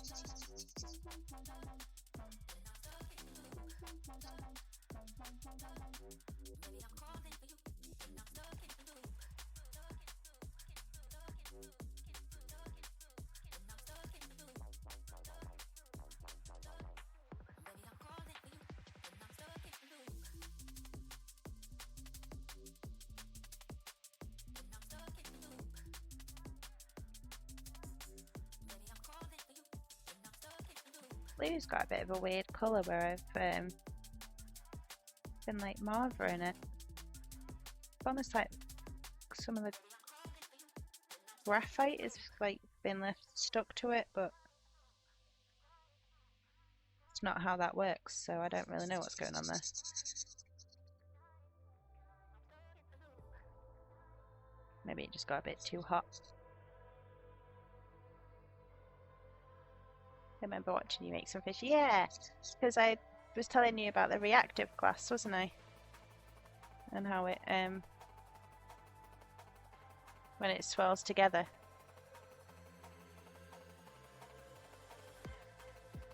Speaker 3: Blue's got a bit of a weird colour where I've been like Marva in it. It's almost like some of the graphite has like been left stuck to it, but it's not how that works, so I don't really know what's going on there. Maybe it just got a bit too hot. I remember watching you make some fish. Yeah, because I was telling you about the reactive glass, wasn't I? And how it when it swirls together,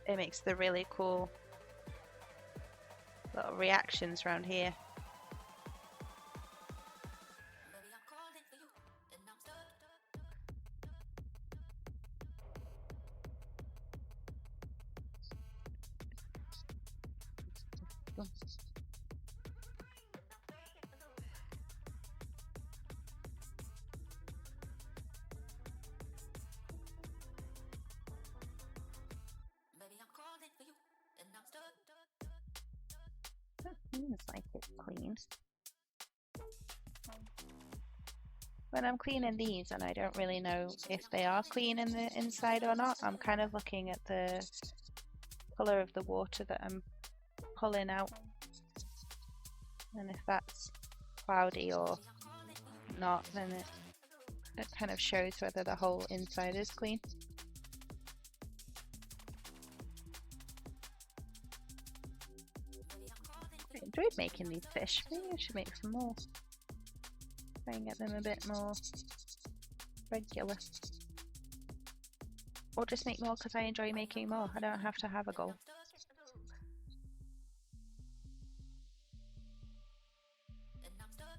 Speaker 3: it makes the really cool little reactions around here. Seems like it's clean. When I'm cleaning these and I don't really know if they are clean in the inside or not, I'm kind of looking at the colour of the water that I'm pulling out, and if that's cloudy or not, then it kind of shows whether the whole inside is clean. I enjoyed making these fish. Maybe I should make some more. Try and get them a bit more regular. Or just make more because I enjoy making more. I don't have to have a goal.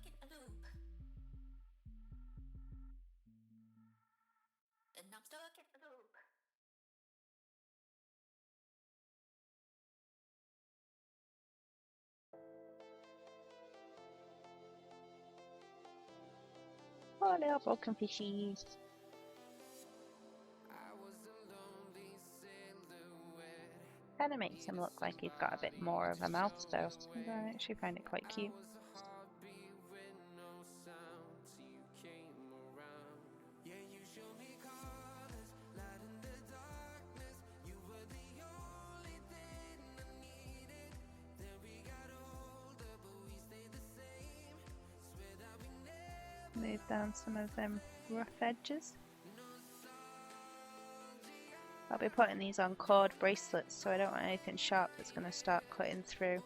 Speaker 4: in a loop. And I'm stuck in a loop.
Speaker 3: Oh, little broken fishies. Kind of makes him look like he's got a bit more of a mouth, though. I actually find it quite cute. Move down some of them rough edges. I'll be putting these on cord bracelets, so I don't want anything sharp that's going to start cutting through.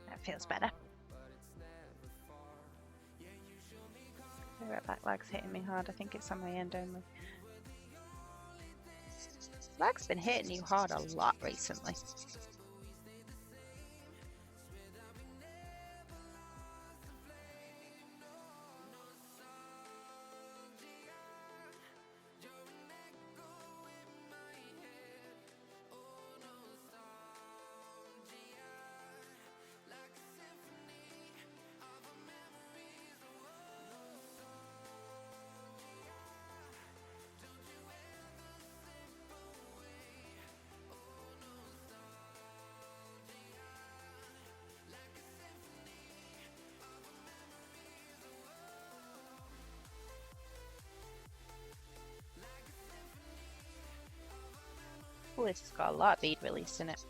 Speaker 3: That feels better. The right back leg's hitting me hard. I think it's on my end only. Leg's been hitting you hard a lot recently. Oh, this has got a lot of bead release in it.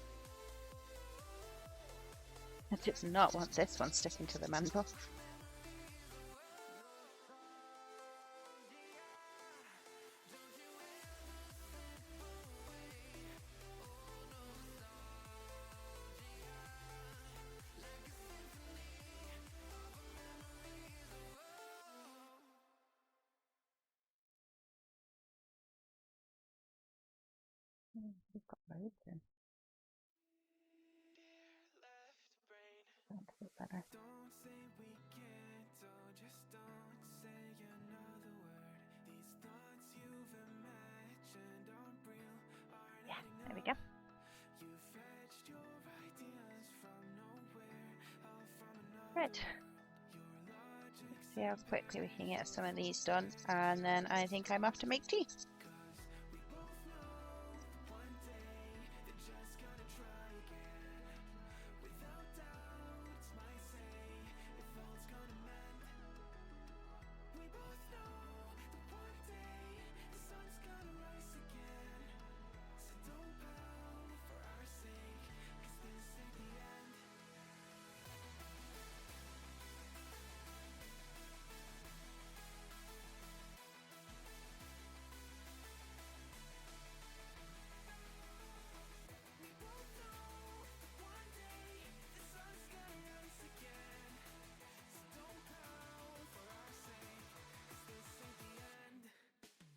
Speaker 3: I did not want this one sticking to the mantle. We've got loads in. That's a bit better. Yeah, there we go. Right. Let's see how quickly we can get some of these done, and then I think I'm off to make tea.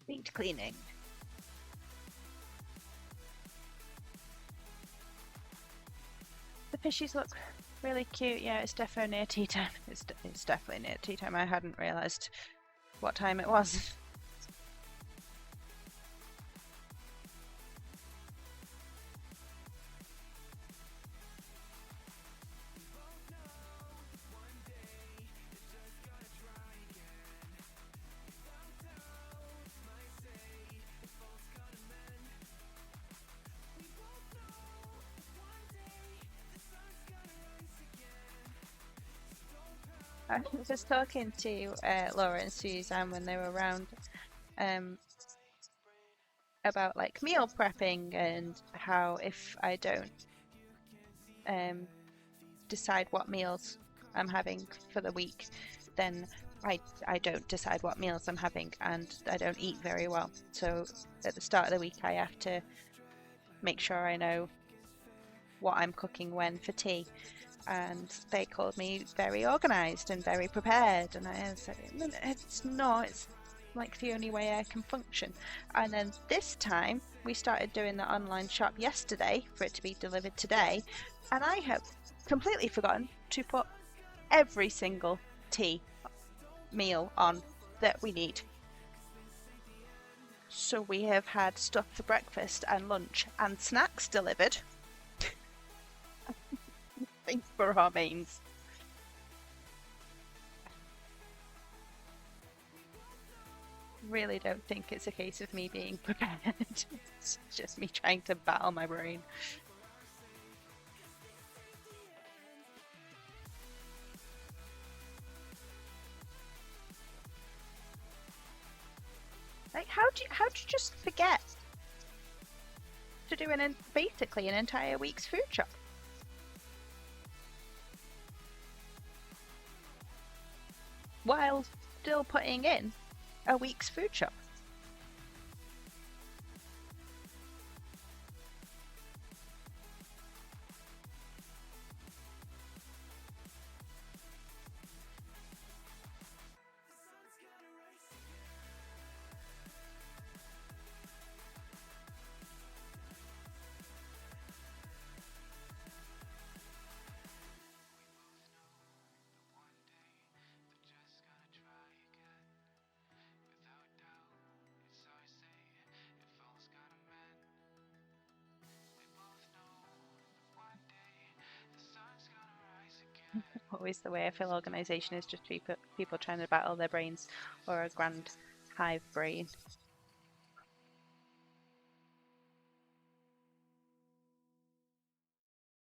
Speaker 3: Bead cleaning. The fishies look really cute. Yeah, it's definitely near tea time. It's definitely near tea time. I hadn't realised what time it was. I was talking to Laura and Suzanne when they were around about like meal prepping and how if I don't decide what meals I'm having for the week, then I don't decide what meals I'm having and I don't eat very well. So at the start of the week, I have to make sure I know what I'm cooking when for tea. And they called me very organised and very prepared. And I said, "No, it's not. It's like the only way I can function." And then this time, we started doing the online shop yesterday for it to be delivered today. And I have completely forgotten to put every single tea meal on that we need. So we have had stuff for breakfast and lunch and snacks delivered. Thanks for our mains. Really don't think it's a case of me being prepared. It's just me trying to battle my brain. Like, how do you just forget to do basically an entire week's food shop? While still putting in a week's food shop. Always the way I feel organisation is just people trying to battle their brains or a grand hive brain.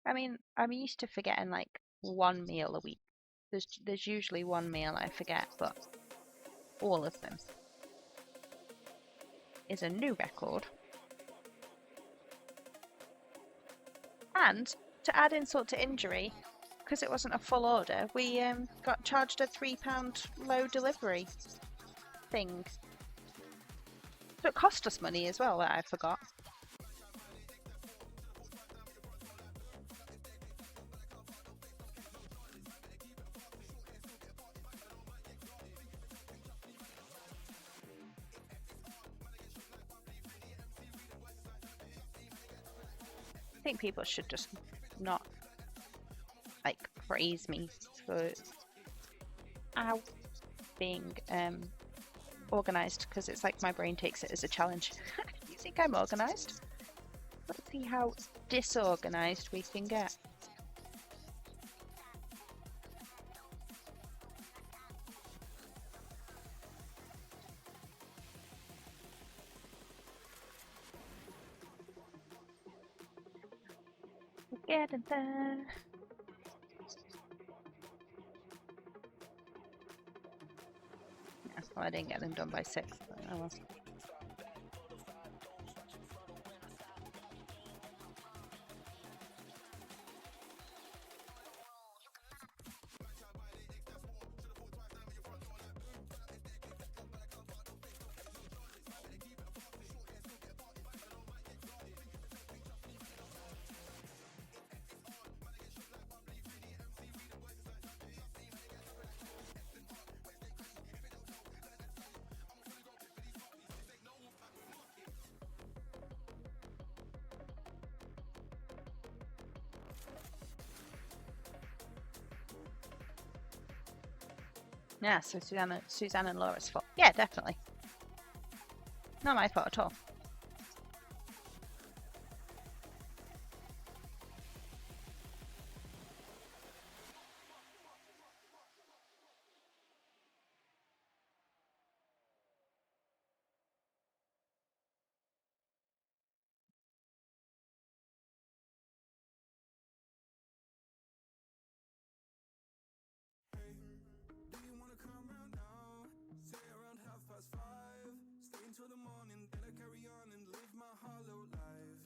Speaker 3: I mean, I'm used to forgetting like one meal a week. There's usually one meal I forget, but all of them is a new record. And to add insult to injury, because it wasn't a full order, we got charged a £3 low delivery thing. So it cost us money as well that I forgot. I think people should just not like praise me for being organised, because it's like my brain takes it as a challenge. You think I'm organised? Let's see how disorganised we can get. We're getting there. Yeah, well, I didn't get them done by 6, but oh well. Yeah, so Suzanne and Laura's fault. Yeah, definitely. Not my fault at all.
Speaker 1: till the morning, then I carry on and live my hollow life.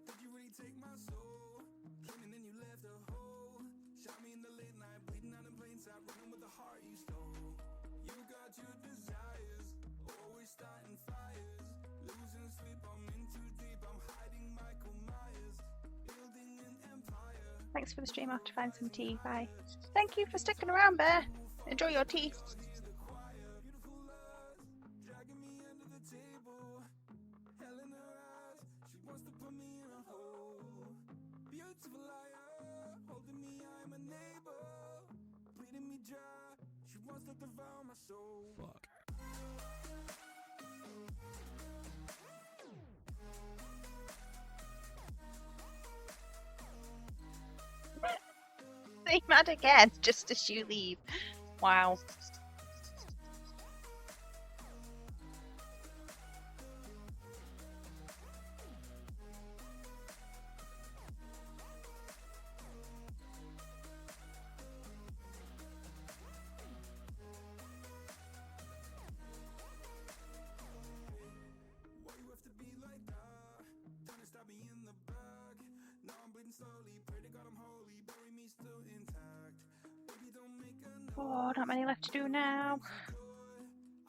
Speaker 1: Did you really take my soul? Came and then you left a hole. Shot me in the late night, bleeding out in plain sight, running with the heart you stole. You got your desires, always starting fires. Losing sleep, I'm in too deep, I'm hiding Michael Myers. Building an empire.
Speaker 3: Thanks for the stream. I'll have to find some tea. Bye. Thank you for sticking around, Bear. Enjoy your tea.
Speaker 1: Dragging me under the table. Hell in her eyes, she wants to put me in a hole. Beautiful liar, holding me, I'm a neighbor. Bleeding me dry, she wants to devour my soul. Fuck.
Speaker 3: They mad again just as you leave. Wow.
Speaker 1: Why you have to be like that? Trying to stab me in the back. Now I'm bleeding slowly. Pray to God I'm holy. Bury me still intact. Baby, don't make a noise.
Speaker 3: Oh, not many left to do now.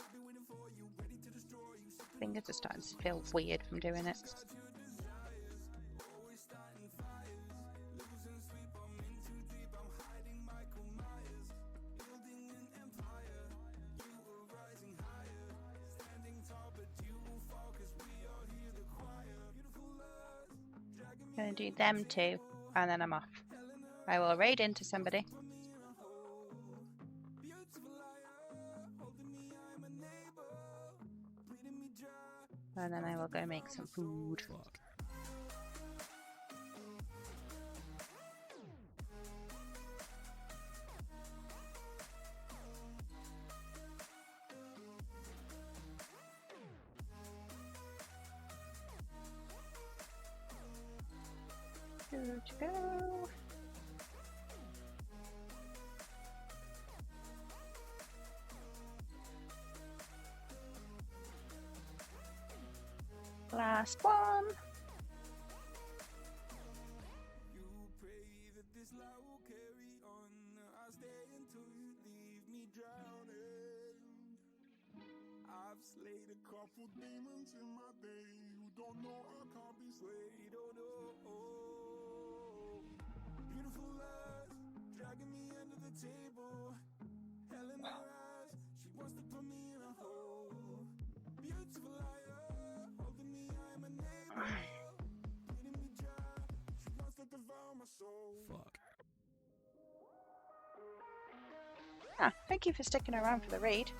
Speaker 1: I've been waiting for you, ready to destroy you.
Speaker 3: Fingers are starting to feel weird from doing it.
Speaker 1: Always starting fires. Losing sleep, I'm in too deep. I'm hiding Michael Myers. Building an empire. You are rising higher. Standing tall, but you will fall, 'cause we all hear the choir. Beautiful love, dragging me
Speaker 3: Gonna do them two, and then I'm off. I will raid into somebody,
Speaker 1: in a hole. Beautiful liar, holding me, I'm a neighbor. Bleeding me dry.
Speaker 3: and then I will go make some food. Good to go. Last one.
Speaker 1: You pray that this life will carry on. I'll stay until you leave me drowning. I've slayed a couple demons in my day who don't know I can't be swayed. Oh no. Beautiful lies, dragging me under the table. Hell in her eyes, she wants to put me in a hole. Beautiful liar, holding me, I'm a neighbor. Bleeding me dry, she wants to devour my soul. Fuck.
Speaker 3: Ah, thank you for sticking around for the raid.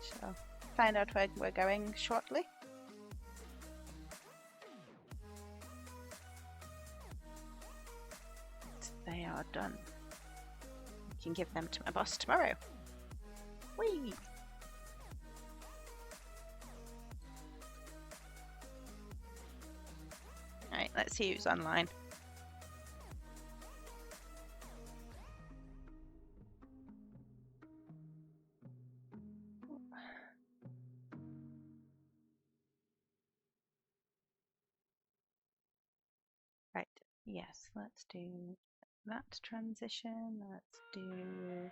Speaker 3: So, find out where we're going shortly. They are done. I can give them to my boss tomorrow. Whee! Alright, let's see who's online. Right, yes, let's do that transition. Let's do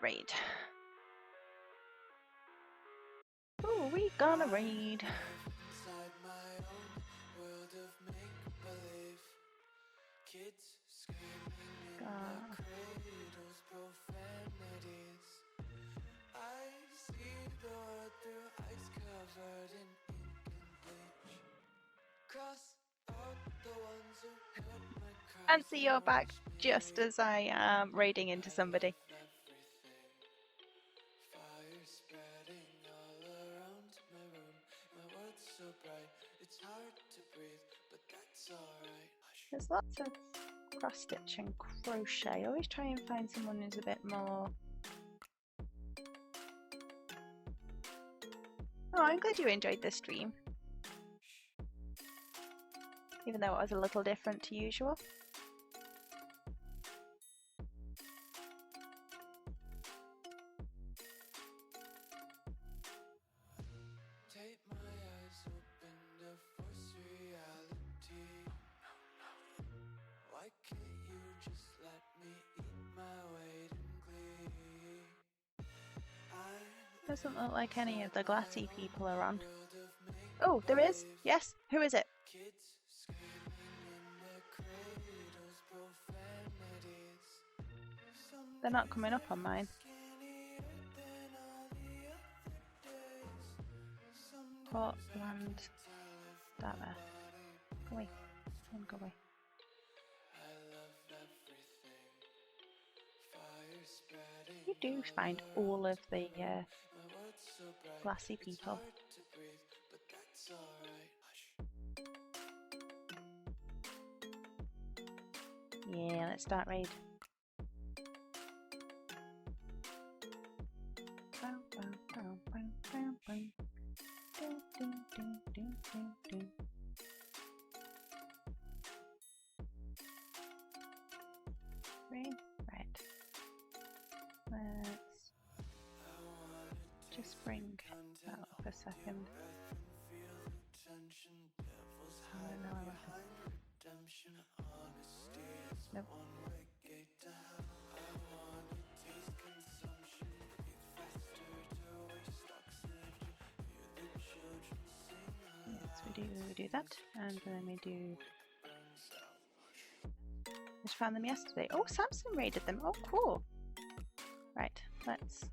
Speaker 3: raid. Ooh, we gonna raid.
Speaker 1: Inside my own world of make-believe. Kids screaming in the cradles, profanities. I see the world through ice covered in ink and bleach. Cross out the ones who heard my cries.
Speaker 3: Fancy you're back just as I am raiding into somebody.
Speaker 1: Fire spreading all around my room. My world's so bright, it's hard to breathe, but that's alright.
Speaker 3: There's lots of cross stitch and crochet. I always try and find someone who's a bit more. Oh, I'm glad you enjoyed this stream. Even though it was a little different to usual. Doesn't look like any of the glassy people are on. Oh, there is. Yes. Who is it? They're not coming up on mine. Portland, Dara. Go away. Go away. You do find all of the glassy people. Yeah, let's start raid. Raid, right. Let's just bring that up a second. Nope. Yes, we do that, and then we do. Just found them yesterday. Oh, Samson raided them. Oh, cool. Right, let's.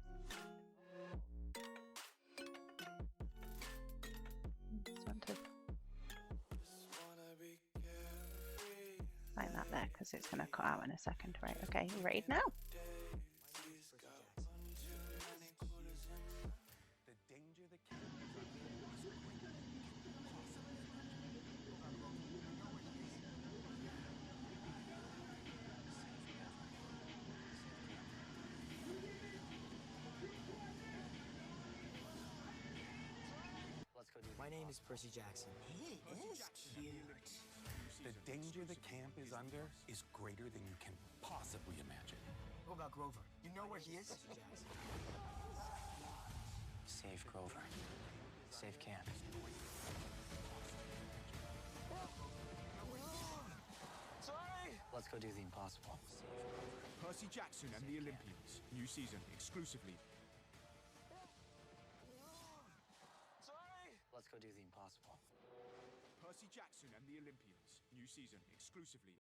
Speaker 3: Just want to find that there because it's going to cut out in a second. Right, okay, raid now.
Speaker 5: My name is Percy Jackson.
Speaker 6: He is cute.
Speaker 7: The danger the camp is under is greater than you can possibly imagine.
Speaker 5: What about Grover? You know where he is? Save Grover. Save camp. Sorry! Let's go do the impossible.
Speaker 8: Percy Jackson and the Olympians. New season exclusively.
Speaker 5: Let's go do the impossible.
Speaker 8: Percy Jackson and the Olympians. New season exclusively